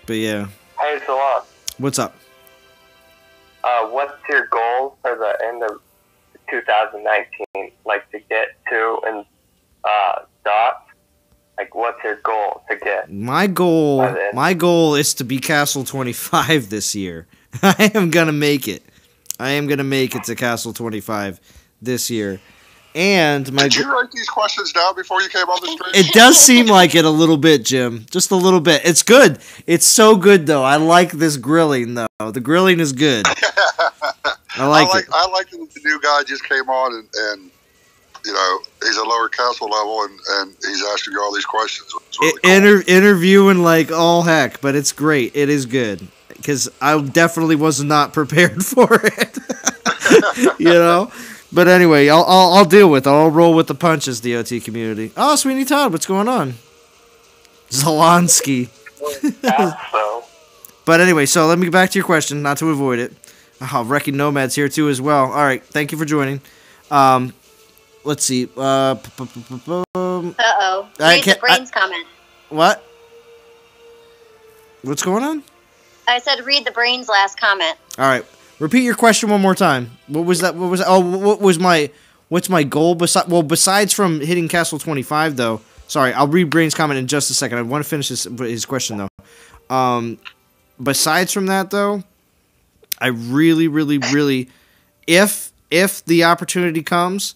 But yeah. Hey, Zalon, What's up? what's your goal for the end of 2019? Like to get to and dots? Like, what's your goal to get? My goal is to be Castle 25 this year. I am gonna make it. I am gonna make it to Castle 25 this year. And my Did you write these questions down before you came on the stream? it does seem like it a little bit, Jim. Just a little bit. It's good. It's so good though. I like this grilling though. The grilling is good. I like it. I like that the new guy just came on and you know, he's a lower castle level and he's asking you all these questions. It's really cool. Interviewing like all heck, but it's great. It is good because I definitely was not prepared for it. You know. But anyway, I'll deal with it. I'll roll with the punches, DOT community. Oh, Sweeney Todd, what's going on? Zelensky. So, But anyway, so let me get back to your question, not to avoid it. Oh, Wrecking Nomad's here too as well. All right, thank you for joining. Let's see. Uh-oh. Read the brains comment. What? What's going on? I said read the brains last comment. All right. Repeat your question one more time. What was that? Oh, what's my goal besides from hitting Castle 25 though? Sorry, I'll read Brain's comment in just a second. I want to finish his question though. Besides from that though, I really if the opportunity comes,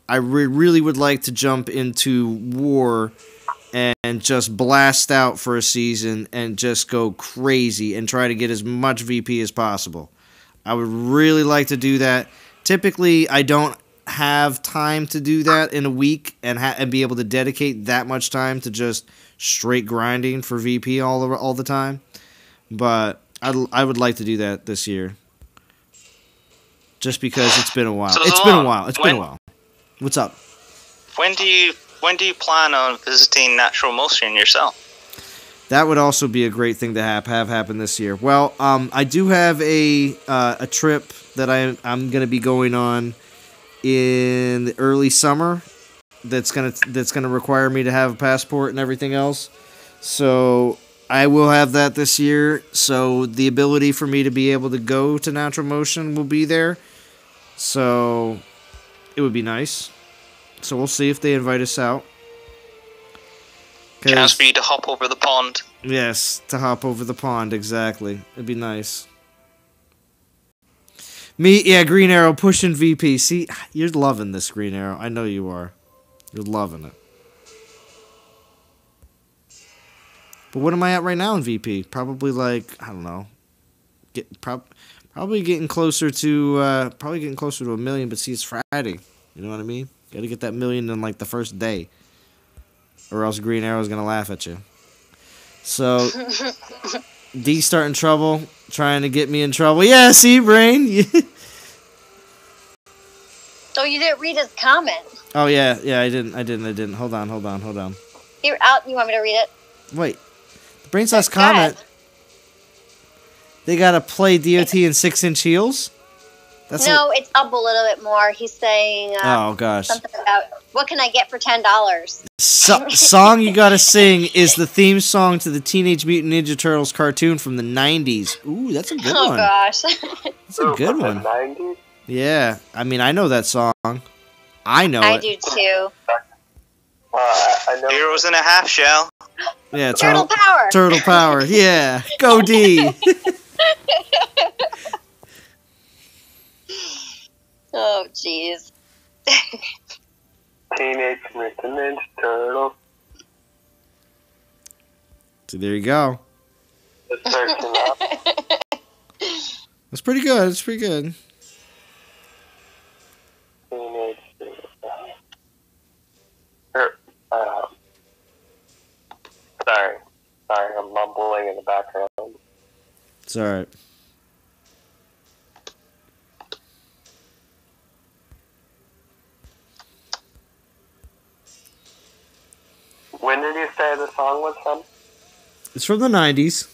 I really would like to jump into war and just blast out for a season and just go crazy and try to get as much VP as possible. I would really like to do that. Typically, I don't have time to do that in a week and be able to dedicate that much time to just straight grinding for VP all the time. But I would like to do that this year. Just because it's been a while. So It's been a while. What's up? When do you plan on visiting Natural Motion yourself? That would also be a great thing to have happen this year. Well, I do have a trip that I'm going to be going on in the early summer. That's gonna require me to have a passport and everything else. So I will have that this year. So the ability for me to be able to go to Natural Motion will be there. So it would be nice. So we'll see if they invite us out. Chance for you to hop over the pond. Yes, to hop over the pond, exactly. It'd be nice. Green Arrow pushing VP. See, you're loving this, Green Arrow. I know you are. You're loving it. But what am I at right now in VP? Probably like, I don't know. Probably getting closer to a million, but see, it's Friday. You know what I mean? Gotta get that million in like the first day. Or else Green Arrow's gonna laugh at you. So, D's starting trouble, trying to get me in trouble. Yeah, see, Brain? Oh, you didn't read his comment. Oh, yeah, I didn't. Hold on. You're out. You want me to read it? Wait. The Brain's last comment. They gotta play DOT in 6-inch heels? It's up a little bit more. He's saying oh, gosh. something about, what can I get for $10? Song you gotta sing is the theme song to the Teenage Mutant Ninja Turtles cartoon from the 90s. Ooh, that's a good one. Oh, gosh. That's a good one. 90s? Yeah, I mean, I know that song. I know I it. do, too. I know. Heroes in a half shell. Yeah, Turtle power. Turtle power, yeah. Go D! Oh, jeez. Teenage Mutant Ninja Turtles. So there you go. Just searching up. That's pretty good. It's pretty good. Sorry, I'm mumbling in the background. It's alright. When did you say the song was from? It's from the 90s.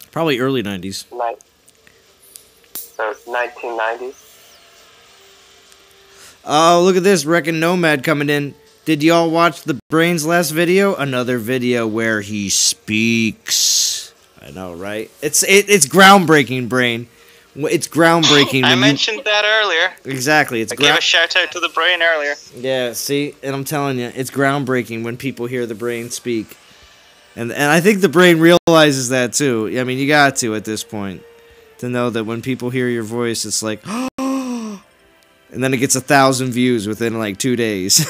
Probably early 90s. So 1990s? Oh, look at this. Wrecking Nomad coming in. Did y'all watch the Brain's last video? Another video where he speaks. I know, right? It's groundbreaking, Brain. It's groundbreaking. I mentioned that earlier. Exactly. I gave a shout out to the Brain earlier. Yeah, see? And I'm telling you, it's groundbreaking when people hear the Brain speak. And I think the Brain realizes that, too. I mean, you got to at this point. To know that when people hear your voice, it's like, oh! And then it gets 1,000 views within, like, 2 days.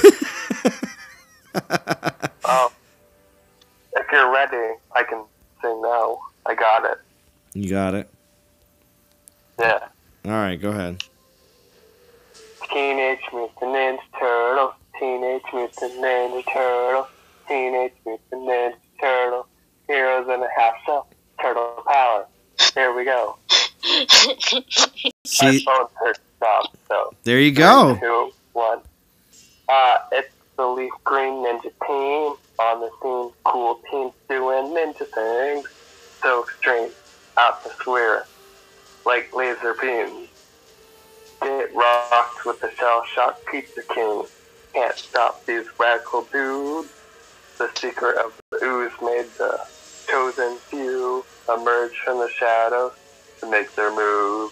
Oh. If you're ready, I can sing now. I got it. You got it? Yeah. Alright, go ahead. Teenage Mutant Ninja Turtles. Teenage Mutant Ninja Turtles. Teenage Mutant Ninja Turtles. Heroes in a half shell. Turtle power. Here we go. See? My phone hurt stop, so. There you go. 3, 2, 1. It's the Leaf Green Ninja team on the scene. Cool teams doing ninja things. So extreme. Out the swear. Like laser beams. Get rocked with the shell shock pizza king. Can't stop these radical dudes. The secret of the ooze made the chosen few emerge from the shadows to make their move.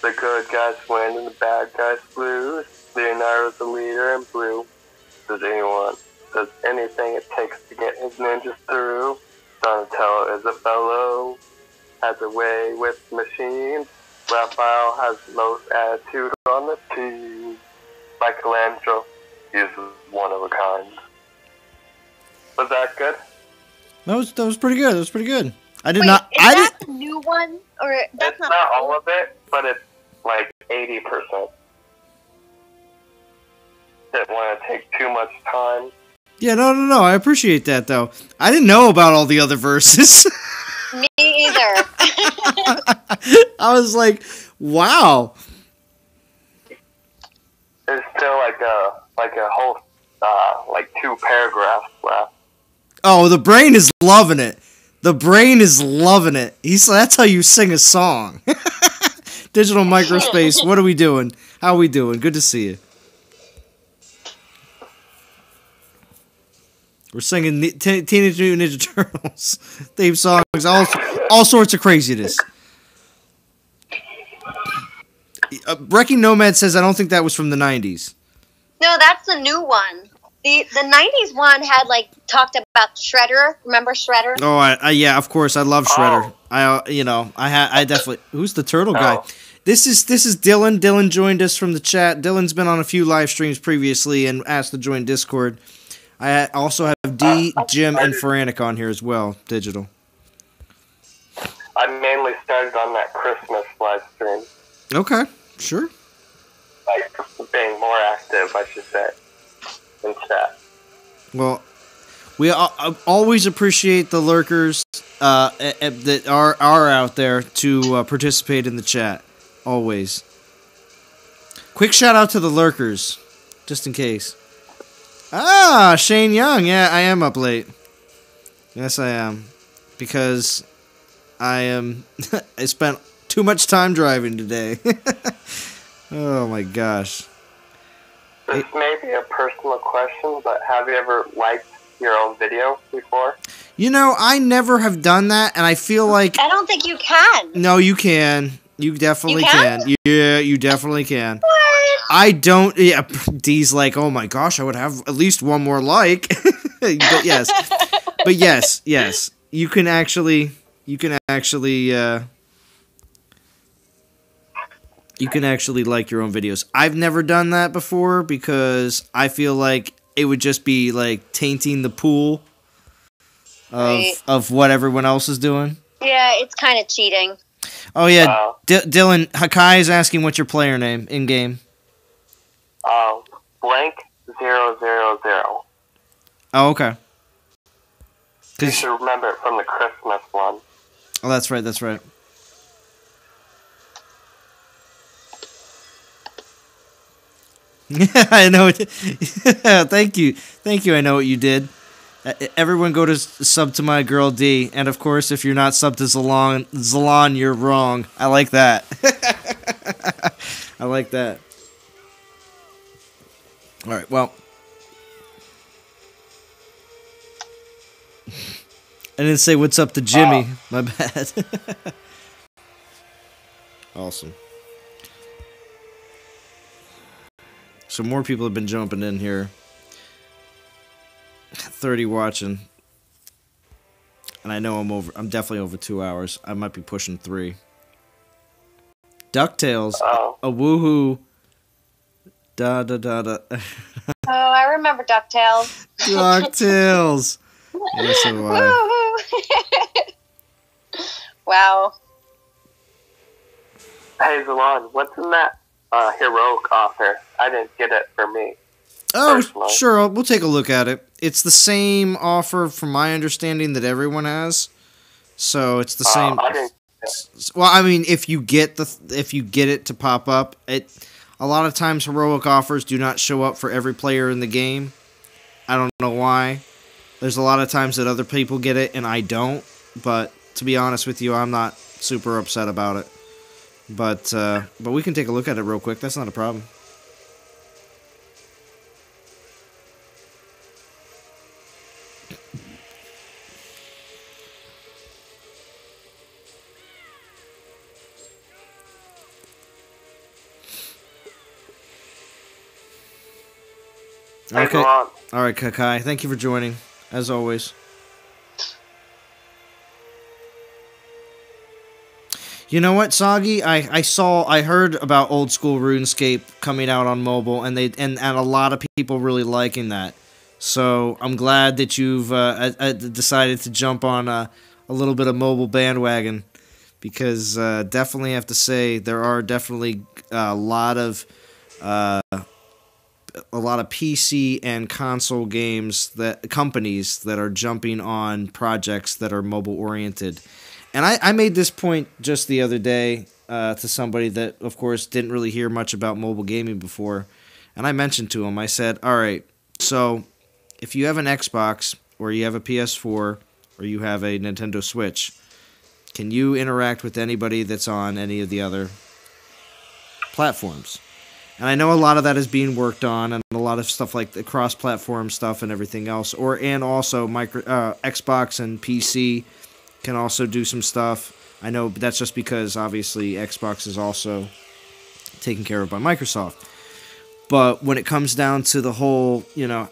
The good guys win and the bad guys lose. Leonardo's the leader in blue. Does anything it takes to get his ninjas through. Donatello is a fellow, has a way with machines. Raphael has the most attitude on the team. Michelangelo is one of a kind. Was that good? That was pretty good. That was pretty good. I did Wait, not. Is that the new one, or that's It's not all of it, but it's like 80%. Didn't want to take too much time. Yeah, no. I appreciate that, though. I didn't know about all the other verses. Me either. I was like, wow. There's still like a whole like 2 paragraphs left. Oh, the Brain is loving it. The Brain is loving it. That's how you sing a song. Digital Microspace, what are we doing? How are we doing? Good to see you. We're singing Teenage Mutant Ninja Turtles theme songs, all sorts of craziness. Wrecking Nomad says, I don't think that was from the 90s. No, that's the new one. The 90s one had, like, talked about Shredder. Remember Shredder? Oh, yeah, of course. I love Shredder. I definitely... Who's the turtle guy? This is Dylan. Dylan joined us from the chat. Dylan's been on a few live streams previously and asked to join Discord. I also have D, Jim, and Faranik on here as well, digital. I mainly started on that Christmas live stream. Okay, sure. Like, being more active, I should say, in chat. Well, we always appreciate the lurkers that are out there to participate in the chat. Always. Quick shout out to the lurkers, just in case. Ah, Shane Young. Yeah, I am up late. Yes, I am. Because I spent too much time driving today. Oh my gosh. This may be a personal question, but have you ever liked your own video before? You know, I never have done that, and I feel like... I don't think you can. No, you can. You definitely can. Yeah, you definitely can. What? I don't... Yeah, D's like, oh my gosh, I would have at least one more like. But yes. But yes. You can actually like your own videos. I've never done that before because I feel like it would just be like tainting the pool of what everyone else is doing. Yeah, it's kind of cheating. Oh yeah, Dylan Hakai is asking what's your player name in game. Blank 000. Oh, okay. You should remember it from the Christmas one. Oh, that's right. That's right. Yeah, I know. Thank you. I know what you did. Everyone go to sub to my girl D, and of course, if you're not sub to Zalon, you're wrong. I like that. I like that. All right. Well, I didn't say what's up to Jimmy. My bad. Awesome. So more people have been jumping in here. 30 watching. And I know I'm definitely over 2 hours. I might be pushing 3. DuckTales. A woohoo. Da da da da. Oh, I remember DuckTales. DuckTales. Yes, so do I. Wow. Hey, Zalon, what's in that heroic offer? I didn't get it for me. Oh, personally. Sure. We'll take a look at it. It's the same offer, from my understanding, that everyone has. So it's the same. Well, I mean, if you get it to pop up, a lot of times heroic offers do not show up for every player in the game. I don't know why. There's a lot of times that other people get it and I don't. But to be honest with you, I'm not super upset about it. But we can take a look at it real quick. That's not a problem. Okay. All right, Kakai. Thank you for joining, as always. You know what, Soggy? I heard about old school RuneScape coming out on mobile, and a lot of people really liking that. So I'm glad that you've decided to jump on a little bit of mobile bandwagon, because definitely have to say there are definitely a lot of PC and console companies that are jumping on projects that are mobile oriented. And I made this point just the other day to somebody that, of course, didn't really hear much about mobile gaming before. And I mentioned to him, I said, all right, so if you have an Xbox or you have a PS4 or you have a Nintendo Switch, can you interact with anybody that's on any of the other platforms? And I know a lot of that is being worked on, and a lot of stuff like the cross-platform stuff and everything else, and also Xbox and PC can also do some stuff. I know, but that's just because obviously Xbox is also taken care of by Microsoft. But when it comes down to the whole,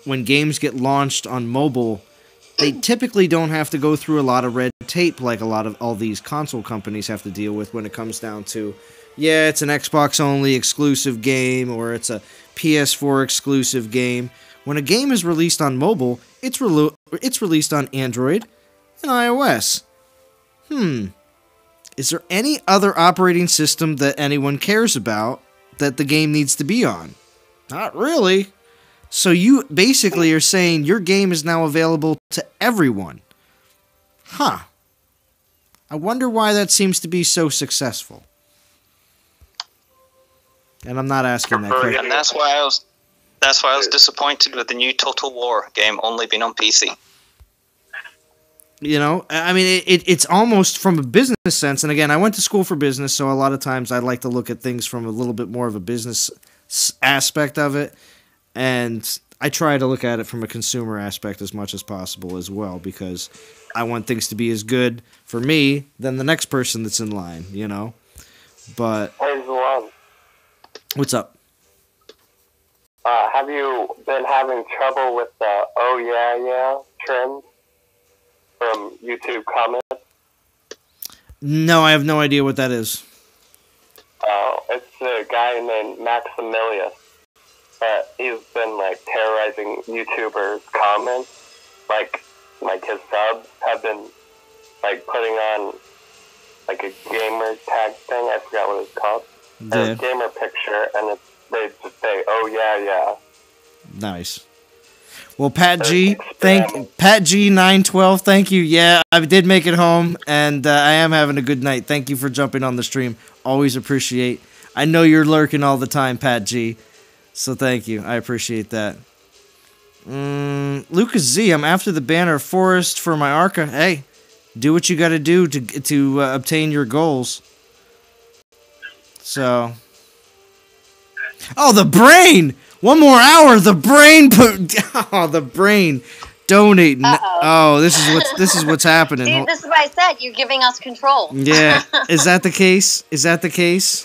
when games get launched on mobile, they typically don't have to go through a lot of red tape like a lot of all these console companies have to deal with when it comes down to, yeah, it's an Xbox-only exclusive game, or it's a PS4 exclusive game. When a game is released on mobile, it's released on Android and iOS. Is there any other operating system that anyone cares about that the game needs to be on? Not really. So you basically are saying your game is now available to everyone. Huh. I wonder why that seems to be so successful. And I'm not asking that question. And that's why I was disappointed with the new Total War game only being on PC. I mean, it's almost from a business sense. And again, I went to school for business, so a lot of times I like to look at things from a little bit more of a business aspect of it. And I try to look at it from a consumer aspect as much as possible as well, because I want things to be as good for me than the next person that's in line, But Hey, Zalon. What's up? Have you been having trouble with the "oh yeah" trend from YouTube comments? No, I have no idea what that is. Oh, it's a guy named Maximilius. He's been terrorizing YouTubers' comments. Like his subs have been putting on like a gamer tag thing. I forgot what it's called. Yeah. A gamer picture, and they just say, "Oh yeah." Nice. Well, Pat G, Pat G 912, thank you. Yeah, I did make it home, and I am having a good night. Thank you for jumping on the stream. Always appreciate. I know you're lurking all the time, Pat G. So thank you. I appreciate that. Lucas Z, I'm after the banner forest for my Arca. Hey, do what you got to do to obtain your goals. So. Oh, the brain! One more hour. The brain the brain donating. Oh, this is what's happening. See, this is what I said. You're giving us control. Yeah. Is that the case?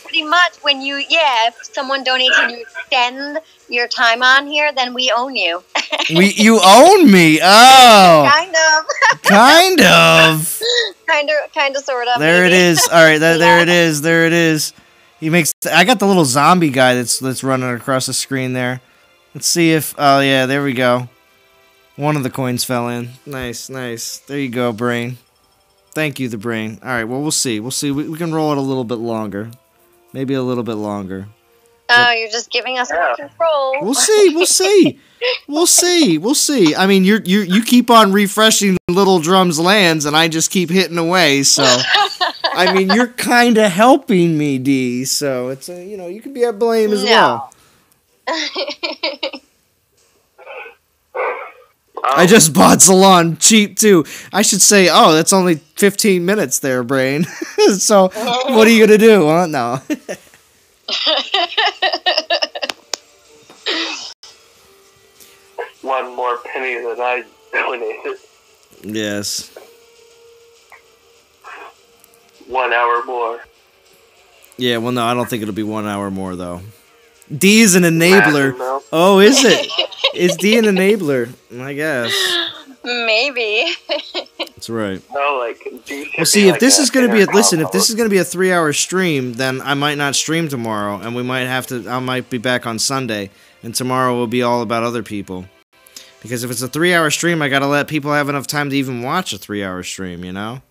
Pretty much. When if someone donates and you extend your time on here, then we own you. You own me. Oh. Kind of. Kind of. Kind of, sort of. There maybe. it is. All right. There it is. There it is. I got the little zombie guy that's running across the screen there. Let's see if. Oh yeah, there we go. One of the coins fell in. Nice. There you go, brain. Thank you, the brain. All right. Well, we'll see. We can roll it a little bit longer. Maybe a little bit longer. Oh, you're just giving us more control. We'll see. I mean, you keep on refreshing Little Drum's lands, and I just keep hitting away. So, I mean, you're kind of helping me, D. So it's you can be at blame as well. I just bought Salon cheap too. I should say, that's only 15 minutes there, brain. So, what are you gonna do? Huh? No. One more penny than I donated. Yes. 1 hour more. Yeah, well, no, I don't think it'll be 1 hour more, though. D is an enabler. Oh, is it? Is D an enabler? I guess. Maybe. That's right. No, well, see, if this is going to be if this is going to be a 3-hour stream, then I might not stream tomorrow, and I might be back on Sunday, and tomorrow will be all about other people. Because if it's a 3-hour stream, I got to let people have enough time to even watch a 3-hour stream, you know?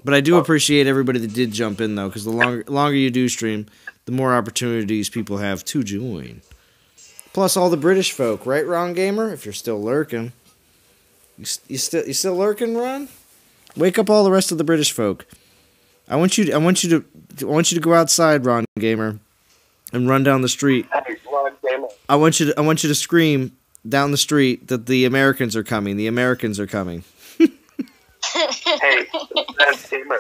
But I do appreciate everybody that did jump in, though, because the longer you do stream, the more opportunities people have to join. Plus all the British folk, right, Ron Gamer? If you're still lurking. You still lurking, Ron? Wake up all the rest of the British folk. I want you to go outside, Ron Gamer, and run down the street. Hey, Ron Gamer. I want you to scream down the street that the Americans are coming. The Americans are coming. Hey, that's Gamer.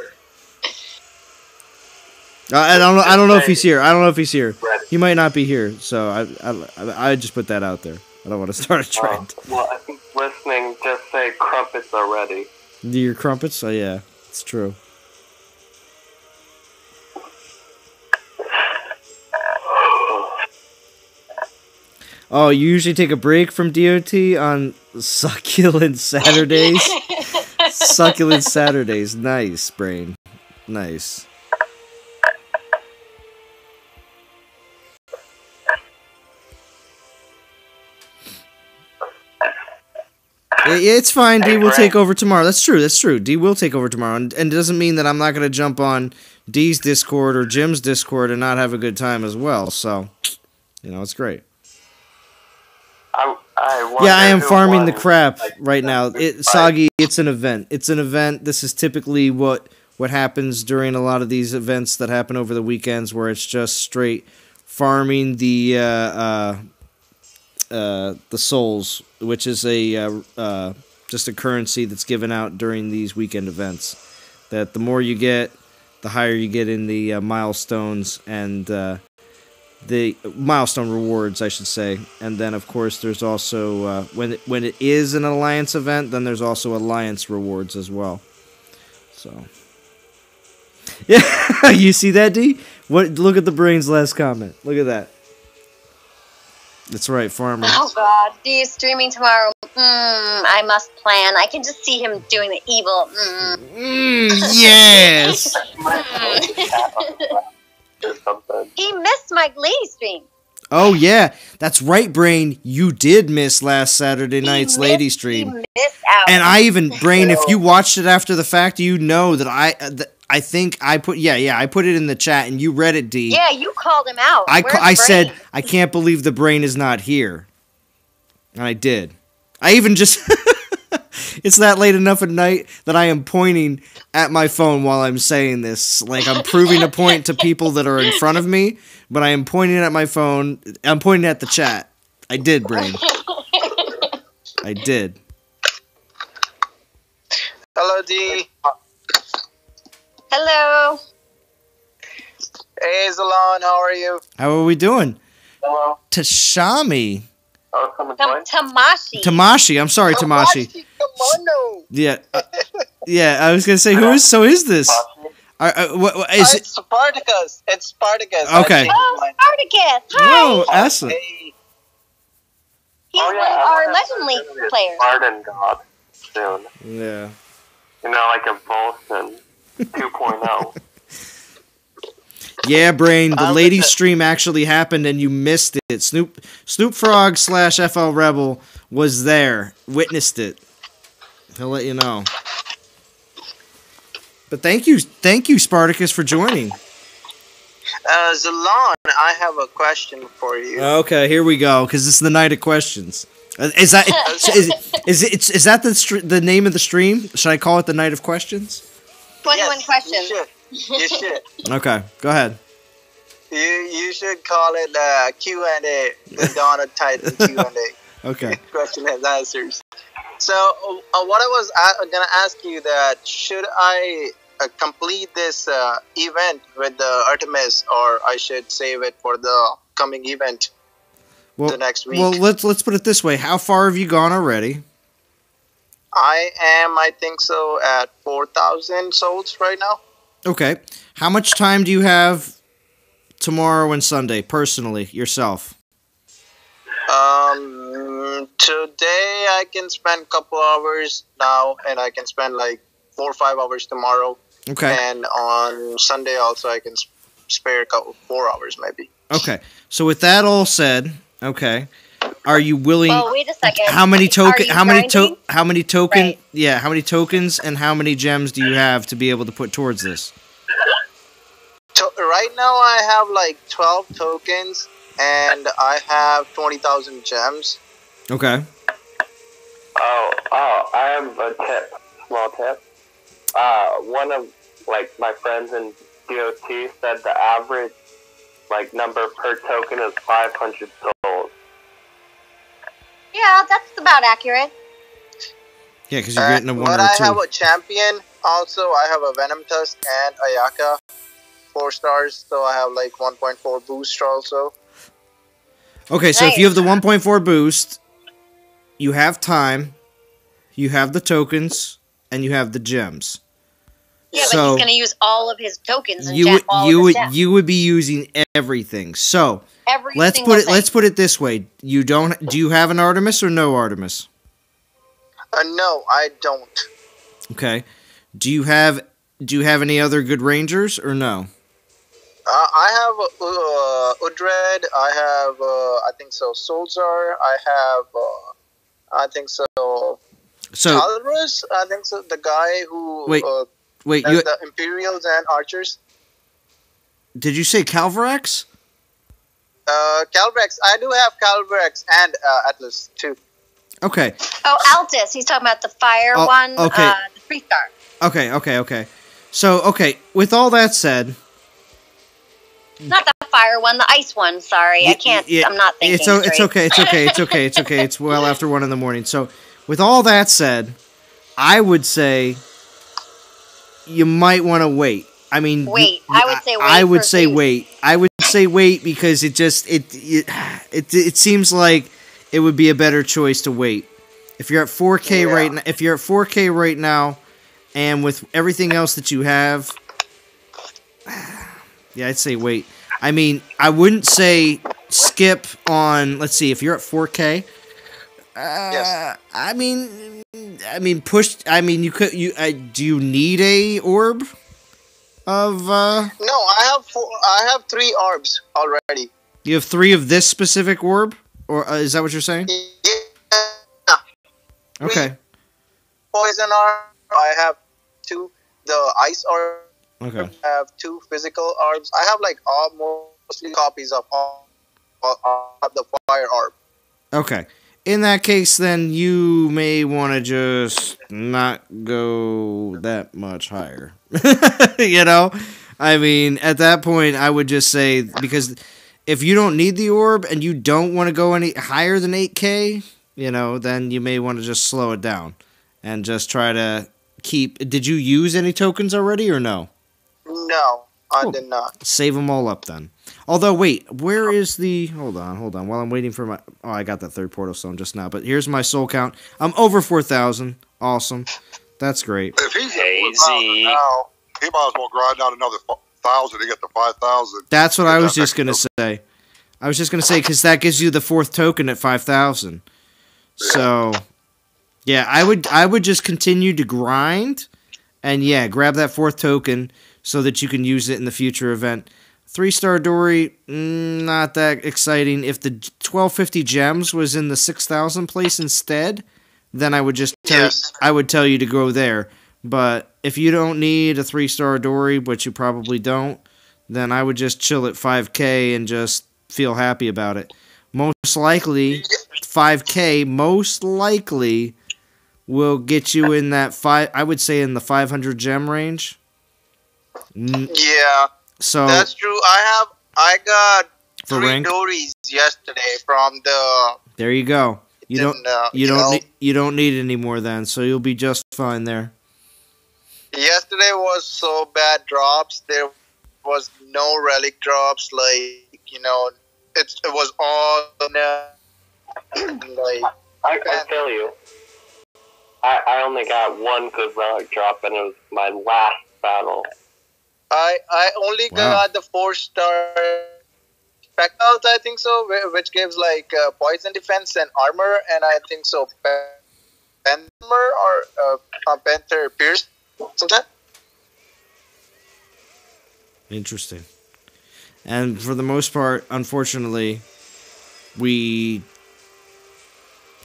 I don't know if he's here. He might not be here. So I just put that out there. I don't want to start a trend. Well, I think listening, just say crumpets are ready. Your crumpets? Oh yeah, it's true. Oh, you usually take a break from DOT on Succulent Saturdays? Succulent Saturdays. Nice, brain. Nice. It's fine. D will take over tomorrow. That's true. D will take over tomorrow. And it doesn't mean that I'm not going to jump on D's Discord or Jim's Discord and not have a good time as well. So, it's great. I am farming the crap right now. Soggy, it's an event. This is typically what happens during a lot of these events that happen over the weekends, where it's just straight farming the souls, which is just a currency that's given out during these weekend events. That the more you get, the higher you get in the milestones and the milestone rewards, I should say. And then, of course, there's also when it is an alliance event, then there's also alliance rewards as well. So, yeah, you see that, D? Look at the brain's last comment. Look at that. That's right, farmer. Oh God, D is streaming tomorrow. I must plan. I can just see him doing the evil. Yes. He missed my lady stream. Oh, yeah. That's right, Brain. You did miss last Saturday night's Lady Stream. He missed out. And I even, Brain, if you watched it after the fact, you know that I think I put, I put it in the chat and you read it, D. Yeah, you called him out. I said, I can't believe the Brain is not here. And I did. I even just, it's that late enough at night that I am pointing at my phone while I'm saying this. Like, I'm proving a point to people that are in front of me, but I am pointing at my phone. I'm pointing at the chat. I did, Brain. I did. Hello, D. Hello. Hey, Zalon, how are you? How are we doing? Hello. Tashami. Oh, someone joined? Tamashi. Tamashi. I'm sorry, Tamashi. Kimono. Yeah. Yeah, I was going to say, who is this? What, is It's Spartacus. It's Spartacus. Okay. Oh, Spartacus. Hi. Oh, excellent. Hey, He's Oh, yeah, one of I our wanna Legend be League a players. Spartan god soon. Yeah. You know, like a Volson 2.0. Yeah, Brain, the I'm lady gonna- stream actually happened and you missed it. Snoop Frog / FL Rebel was there, witnessed it. He'll let you know. But thank you, Spartacus, for joining. Zalon, I have a question for you. Okay, here we go, because this is the night of questions. Is that is that the name of the stream? Should I call it the night of questions? 21 Yes, questions. You should. Okay, go ahead. You should call it Q&A, the Dawn of Titan Q&A. Okay. Question and answers. So, what I was going to ask you that, should I complete this event with the Artemis, or I should save it for the coming event the next week? Well, let's put it this way. How far have you gone already? I think so, at 4,000 souls right now. Okay. How much time do you have tomorrow and Sunday, personally, yourself? Today I can spend a couple hours now, and I can spend like 4 or 5 hours tomorrow. Okay. And on Sunday also I can spare a couple 4 hours maybe. Okay. So with that all said, okay, are you willing? Well, wait a second. How many Are you grinding? How many token? Right. Yeah. How many tokens and how many gems do you have to be able to put towards this? Right now I have like 12 tokens, and I have 20,000 gems. Okay. I have a tip, small tip. One of, like, my friends in DOT said the average, like, number per token is 500 souls. Yeah, that's about accurate. Yeah, because you're getting a one But or I two. have a champion also. I have a Venom Tusk and Ayaka, 4 stars, so I have like 1.4 boost also. Okay, so if Nice. you have the 1.4 boost, you have time, you have the tokens, and you have the gems. Yeah, but So he's going to use all of his tokens and you gem would all you of would his gems. you would be using everything. So Every let's single put it thing. let's put it this way. You don't do you have an Artemis or no Artemis? No, I don't. Okay. Do you have any other good rangers or no? I have Udred. I have, I think so, Solzar. I have, I think so, So Talrus. I think so, the guy who wait, does you the Imperials and Archers. did you say Calvarax? Calvrex. I do have Calvrex and Atlas too. Okay. Oh, Altus. He's talking about the fire Oh, one. okay. The 3-star. Okay. So, with all that said, Not the fire one, the ice one. Sorry, I can't. I'm not thinking it's straight. okay. It's well after 1 a.m. So, with all that said, I would say you might want to wait. I mean, Wait. I would say wait. I would for say Zeus. wait. I would say wait because it seems like it would be a better choice to wait. If you're at 4K right now, if you're at 4K right now, and with everything else that you have, yeah, I'd say wait. I mean, I wouldn't say skip on. Let's see, if you're at 4K. Yes. I mean, push. I mean, you could. Do you need a orb? Of No, I have 3 orbs already. You have 3 of this specific orb? Or is that what you're saying? Yeah. Okay. Poison orb. I have 2. The ice orb. Okay. I have 2 physical orbs. I have like mostly copies of all of the fire orb. Okay. In that case, then you may want to just not go that much higher. You know? I mean, at that point, I would just say, because if you don't need the orb and you don't want to go any higher than 8K, you know, then you may want to just slow it down and just try to keep... Did you use any tokens already or no? No, I did not. Save them all up then. Although, wait, where is the... Hold on. While I'm waiting for my... Oh, I got that 3rd portal stone just now. But here's my soul count. I'm over 4,000. Awesome. That's great. If he's at 4,000 now, he might as well grind out another 1,000 to get to 5,000. That's what I was just going to say. I was just going to say, because that gives you the 4th token at 5,000. So, yeah, I would just continue to grind. And, yeah, grab that 4th token so that you can use it in the future event. 3-star Dory, not that exciting. If the 1250 gems was in the 6,000 place instead, then I would just tell you to go there. But if you don't need a 3-star Dory, which you probably don't, then I would just chill at 5K and just feel happy about it. Most likely, 5K most likely will get you in that I would say in the 500 gem range. Yeah, so that's true. I got 3 rank? Dories yesterday from the. There you go. You don't need any more then, so you'll be just fine there. Yesterday was so bad drops. There was no relic drops. Like, you know, it was all like. I can tell you, I only got 1 good relic drop, and it was my last battle. I only got the 4-star spectacles, I think so, which gives like poison defense and armor, and I think so Panther or Panther Pierce, something. Interesting. And for the most part, unfortunately, we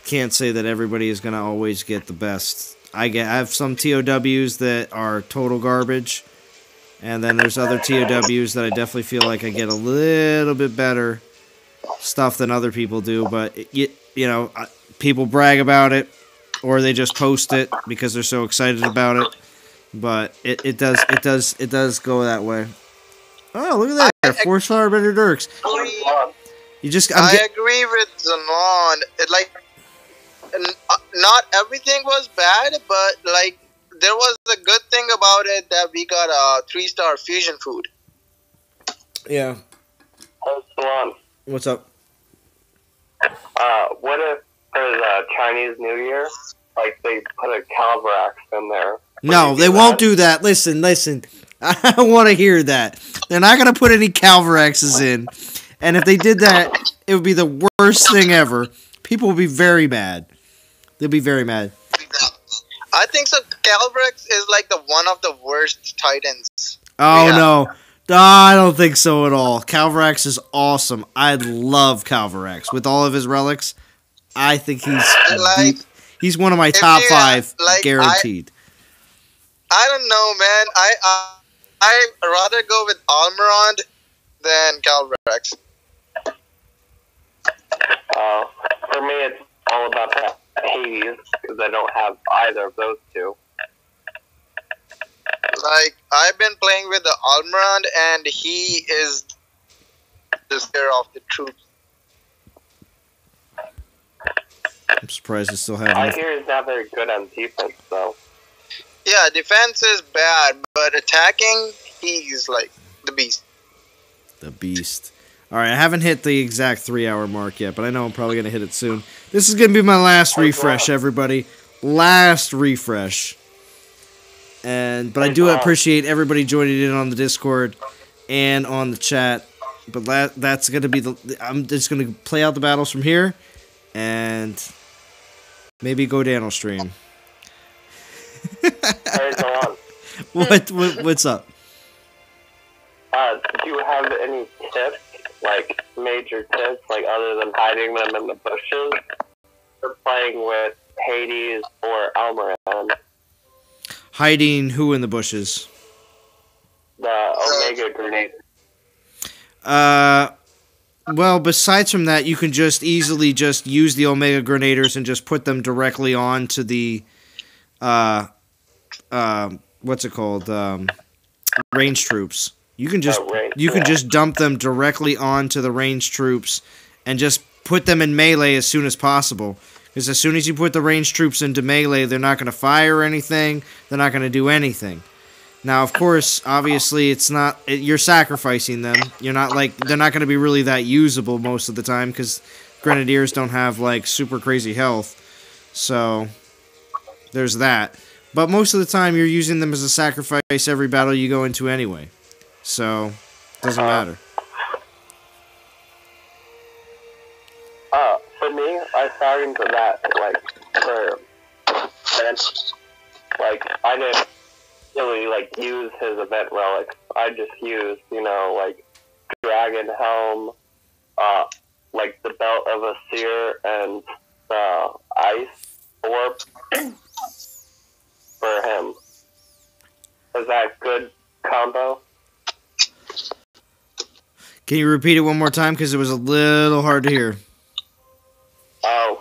can't say that everybody is going to always get the best. I have some TOWs that are total garbage, and then there's other TOWs that I definitely feel like I get a little bit better stuff than other people do. But you know, people brag about it, or they just post it because they're so excited about it. But it does go that way. Oh, look at that! 4-star Better Dirks. I agree with Zanon. Not everything was bad, but like there was a good thing about it that we got a 3-star fusion food. Yeah. Salon. What's up? What if for the Chinese New Year, like they put a Calvarax in there? No, they won't do that. Listen. I don't want to hear that. They're not going to put any Calvaraxes in. And if they did that, it would be the worst thing ever. People would be very mad. They'll be very mad. I think so. Calvarax is like one of the worst titans. Oh, no. I don't think so at all. Calvarax is awesome. I love Calvarax. With all of his relics, I think he's one of my top 5, guaranteed. I don't know, man. I'd rather go with Almirand than Calvarax. For me, it's all about that Hades, because I don't have either of those 2. Like, I've been playing with the Almirand, and he is the center of the troops. I'm surprised I still have I hear he's not very good on defense, though. Yeah, defense is bad, but attacking, he's like the beast. The beast. Alright, I haven't hit the exact 3-hour mark yet, but I know I'm probably going to hit it soon. This is going to be my last refresh, everybody. Last refresh. But I do appreciate everybody joining in on the Discord and on the chat. But that's going to be I'm just going to play out the battles from here, and maybe go Daniel stream. Hey, What's up? Do you have any tips like major tips, like other than hiding them in the bushes, for playing with Hades or Almaran. Hiding who in the bushes? The Omega grenade. Well, besides from that, you can just easily just use the Omega Grenaders and just put them directly onto the, what's it called? Range troops. You can just dump them directly onto the range troops and just put them in melee as soon as possible. Because as soon as you put the range troops into melee, they're not going to fire anything. They're not going to do anything. Now, of course, obviously, you're sacrificing them. They're not going to be really that usable most of the time because Grenadiers don't have, like, super crazy health. So, there's that. But most of the time, you're using them as a sacrifice every battle you go into anyway. So, doesn't matter. For me, I found into that, like, for events, like, I didn't really, like, use his event relics. I just used, like, Dragon Helm, like, the Belt of a Seer, and the Ice Orb for him. Is that a good combo? Can you repeat it one more time? Because it was a little hard to hear.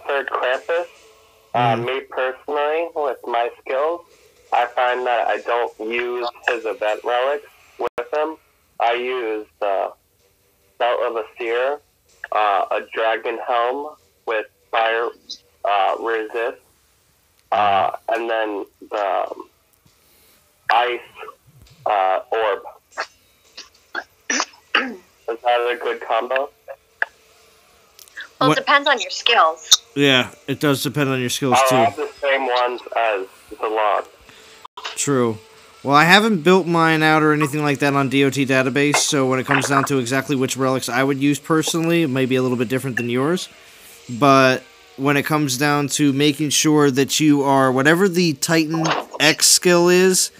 For Krampus, me personally, with my skills, I find that I don't use his event relics with him. I use the Belt of a Seer, a Dragon Helm with Fire Resist, and then the Ice Orb. Is that a good combo? Well, it depends on your skills. Yeah, it does depend on your skills, too. I have the same ones as the log. True. Well, I haven't built mine out or anything like that on DOT database, so when it comes down to exactly which relics I would use personally, it may be a little bit different than yours. But when it comes down to making sure that you are, whatever the Titan X skill is,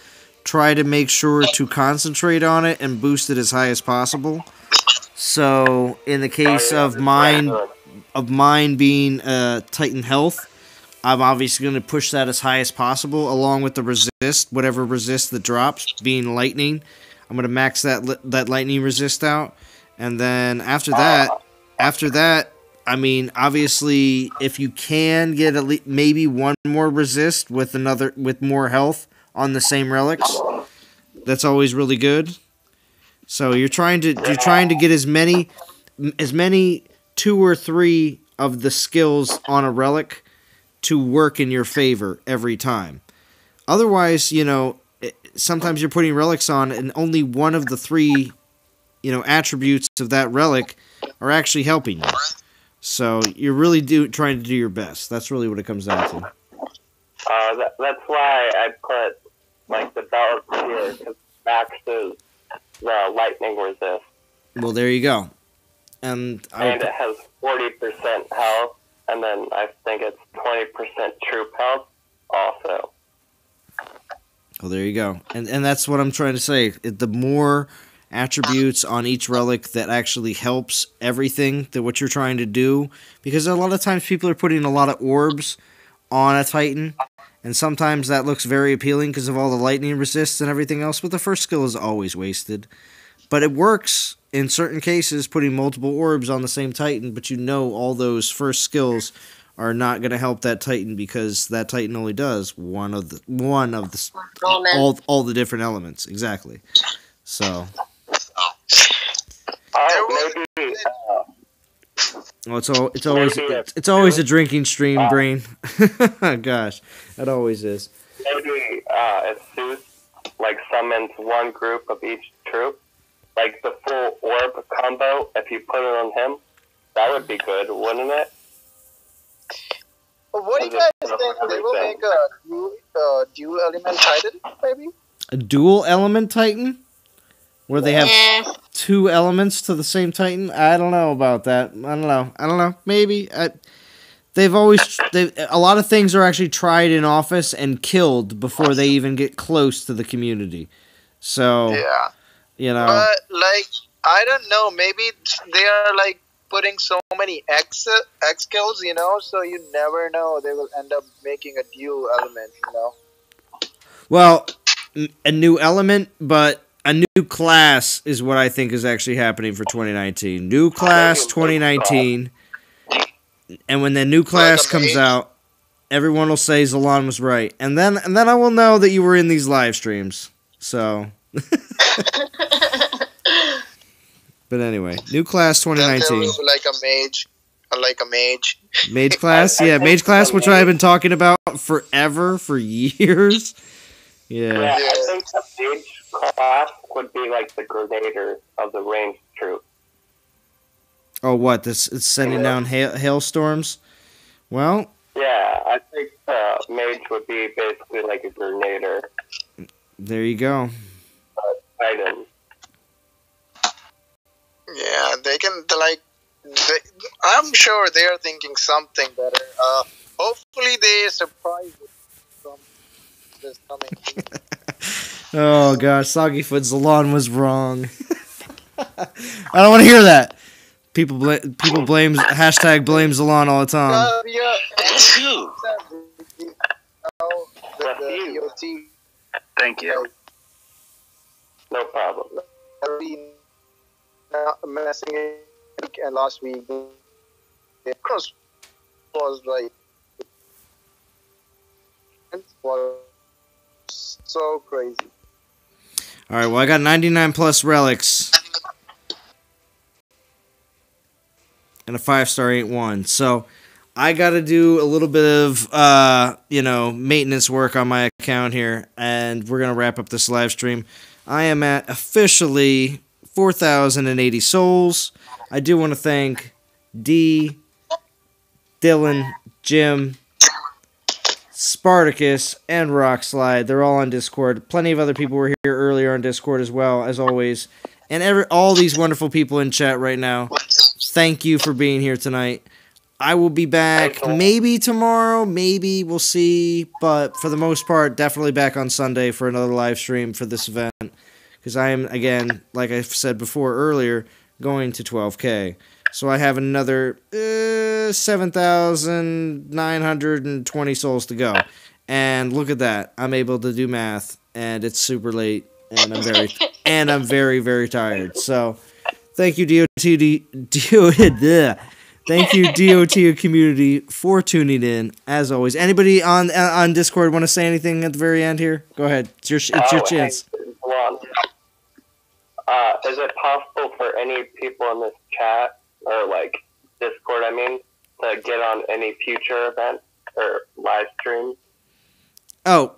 try to make sure to concentrate on it and boost it as high as possible. So, in the case of mine being Titan Health, I'm obviously going to push that as high as possible, along with the resist, whatever resist that drops, being lightning. I'm going to max that lightning resist out, and then after that, I mean, obviously, if you can get at least maybe one more resist with more health on the same relics, that's always really good. So you're trying to get as many 2 or 3 of the skills on a relic to work in your favor every time. Otherwise, sometimes you're putting relics on and only one of the 3, attributes of that relic are actually helping you. So you're really trying to do your best. That's really what it comes down to. That's why I put, like, the Belt of Seer, because maxes the lightning resist. Well, there you go. And it has 40% health, and then I think it's 20% troop health also. Well, there you go. And that's what I'm trying to say. The more attributes on each relic that actually helps everything that what you're trying to do, because a lot of times people are putting a lot of orbs on a Titan, and sometimes that looks very appealing because of all the lightning resists and everything else, but the first skill is always wasted. But it works in certain cases, putting multiple orbs on the same Titan, but all those first skills are not going to help that Titan because that Titan only does one of the all the different elements. Exactly. So. Maybe. Well, it's always a drinking stream, Brain. Gosh, that always is. Maybe if Zeus summons one group of each troop, like the full orb combo. If you put it on him, that would be good, wouldn't it? What do you guys think? They will make a dual element Titan, maybe? A dual element Titan? Where they have 2 elements to the same Titan? I don't know about that. I don't know. Maybe. A lot of things are actually tried in office and killed before they even get close to the community. So, yeah. But, I don't know. Maybe they are like putting so many X kills, you know, so you never know. They will end up making a dual element, you know. Well, a new element, but a new class is what I think is actually happening for 2019. New class 2019. And when the new class comes out, everyone will say Zalan was right. And then I will know that you were in these live streams. So but anyway, new class 2019. Like a mage. Mage class? Yeah, mage class, which I've been talking about forever, for years. Yeah. I think the mage class would be like the Grenadier of the ranged troop. Oh, what? This it's sending down hailstorms? Well... Yeah, I think mage would be basically like a Grenadier. There you go. Titan. Yeah, they can, I'm sure they're thinking something better. Hopefully they surprise us from this coming season. Oh, gosh, Soggyfoot Zalan was wrong. I don't want to hear that. People blame hashtag blame Zalan all the time. Yeah. Thank you. No problem. Messing it, and last week it was like so crazy. All right, well, I got 99 plus relics. And a 5-star ain't one. So I got to do a little bit of, maintenance work on my account here. And we're going to wrap up this live stream. I am at officially 4,080 souls. I do want to thank D, Dylan, Jim, Spartacus, and Rockslide. They're all on Discord. Plenty of other people were here earlier on Discord as well, as always. And all these wonderful people in chat right now. Thank you for being here tonight. I will be back maybe tomorrow, maybe, we'll see. But for the most part, definitely back on Sunday for another live stream for this event. Because I am, again, like I said before earlier, going to 12K. So I have another 7,920 souls to go. And look at that. I'm able to do math. And it's super late. And I'm very, very tired. So thank you, Thank you, DOT community, for tuning in, as always. Anybody on Discord want to say anything at the very end here? Go ahead. It's your chance. Is it possible for any people in this chat, or like Discord, I mean, to get on any future event or live stream? Oh,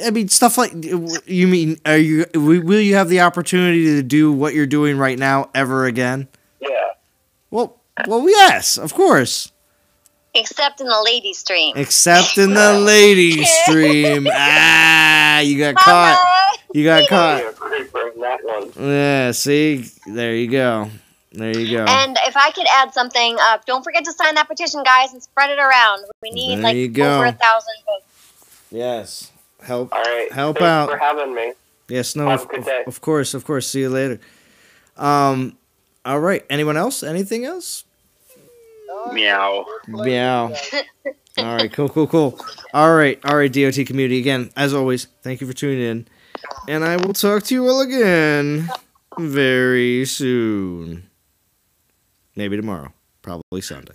I mean, stuff like, you mean, will you have the opportunity to do what you're doing right now ever again? Yeah. Well, yes, of course. Except in the ladies stream. Except in the ladies stream. Ah, you got caught. You got caught. Yeah, see? There you go. There you go. And if I could add something, don't forget to sign that petition, guys, and spread it around. We need over 1,000 votes. Yes. Help out. Thanks for having me. Yes, no, Have a good day. Of course. See you later. All right. Anyone else? Anything else? Meow. All right, cool. All right, DOT community. Again, as always, thank you for tuning in. And I will talk to you all again very soon. Maybe tomorrow. Probably Sunday.